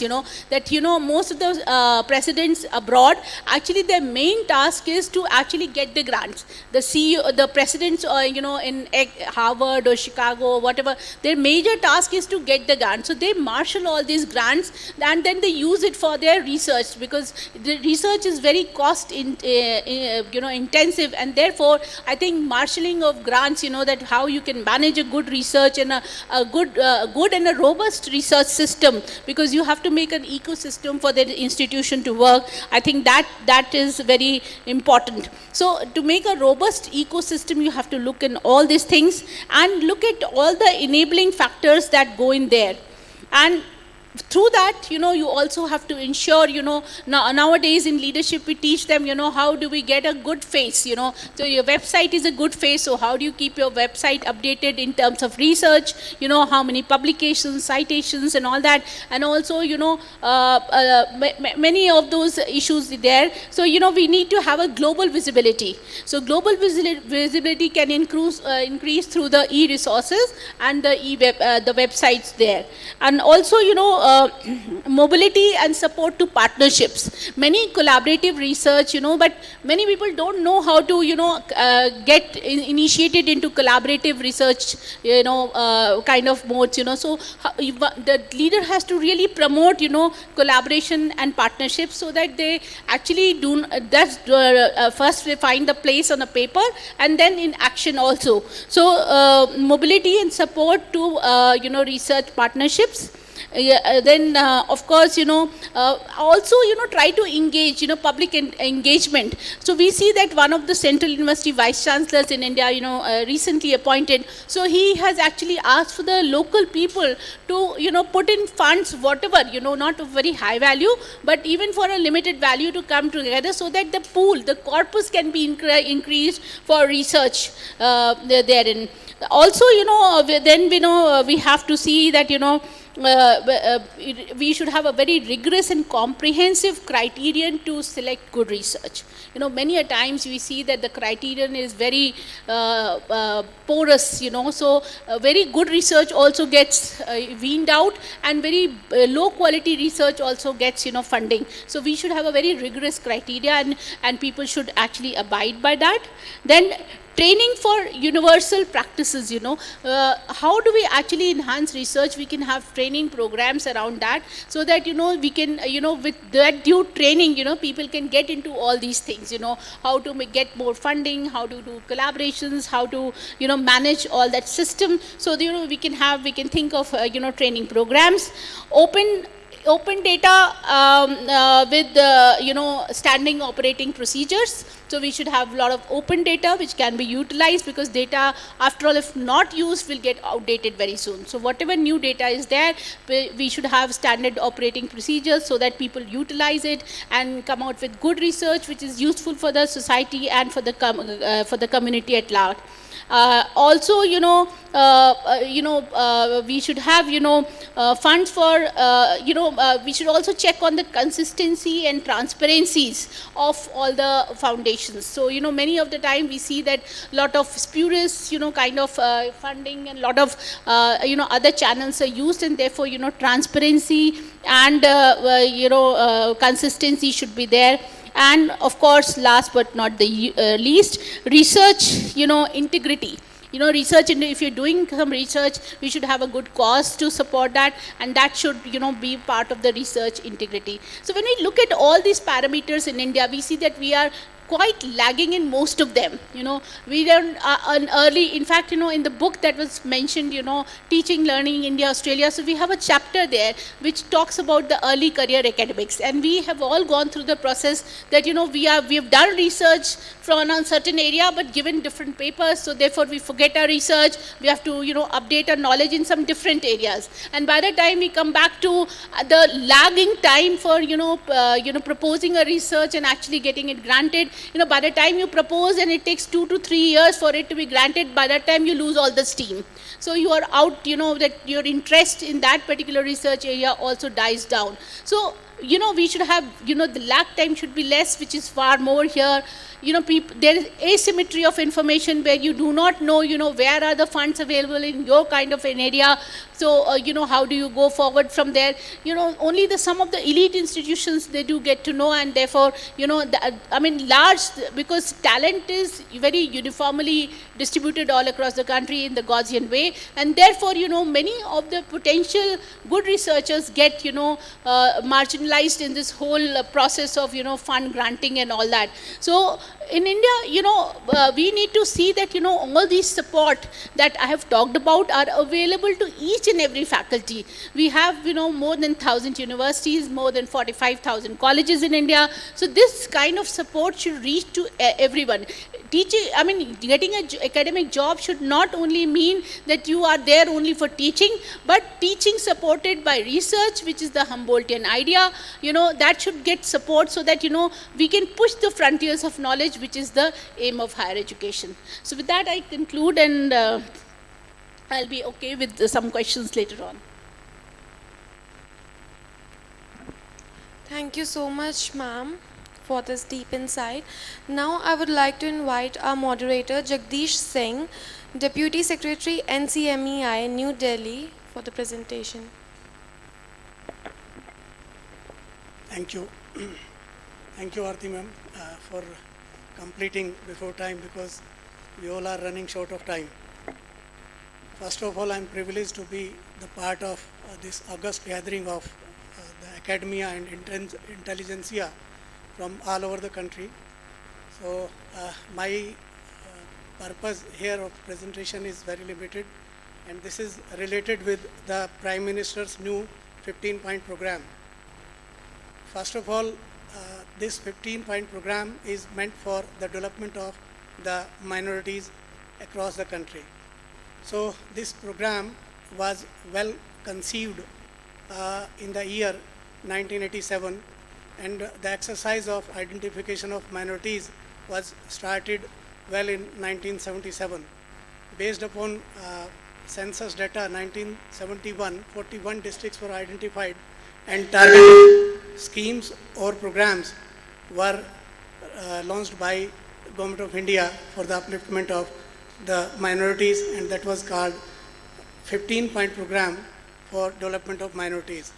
that most of the presidents abroad, actually their main task is to actually get the grants. The CEO, the presidents, in Harvard or Chicago or whatever, their major task is to get the grants. So they marshal all these grants, and then they use it for their research, because the research is very cost intensive, and therefore I think marshalling of grants, that how you can manage a good research and a good and a robust research system, because you have to make an ecosystem for the institution to work. I think that is very important. So to make a robust ecosystem, you have to look in all these things and look at all the enabling factors that go in there. And through that, you also have to ensure, nowadays in leadership we teach them, how do we get a good face, so your website is a good face, so how do you keep your website updated in terms of research, how many publications, citations and all that, and also, many of those issues there. So, we need to have a global visibility. So global visibility can increase through the e-resources and the websites there. And also, mobility and support to partnerships. Many collaborative research, but many people don't know how to, get initiated into collaborative research, kind of modes, So the leader has to really promote, collaboration and partnerships so that they actually first they find the place on a paper and then in action also. So mobility and support to, research partnerships. Then of course, also, try to engage, public engagement. So we see that one of the Central University Vice Chancellors in India, recently appointed, so he has actually asked for the local people to, put in funds, whatever, not of very high value, but even for a limited value to come together so that the pool, the corpus can be increased for research therein. Also, then we have to see that, we should have a very rigorous and comprehensive criterion to select good research. Many a times we see that the criterion is very porous, so very good research also gets weaned out, and very low quality research also gets, funding. So we should have a very rigorous criteria, and people should actually abide by that. Then training for universal practices, how do we actually enhance research? We can have training programs around that so that, we can, with that due training, people can get into all these things, how to get more funding, how to do collaborations, how to, manage all that system. So, we can think of, training programs, open data with standing operating procedures. So we should have a lot of open data which can be utilized, because data, after all, if not used, will get outdated very soon. So whatever new data is there, we should have standard operating procedures so that people utilize it and come out with good research which is useful for the society and for the community at large. Also, we should have, funds for, we should also check on the consistency and transparencies of all the foundations. So, many of the time we see that a lot of spurious, kind of funding, and a lot of, other channels are used, and therefore, transparency and, consistency should be there. And of course, last but not the least, research, integrity. Research, if you're doing some research, we should have a good cause to support that, and that should, be part of the research integrity. So when we look at all these parameters in India, we see that we are quite lagging in most of them. We don't in fact, in the book that was mentioned, Teaching, Learning India, Australia, so we have a chapter there which talks about the early career academics, and we have all gone through the process that, we have done research from a certain area, but given different papers, so therefore we forget our research, we have to, update our knowledge in some different areas, and by the time we come back to the lagging time for, proposing a research and actually getting it granted, by the time you propose and it takes 2 to 3 years for it to be granted, by that time you lose all the steam. So you are out, that your interest in that particular research area also dies down. So, we should have, the lag time should be less, which is far more here. There is asymmetry of information where you do not know, where are the funds available in your kind of an area. So, how do you go forward from there? Only some of the elite institutions, they do get to know, and therefore, large, because talent is very uniformly distributed all across the country in the Gaussian way, and therefore, many of the potential good researchers get, marginalized in this whole process of, fund granting and all that. So, in India, we need to see that, all these support that I have talked about are available to each each and every faculty. We have, more than 1,000 universities, more than 45,000 colleges in India. So this kind of support should reach to everyone. Teaching, getting an academic job should not only mean that you are there only for teaching, but teaching supported by research, which is the Humboldtian idea, that should get support so that, we can push the frontiers of knowledge, which is the aim of higher education. So with that, I conclude, and I'll be okay with some questions later on. Thank you so much, ma'am, for this deep insight. Now I would like to invite our moderator, Jagdish Singh, Deputy Secretary, NCMEI, New Delhi, for the presentation. Thank you. Thank you, Aarti ma'am, for completing before time, because we all are running short of time. First of all, I'm privileged to be the part of this august gathering of the academia and intelligentsia from all over the country. So my purpose here of presentation is very limited, and this is related with the Prime Minister's new 15-point program. First of all, this 15-point program is meant for the development of the minorities across the country. So this program was well conceived in the year 1987, and the exercise of identification of minorities was started well in 1977. Based upon census data 1971, 41 districts were identified, and targeted schemes or programs were launched by Government of India for the upliftment of the minorities, and that was called 15-point program for development of minorities.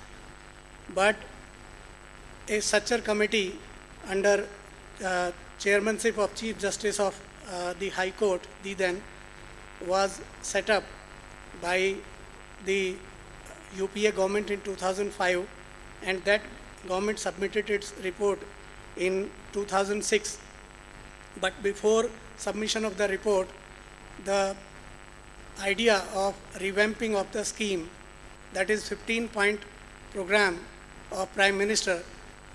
But a such committee under chairmanship of Chief Justice of the High Court, the then, was set up by the UPA government in 2005, and that government submitted its report in 2006. But before submission of the report, the idea of revamping of the scheme, that is 15-point program of Prime Minister,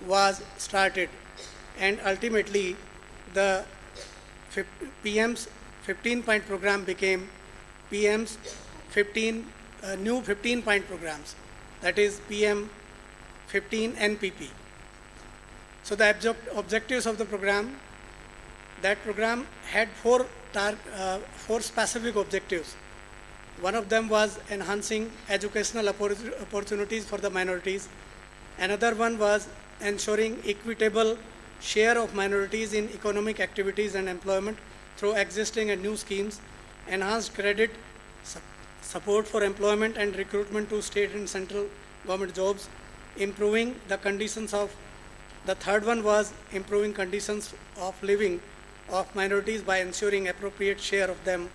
was started, and ultimately the PM's 15-point program became PM's new 15-point programs, that is PM 15 NPP. So the objectives of the program, that program had four specific objectives. One of them was enhancing educational opportunities for the minorities. Another one was ensuring equitable share of minorities in economic activities and employment through existing and new schemes, enhanced credit support for employment and recruitment to state and central government jobs, improving the conditions of, the third one was improving conditions of living of minorities by ensuring appropriate share of them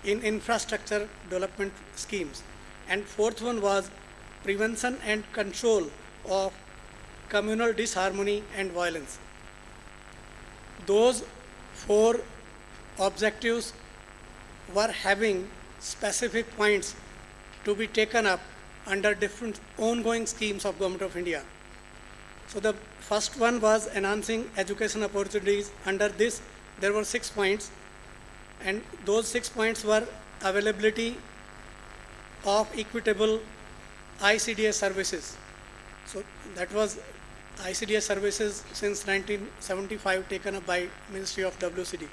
in infrastructure development schemes. And fourth one was prevention and control of communal disharmony and violence. Those four objectives were having specific points to be taken up under different ongoing schemes of Government of India. So the first one was enhancing education opportunities. Under this, there were 6 points, and those 6 points were availability of equitable ICDS services. So that was ICDS services since 1975 taken up by Ministry of WCD.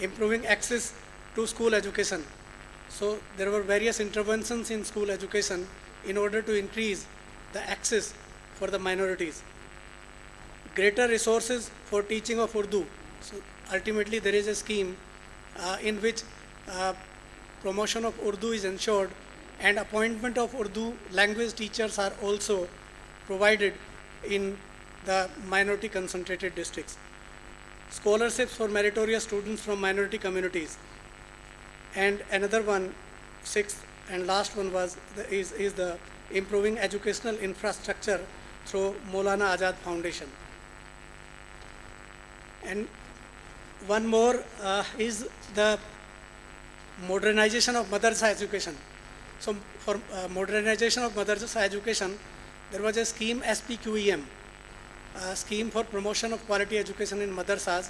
Improving access to school education. So there were various interventions in school education in order to increase the access for the minorities. Greater resources for teaching of Urdu. So ultimately there is a scheme in which promotion of Urdu is ensured, and appointment of Urdu language teachers are also provided in the minority concentrated districts. Scholarships for meritorious students from minority communities. And another one, sixth and last one was is the improving educational infrastructure through Maulana Azad Foundation. And one more is the modernization of madrasa education. So for modernization of madrasa education, there was a scheme SPQEM, a scheme for promotion of quality education in madrasas,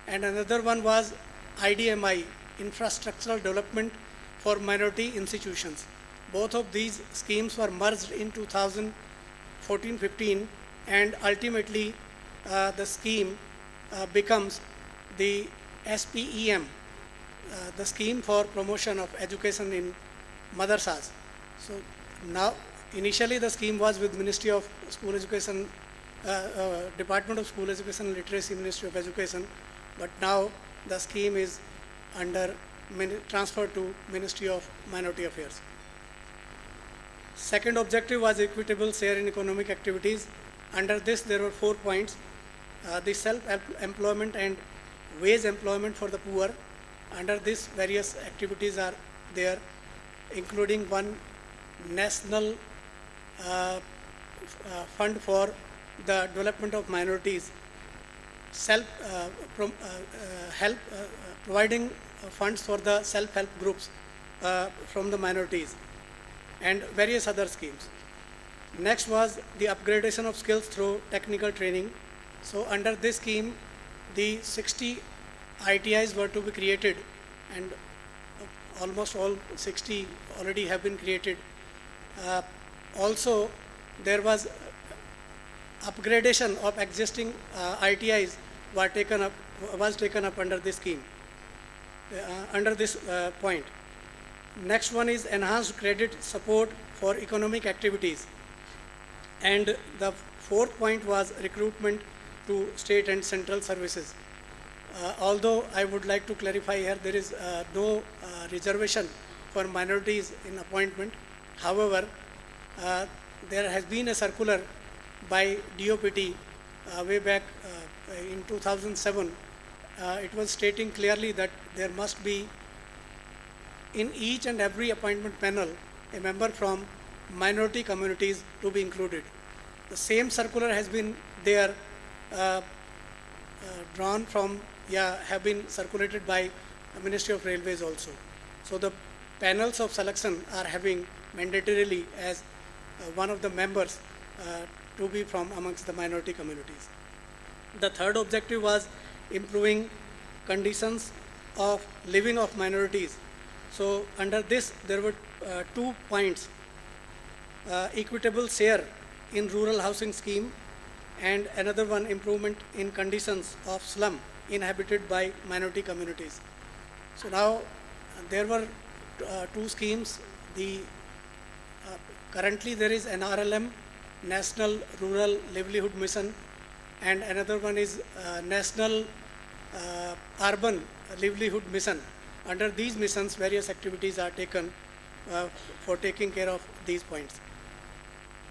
and another one was IDMI, Infrastructural Development for Minority Institutions. Both of these schemes were merged in 2014-15, and ultimately the scheme becomes the SPEM, the scheme for promotion of education in madrasas. So now, initially the scheme was with Ministry of School Education, Department of School Education and Literacy, Ministry of Education, but now the scheme is under transferred to Ministry of Minority Affairs. Second objective was equitable share in economic activities. Under this, there were 4 points. The self-employment and wage employment for the poor. Under this, various activities are there, including one national fund for the development of minorities, providing funds for the self-help groups from the minorities, and various other schemes. Next was the upgradation of skills through technical training. So under this scheme, the 60 ITIs were to be created, and almost all 60 already have been created. Also, there was upgradation of existing ITIs was taken up under this scheme, under this point. Next one is enhanced credit support for economic activities. And the fourth point was recruitment to state and central services. Although I would like to clarify here, there is no reservation for minorities in appointment. However, there has been a circular by DOPT way back in 2007. It was stating clearly that there must be in each and every appointment panel a member from minority communities to be included. The same circular has been there, drawn from, have been circulated by the Ministry of Railways also. So the panels of selection are having mandatorily as one of the members to be from amongst the minority communities. The third objective was improving conditions of living of minorities. So under this, there were 2 points, equitable share in rural housing scheme, and another one, improvement in conditions of slum inhabited by minority communities. So now there were 2 schemes. Currently there is NRLM, National Rural Livelihood Mission, and another one is National Urban Livelihood Mission. Under these missions, various activities are taken for taking care of these points.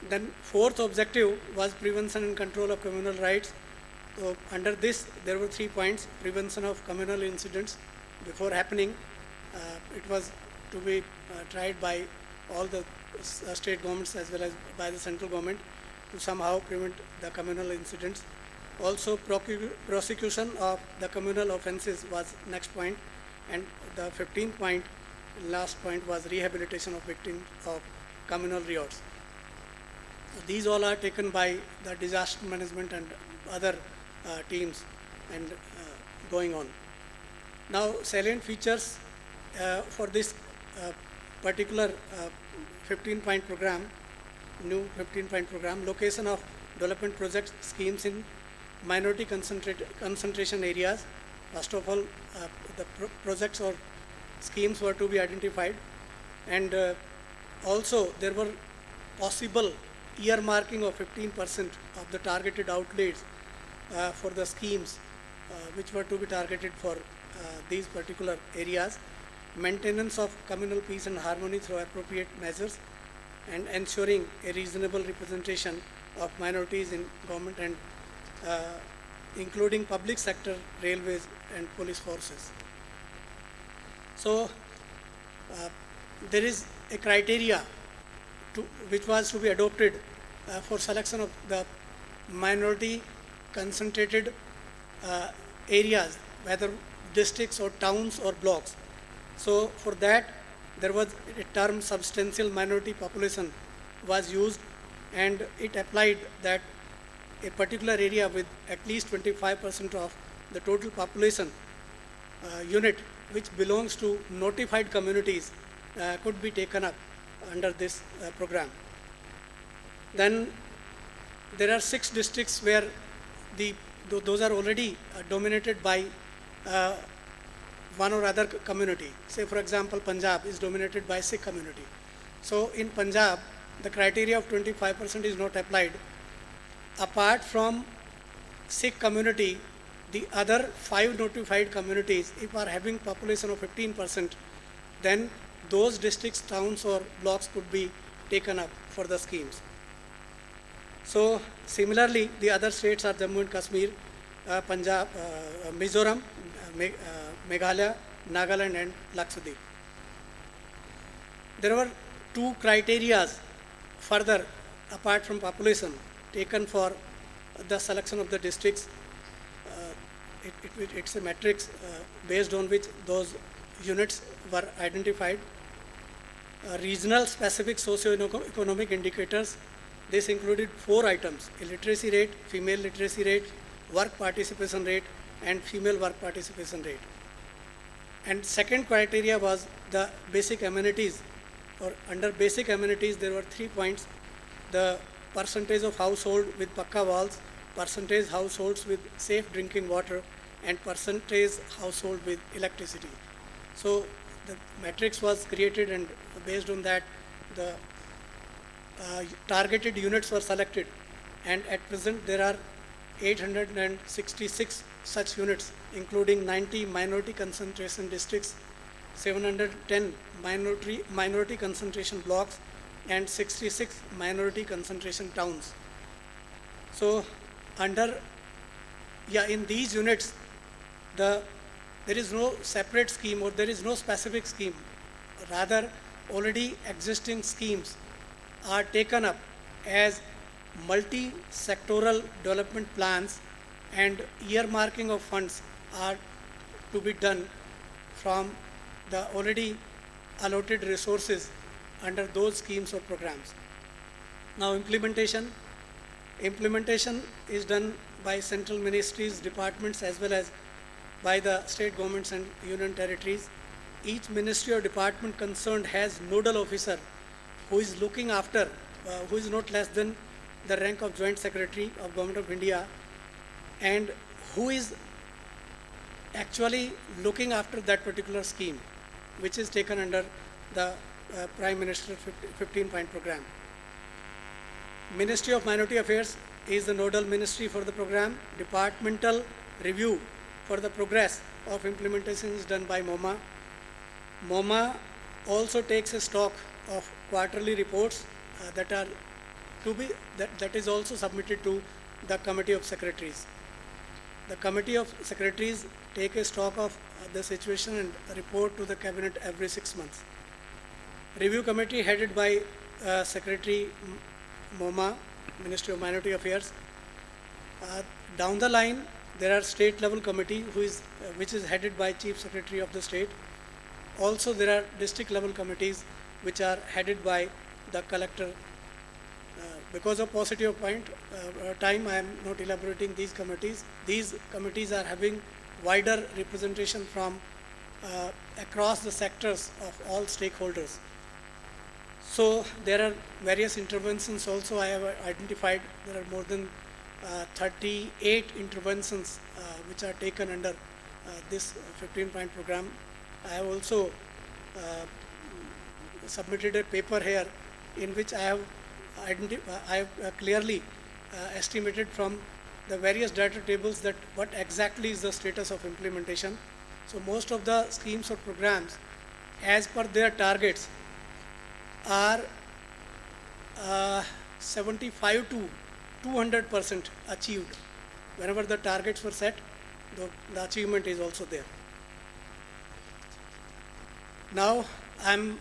Then fourth objective was prevention and control of communal rights. So under this, there were 3 points: prevention of communal incidents before happening. It was to be tried by all the state governments as well as by the central government to somehow prevent the communal incidents. Also, prosecution of the communal offences was next point, and the 15th point, last point, was rehabilitation of victims of communal riots. These all are taken by the disaster management and other teams and going on. Now, salient features for this particular 15-point program, new 15-point program: location of development project schemes in minority concentration areas. First of all, the projects or schemes were to be identified, and also there were possible earmarking of 15% of the targeted outlays for the schemes which were to be targeted for these particular areas. Maintenance of communal peace and harmony through appropriate measures, and ensuring a reasonable representation of minorities in government and including public sector, railways and police forces. So there is a criteria which was to be adopted for selection of the minority concentrated areas, whether districts or towns or blocks. So for that, there was a term substantial minority population was used, and it applied that a particular area with at least 25% of the total population unit which belongs to notified communities could be taken up under this program. Then there are 6 districts where those are already dominated by one or other community. Say for example, Punjab is dominated by Sikh community. So in Punjab, the criteria of 25% is not applied. Apart from Sikh community, the other 5 notified communities, if are having population of 15%, then those districts, towns or blocks could be taken up for the schemes. So similarly, the other states are Jammu and Kashmir, Punjab, Mizoram, Meghalaya, Nagaland and Lakshadweep. There were 2 criteria further apart from population taken for the selection of the districts. It's a matrix based on which those units were identified. Regional specific socio-economic indicators. This included 4 items: illiteracy rate, female literacy rate, work participation rate, and female work participation rate. And second criteria was the basic amenities. Or under basic amenities, there were 3 points: the percentage of household with pakka walls, percentage households with safe drinking water, and percentage household with electricity. So the matrix was created, and based on that, the targeted units were selected, and at present there are 866 such units, including 90 minority concentration districts, 710 minority concentration blocks, and 66 minority concentration towns. So in these units, there is no separate scheme, or there is no specific scheme. Rather, already existing schemes are taken up as multi-sectoral development plans, and earmarking of funds are to be done from the already allotted resources under those schemes or programs. Now implementation is done by central ministries, departments, as well as by the state governments and union territories. Each ministry or department concerned has nodal officer who is looking after, who is not less than the rank of Joint Secretary of Government of India, and who is actually looking after that particular scheme, which is taken under the Prime Minister's 15-point program. Ministry of Minority Affairs is the nodal ministry for the program. Departmental review for the progress of implementation is done by MoMA. MoMA also takes a stock of quarterly reports that is also submitted to the Committee of Secretaries. The Committee of Secretaries take a stock of the situation and report to the Cabinet every 6 months. Review committee headed by Secretary MoMA, Ministry of Minority Affairs. Down the line, there are state level committee which is headed by Chief Secretary of the state. Also, there are district level committees which are headed by the collector. Because of paucity of time, I am not elaborating these committees. These committees are having wider representation from across the sectors of all stakeholders. So there are various interventions also I have identified. There are more than 38 interventions which are taken under this 15-point program. I have also submitted a paper here in which I have clearly estimated from the various data tables that what exactly is the status of implementation. So most of the schemes or programs, as per their targets, are 75 to 200% achieved. Whenever the targets were set, the achievement is also there. Now I am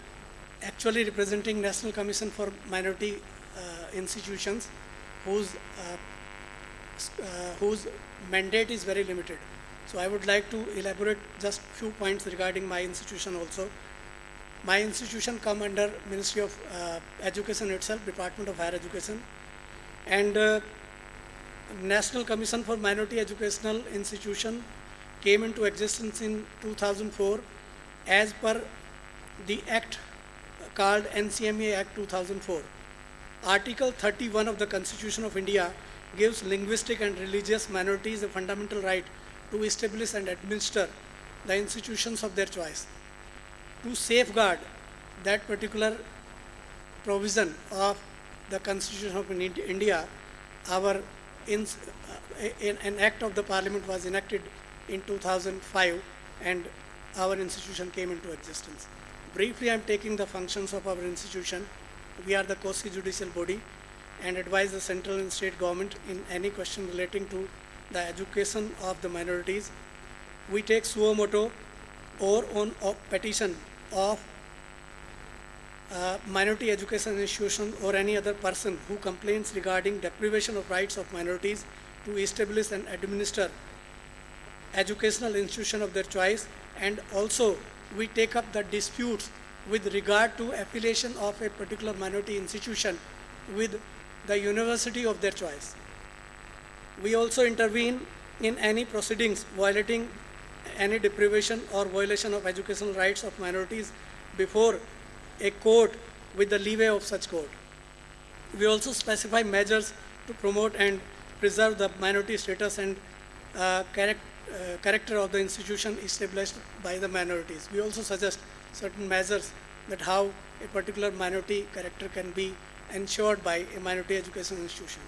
actually representing National Commission for Minority Institutions, whose mandate is very limited. So I would like to elaborate just few points regarding my institution also. My institution come under Ministry of Education itself, Department of Higher Education, and National Commission for Minority Educational Institution came into existence in 2004 as per the act called NCMA Act 2004. Article 31 of the Constitution of India gives linguistic and religious minorities a fundamental right to establish and administer the institutions of their choice. To safeguard that particular provision of the Constitution of India, an act of the Parliament was enacted in 2005 and our institution came into existence. Briefly, I am taking the functions of our institution. We are the quasi-judicial body and advise the central and state government in any question relating to the education of the minorities. We take suo motu or on petition of minority education institution or any other person who complains regarding deprivation of rights of minorities to establish and administer educational institution of their choice, and also we take up the disputes with regard to affiliation of a particular minority institution with the university of their choice. We also intervene in any proceedings violating any deprivation or violation of educational rights of minorities before a court with the leeway of such court. We also specify measures to promote and preserve the minority status and character of the institution established by the minorities. We also suggest certain measures that how a particular minority character can be ensured by a minority education institution.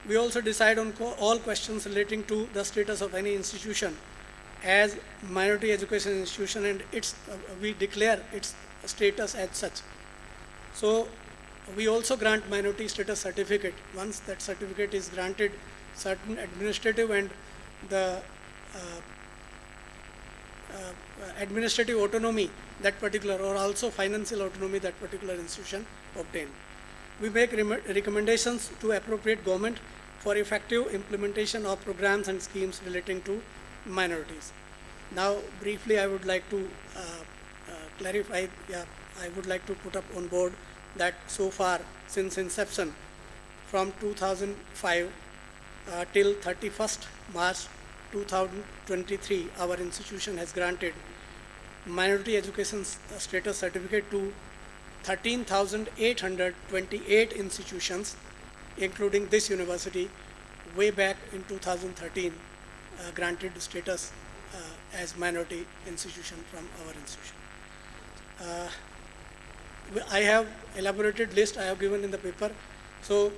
We also decide on all questions relating to the status of any institution as minority education institution, and we declare its status as such. So we also grant minority status certificate. Once that certificate is granted, certain administrative and the administrative autonomy that particular, or also financial autonomy that particular institution obtained. We make recommendations to appropriate government for effective implementation of programs and schemes relating to minorities. Now, briefly, I would like to clarify, I would like to put up on board that so far, since inception, from 2005 till 31st March 2023, our institution has granted minority education status certificate to 13,828 institutions, including this university, way back in 2013, granted status as minority institution from our institution. I have elaborated list I have given in the paper. So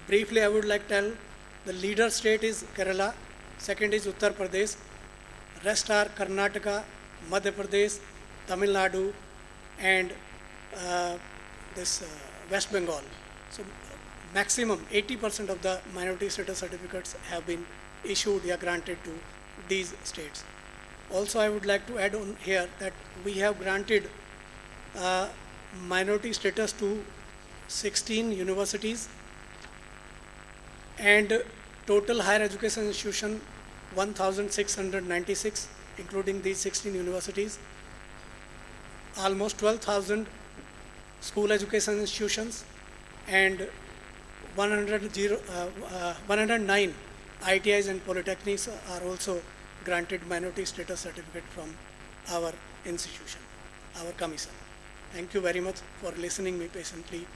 briefly I would like to tell the leader state is Kerala, second is Uttar Pradesh, rest are Karnataka, Madhya Pradesh, Tamil Nadu, and West Bengal. So maximum 80% of the minority status certificates have been issued or granted to these states. Also, I would like to add on here that we have granted minority status to 16 universities and total higher education institution 1,696, including these 16 universities, almost 12,000 school education institutions, and 109 ITIs and polytechnics are also granted minority status certificate from our institution, our commission. Thank you very much for listening me patiently.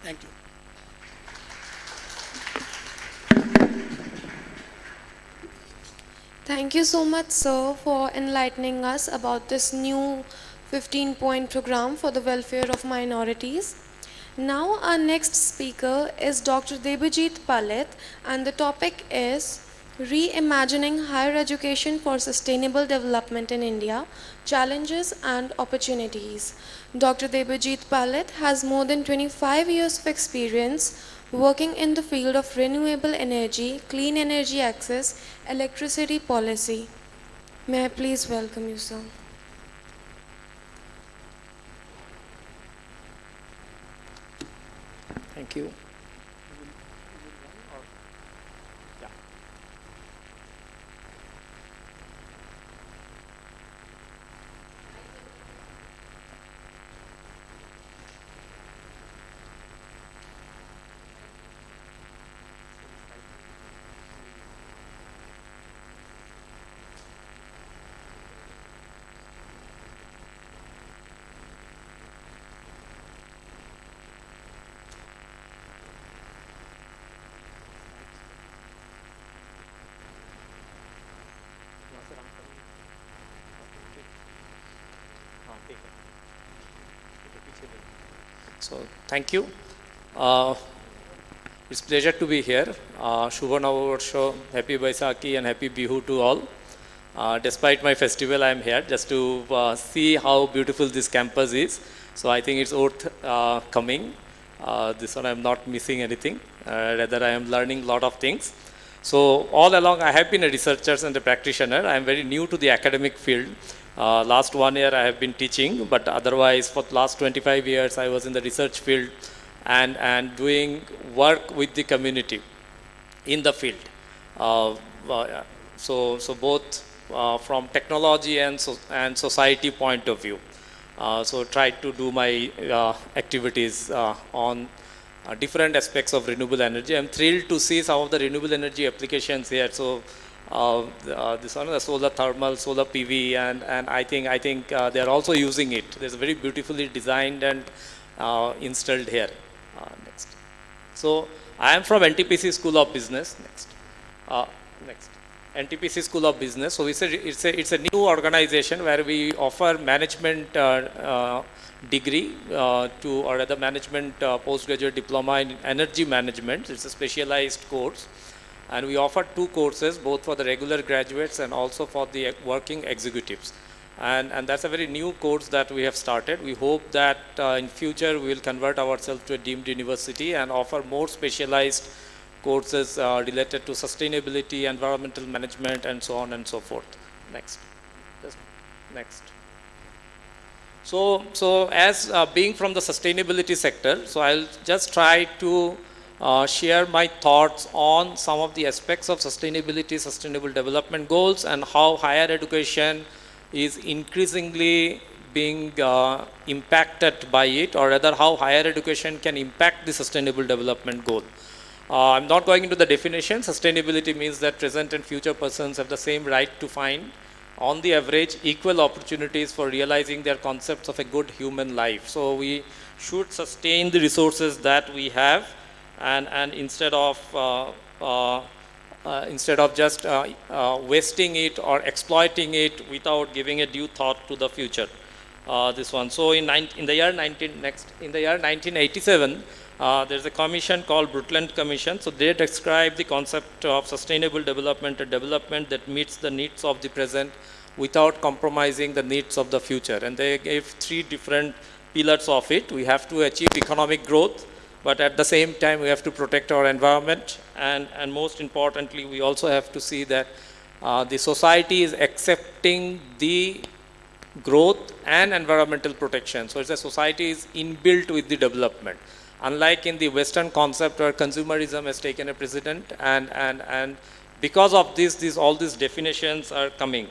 Thank you. Thank you so much, sir, for enlightening us about this new 15-point program for the welfare of minorities. Now our next speaker is Dr. Debajit Palit, and the topic is Reimagining Higher Education for Sustainable Development in India, Challenges and Opportunities. Dr. Debajit Palit has more than 25 years of experience working in the field of renewable energy, clean energy access, electricity policy. May I please welcome you, sir. Thank you. So thank you. It's pleasure to be here. Shubha Navavarsha, Happy Baisakhi and Happy Bihu to all. Despite my festival, I am here just to see how beautiful this campus is. So I think it's worth coming. This one I am not missing anything. Rather, I am learning a lot of things. So all along, I have been a researcher and a practitioner. I am very new to the academic field. Last 1 year, I have been teaching, but otherwise, for the last 25 years, I was in the research field and doing work with the community in the field. So both from technology and society point of view. So try to do my activities on different aspects of renewable energy. I'm thrilled to see some of the renewable energy applications here. So this one, the solar thermal, solar PV, and I think they are also using it. There's very beautifully designed and installed here. Next. So I am from NTPC School of Business. Next. NTPC School of Business. So it's a new organization where we offer management degree or rather management postgraduate diploma in energy management. It's a specialized course, and we offer 2 courses, both for the regular graduates and also for the working executives. And that's a very new course that we have started. We hope that in future we will convert ourselves to a deemed university and offer more specialized courses related to sustainability, environmental management, and so on and so forth. Next. Next. So as being from the sustainability sector, so I'll just try to share my thoughts on some of the aspects of sustainability, sustainable development goals, and how higher education is increasingly being impacted by it, or rather how higher education can impact the sustainable development goal. I'm not going into the definition. Sustainability means that present and future persons have the same right to find, on the average, equal opportunities for realizing their concepts of a good human life. So we should sustain the resources that we have, and instead of just wasting it or exploiting it without giving a due thought to the future. This one. So in the year 1987, there's a commission called Brundtland Commission. So they describe the concept of sustainable development, a development that meets the needs of the present without compromising the needs of the future. And they gave 3 different pillars of it. We have to achieve economic growth, but at the same time we have to protect our environment, and most importantly we also have to see that the society is accepting the growth and environmental protection. So it's a society is inbuilt with the development, unlike in the Western concept where consumerism has taken a precedent, and because of this all these definitions are coming.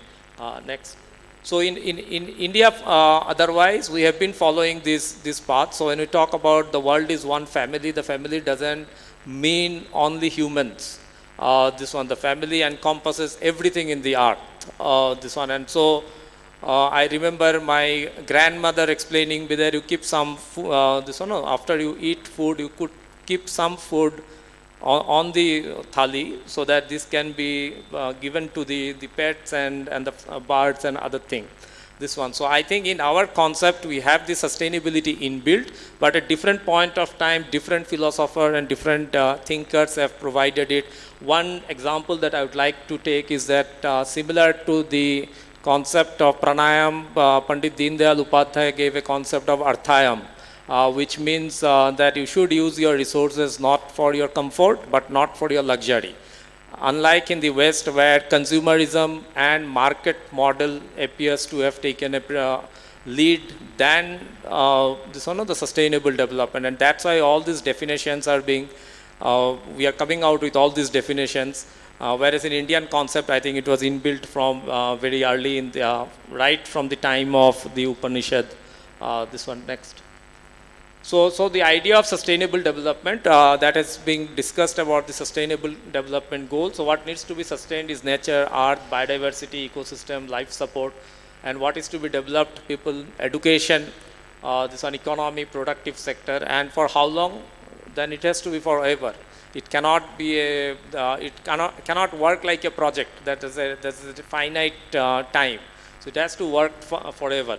Next. So in India, otherwise, we have been following this path. So when we talk about the world is one family, the family doesn't mean only humans. This one, the family encompasses everything in the earth. This one, and so I remember my grandmother explaining whether you keep some food, this one, after you eat food, you could keep some food on the thali, so that this can be given to the pets and the birds and other things. This one. So I think in our concept we have the sustainability inbuilt, but at different point of time, different philosophers and different thinkers have provided it. One example that I would like to take is that similar to the concept of pranayam, Pandit Deendayal Upadhyay gave a concept of arthayam, which means that you should use your resources not for your comfort, but not for your luxury. Unlike in the West, where consumerism and market model appears to have taken a lead than this one of the sustainable development, and that's why all these definitions are being, we are coming out with all these definitions. Whereas in Indian concept, I think it was inbuilt from very early in the, right from the time of the Upanishad. This one next. So the idea of sustainable development that is being discussed about the sustainable development goals. So what needs to be sustained is nature, earth, biodiversity, ecosystem, life support, and what is to be developed, people, education, this one economy, productive sector, and for how long? Then it has to be forever. It cannot be a, it cannot work like a project that is a finite time. So it has to work forever.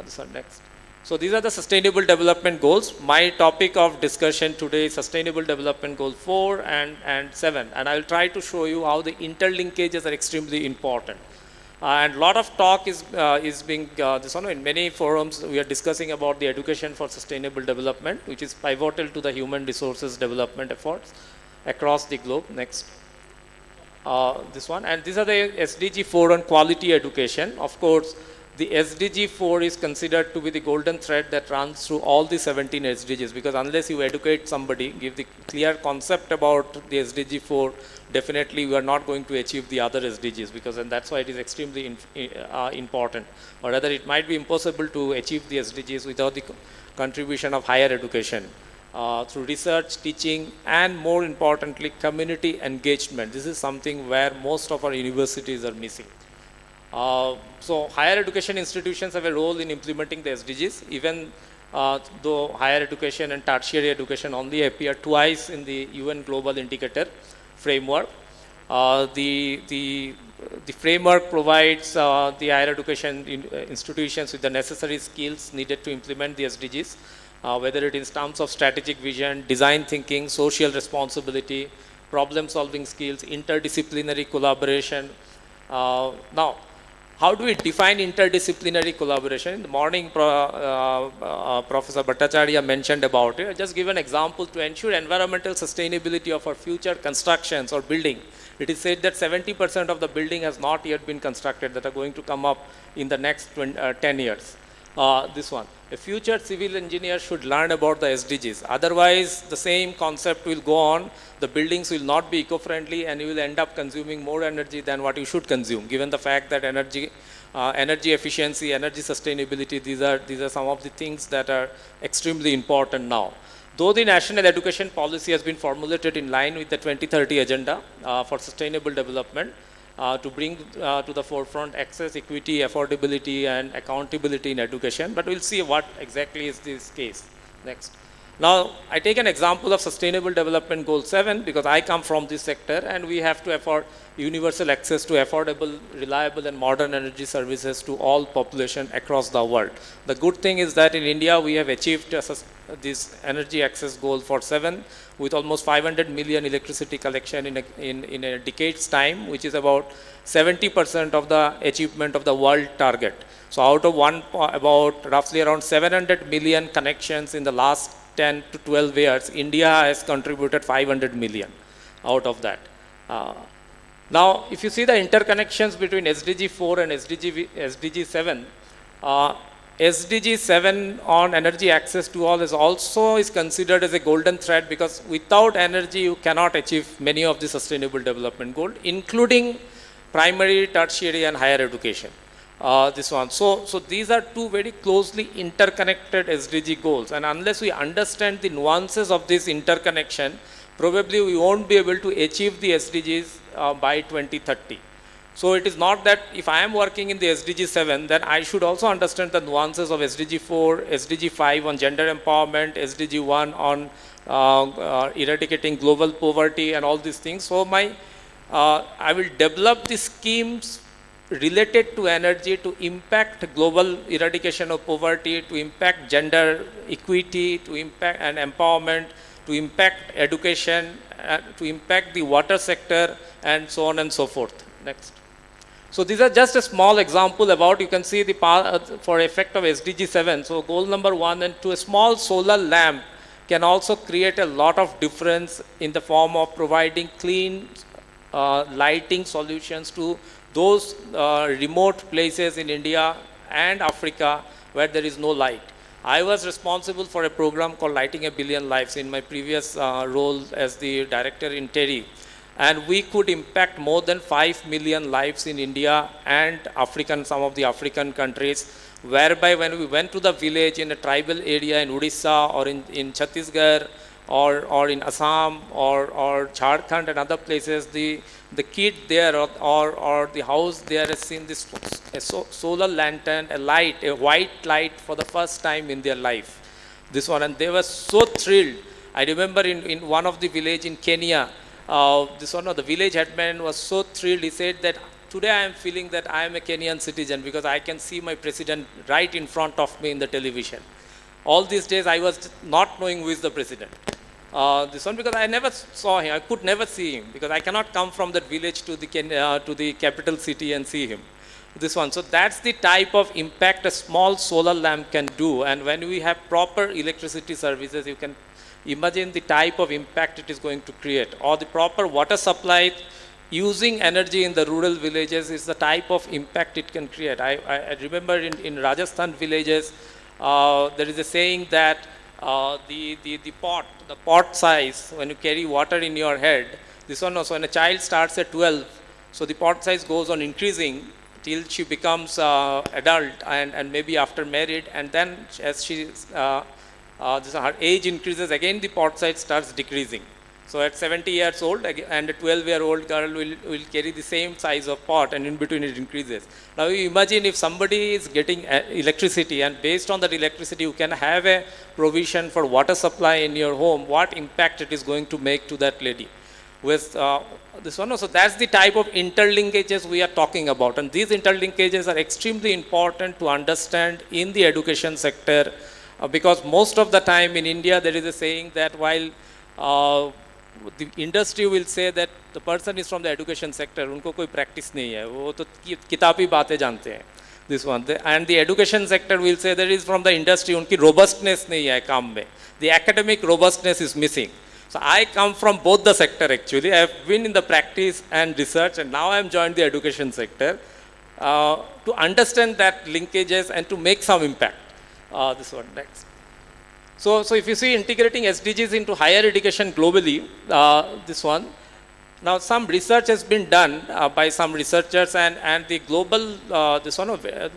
This one next. So these are the sustainable development goals. My topic of discussion today is sustainable development goal 4 and 7. And I will try to show you how the interlinkages are extremely important. And a lot of talk is being, in many forums we are discussing about the education for sustainable development, which is pivotal to the human resources development efforts across the globe. Next. This one. And these are the SDG 4 on quality education. Of course, the SDG 4 is considered to be the golden thread that runs through all the 17 SDGs, because unless you educate somebody, give the clear concept about the SDG 4, definitely we are not going to achieve the other SDGs, because and that's why it is extremely important. Or rather, it might be impossible to achieve the SDGs without the contribution of higher education. Through research, teaching, and more importantly, community engagement. This is something where most of our universities are missing. So higher education institutions have a role in implementing the SDGs, even though higher education and tertiary education only appear twice in the UN Global Indicator framework. The framework provides the higher education institutions with the necessary skills needed to implement the SDGs, whether it is in terms of strategic vision, design thinking, social responsibility, problem solving skills, interdisciplinary collaboration. Now, how do we define interdisciplinary collaboration? In the morning, Professor Bhattacharya mentioned about it. I'll just give an example. To ensure environmental sustainability of our future constructions or building, it is said that 70% of the building has not yet been constructed that are going to come up in the next 10 years. This one. A future civil engineer should learn about the SDGs. Otherwise, the same concept will go on. The buildings will not be eco-friendly and you will end up consuming more energy than what you should consume, given the fact that energy efficiency, energy sustainability, these are some of the things that are extremely important now. Though the national education policy has been formulated in line with the 2030 agenda for sustainable development, to bring to the forefront access, equity, affordability, and accountability in education. But we'll see what exactly is this case. Next. Now, I take an example of Sustainable Development Goal 7 because I come from this sector and we have to afford universal access to affordable, reliable, and modern energy services to all population across the world. The good thing is that in India, we have achieved this energy access goal for 7 with almost 500 million electricity collection in a decade's time, which is about 70% of the achievement of the world target. So out of about roughly around 700 million connections in the last 10 to 12 years, India has contributed 500 million out of that. Now, if you see the interconnections between SDG 4 and SDG 7, SDG 7 on energy access to all is considered as a golden thread because without energy you cannot achieve many of the sustainable development goals, including primary, tertiary, and higher education. This one. So these are two very closely interconnected SDG goals, and unless we understand the nuances of this interconnection, probably we won't be able to achieve the SDGs by 2030. So it is not that if I am working in the SDG 7, then I should also understand the nuances of SDG 4, SDG 5 on gender empowerment, SDG 1 on eradicating global poverty and all these things. So I will develop the schemes related to energy to impact global eradication of poverty, to impact gender equity, to impact and empowerment, to impact education, to impact the water sector, and so on and so forth. Next. So these are just a small example about, you can see the for effect of SDG 7. So goal number 1 and 2, a small solar lamp can also create a lot of difference in the form of providing clean lighting solutions to those remote places in India and Africa where there is no light. I was responsible for a program called Lighting a Billion Lives in my previous role as the director in TERI. And we could impact more than 5 million lives in India and some of the African countries, whereby when we went to the village in a tribal area in Odisha or in Chhattisgarh or in Assam or Jharkhand and other places, the kid there or the house there has seen this solar lantern, a white light for the first time in their life. This one, and they were so thrilled. I remember in one of the village in Kenya, the village headman was so thrilled. He said that today I am feeling that I am a Kenyan citizen because I can see my president right in front of me in the television. All these days I was not knowing who is the president. This one because I never saw him, I could never see him because I cannot come from that village to the capital city and see him. This one, so that's the type of impact a small solar lamp can do, and when we have proper electricity services, you can imagine the type of impact it is going to create, or the proper water supply using energy in the rural villages is the type of impact it can create. I remember in Rajasthan villages, there is a saying that the pot size, when you carry water in your head, this one also, when a child starts at 12, so the pot size goes on increasing till she becomes adult and maybe after married, and then as her age increases, again the pot size starts decreasing. So at 70 years old, and a 12-year-old girl will carry the same size of pot, and in between it increases. Now you imagine if somebody is getting electricity, and based on that electricity you can have a provision for water supply in your home, what impact it is going to make to that lady. With this one also, that's the type of interlinkages we are talking about, and these interlinkages are extremely important to understand in the education sector, because most of the time in India there is a saying that while the industry will say that the person is from the education sector, उनको कोई practice नहीं है, वो तो किताबी बातें जानते हैं. This one, and the education sector will say that is from the industry, उनकी robustness नहीं है काम में. The academic robustness is missing. So I come from both the sector actually. I have been in the practice and research, and now I am joined the education sector to understand that linkages and to make some impact. This one next. So if you see integrating SDGs into higher education globally, this one. Now some research has been done by some researchers, and the global, this one,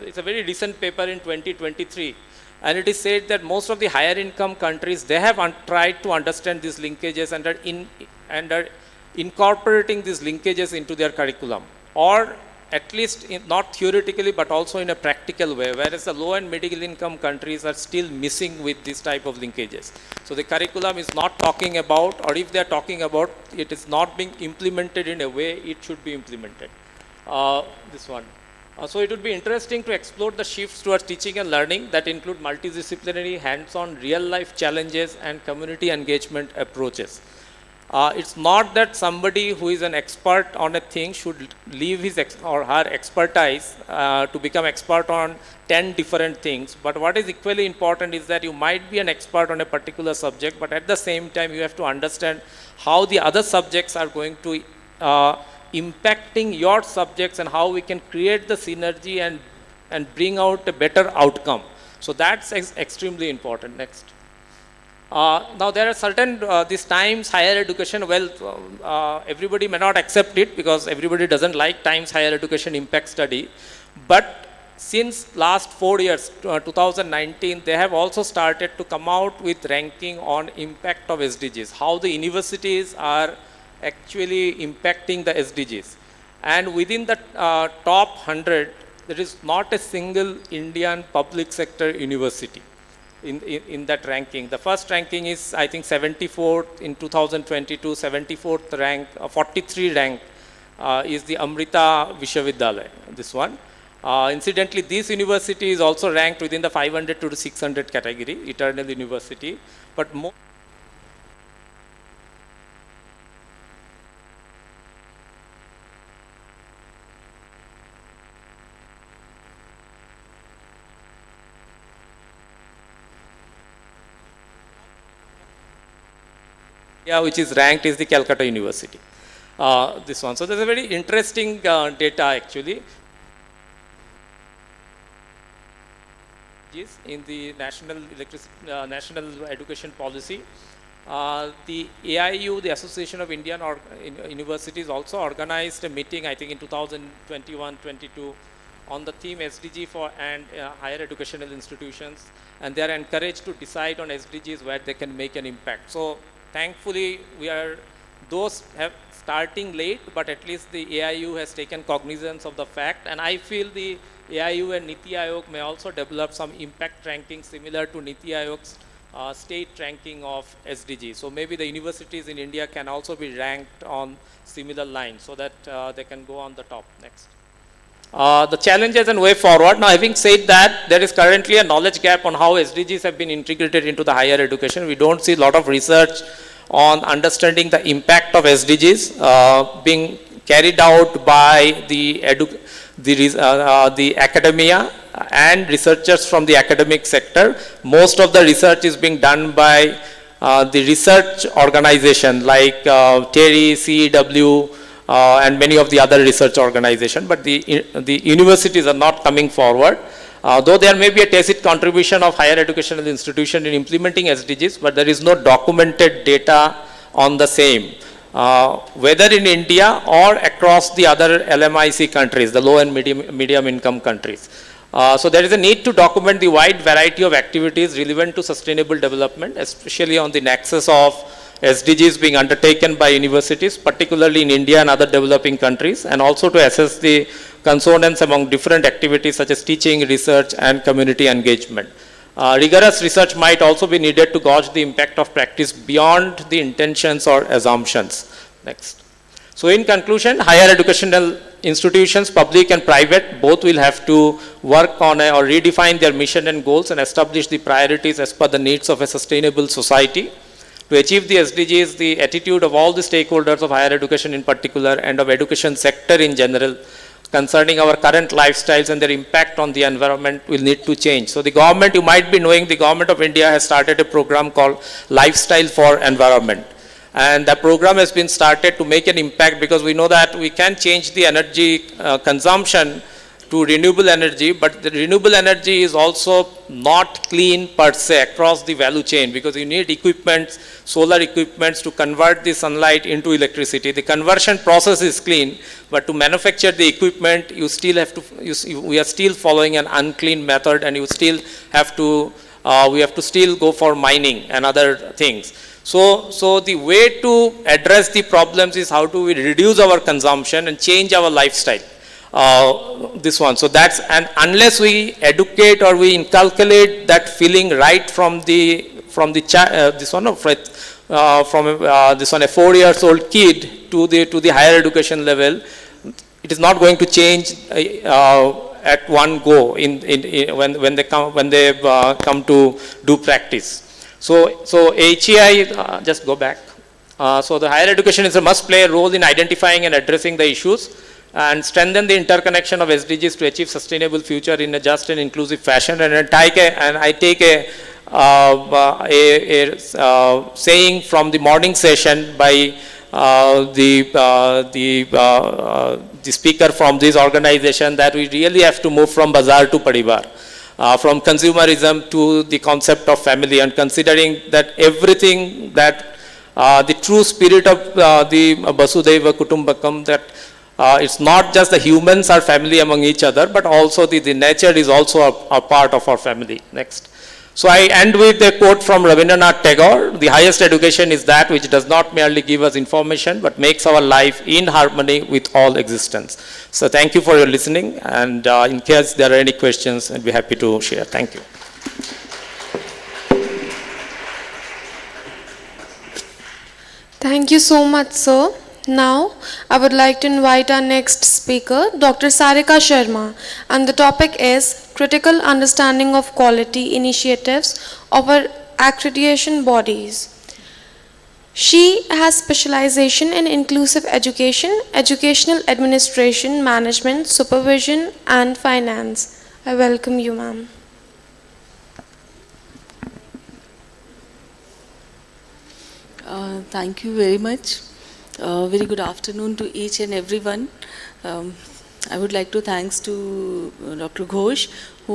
it's a very recent paper in 2023. And it is said that most of the higher income countries, they have tried to understand these linkages and are incorporating these linkages into their curriculum, or at least not theoretically but also in a practical way, whereas the low and middle income countries are still missing with this type of linkages. So the curriculum is not talking about, or if they are talking about, it is not being implemented in a way it should be implemented. This one. So it would be interesting to explore the shifts towards teaching and learning that include multidisciplinary, hands-on, real-life challenges and community engagement approaches. It's not that somebody who is an expert on a thing should leave his or her expertise to become expert on 10 different things, but what is equally important is that you might be an expert on a particular subject, but at the same time you have to understand how the other subjects are going to impacting your subjects, and how we can create the synergy and bring out a better outcome. So that's extremely important. Next. Now there are certain, these Times Higher Education, well, everybody may not accept it because everybody doesn't like Times Higher Education Impact Study, but since last 4 years, 2019, they have also started to come out with ranking on impact of SDGs, how the universities are actually impacting the SDGs. And within the top 100, there is not a single Indian public sector university in that ranking. The first ranking is, I think, 74th in 2022, 74th rank, 43 rank is the Amrita Vishwavidyalaya, this one. Incidentally, this university is also ranked within the 500 to 600 category, Eternal University, but more. Yeah, which is ranked is the Calcutta University. This one. So there's a very interesting data actually. In the national education policy, the AIU, the Association of Indian Universities, also organized a meeting, I think in 2021-22, on the theme SDG for higher educational institutions, and they are encouraged to decide on SDGs where they can make an impact. So thankfully, those have starting late, but at least the AIU has taken cognizance of the fact, and I feel the AIU and NITI Aayog may also develop some impact ranking similar to NITI Aayog's state ranking of SDG. So maybe the universities in India can also be ranked on similar lines so that they can go on the top. Next. the challenges and way forward. Now, having said that, there is currently a knowledge gap on how SDGs have been integrated into the higher education. We don't see a lot of research on understanding the impact of SDGs being carried out by the academia and researchers from the academic sector. Most of the research is being done by the research organization like TERI, CEW, and many of the other research organizations, but the universities are not coming forward. Though there may be a tacit contribution of higher educational institutions in implementing SDGs, but there is no documented data on the same, whether in India or across the other LMIC countries, the low and medium income countries. So there is a need to document the wide variety of activities relevant to sustainable development, especially on the nexus of SDGs being undertaken by universities, particularly in India and other developing countries, and also to assess the consonance among different activities such as teaching, research, and community engagement. Rigorous research might also be needed to gauge the impact of practice beyond the intentions or assumptions. Next. So in conclusion, higher educational institutions, public and private, both will have to work on or redefine their mission and goals and establish the priorities as per the needs of a sustainable society. To achieve the SDGs, the attitude of all the stakeholders of higher education in particular and of education sector in general concerning our current lifestyles and their impact on the environment will need to change. So the government, you might be knowing, the government of India has started a program called Lifestyle for Environment. And that program has been started to make an impact because we know that we can change the energy consumption to renewable energy, but the renewable energy is also not clean per se across the value chain because you need equipments, solar equipments to convert the sunlight into electricity. The conversion process is clean, but to manufacture the equipment, you still have to, we are still following an unclean method, and you still have to, we have to still go for mining and other things. So the way to address the problems is how do we reduce our consumption and change our lifestyle. This one. So that's, and unless we educate or we inculcate that feeling right from this one, a 4 years old kid to the higher education level, it is not going to change at one go when they come to do practice. So HEI, just go back. So the higher education must play a role in identifying and addressing the issues and strengthen the interconnection of SDGs to achieve sustainable future in a just and inclusive fashion. And I take a saying from the morning session by the speaker from this organization that we really have to move from bazaar to parivar, from consumerism to the concept of family, and considering that everything that the true spirit of the Vasudhaiva Kutumbakam, that it's not just the humans are family among each other, but also the nature is also a part of our family. Next. So I end with a quote from Rabindranath Tagore: the highest education is that which does not merely give us information, but makes our life in harmony with all existence. So thank you for your listening, and in case there are any questions, I'd be happy to share. Thank you. Thank you so much, sir. Now, I would like to invite our next speaker, Dr. Sarika Sharma, and the topic is Critical Understanding of Quality Initiatives of our Accreditation Bodies. She has specialization in inclusive education, educational administration, management, supervision, and finance. I welcome you, ma'am. Thank you very much. Very good afternoon to each and everyone. I would like to thanks to Dr. Ghosh, who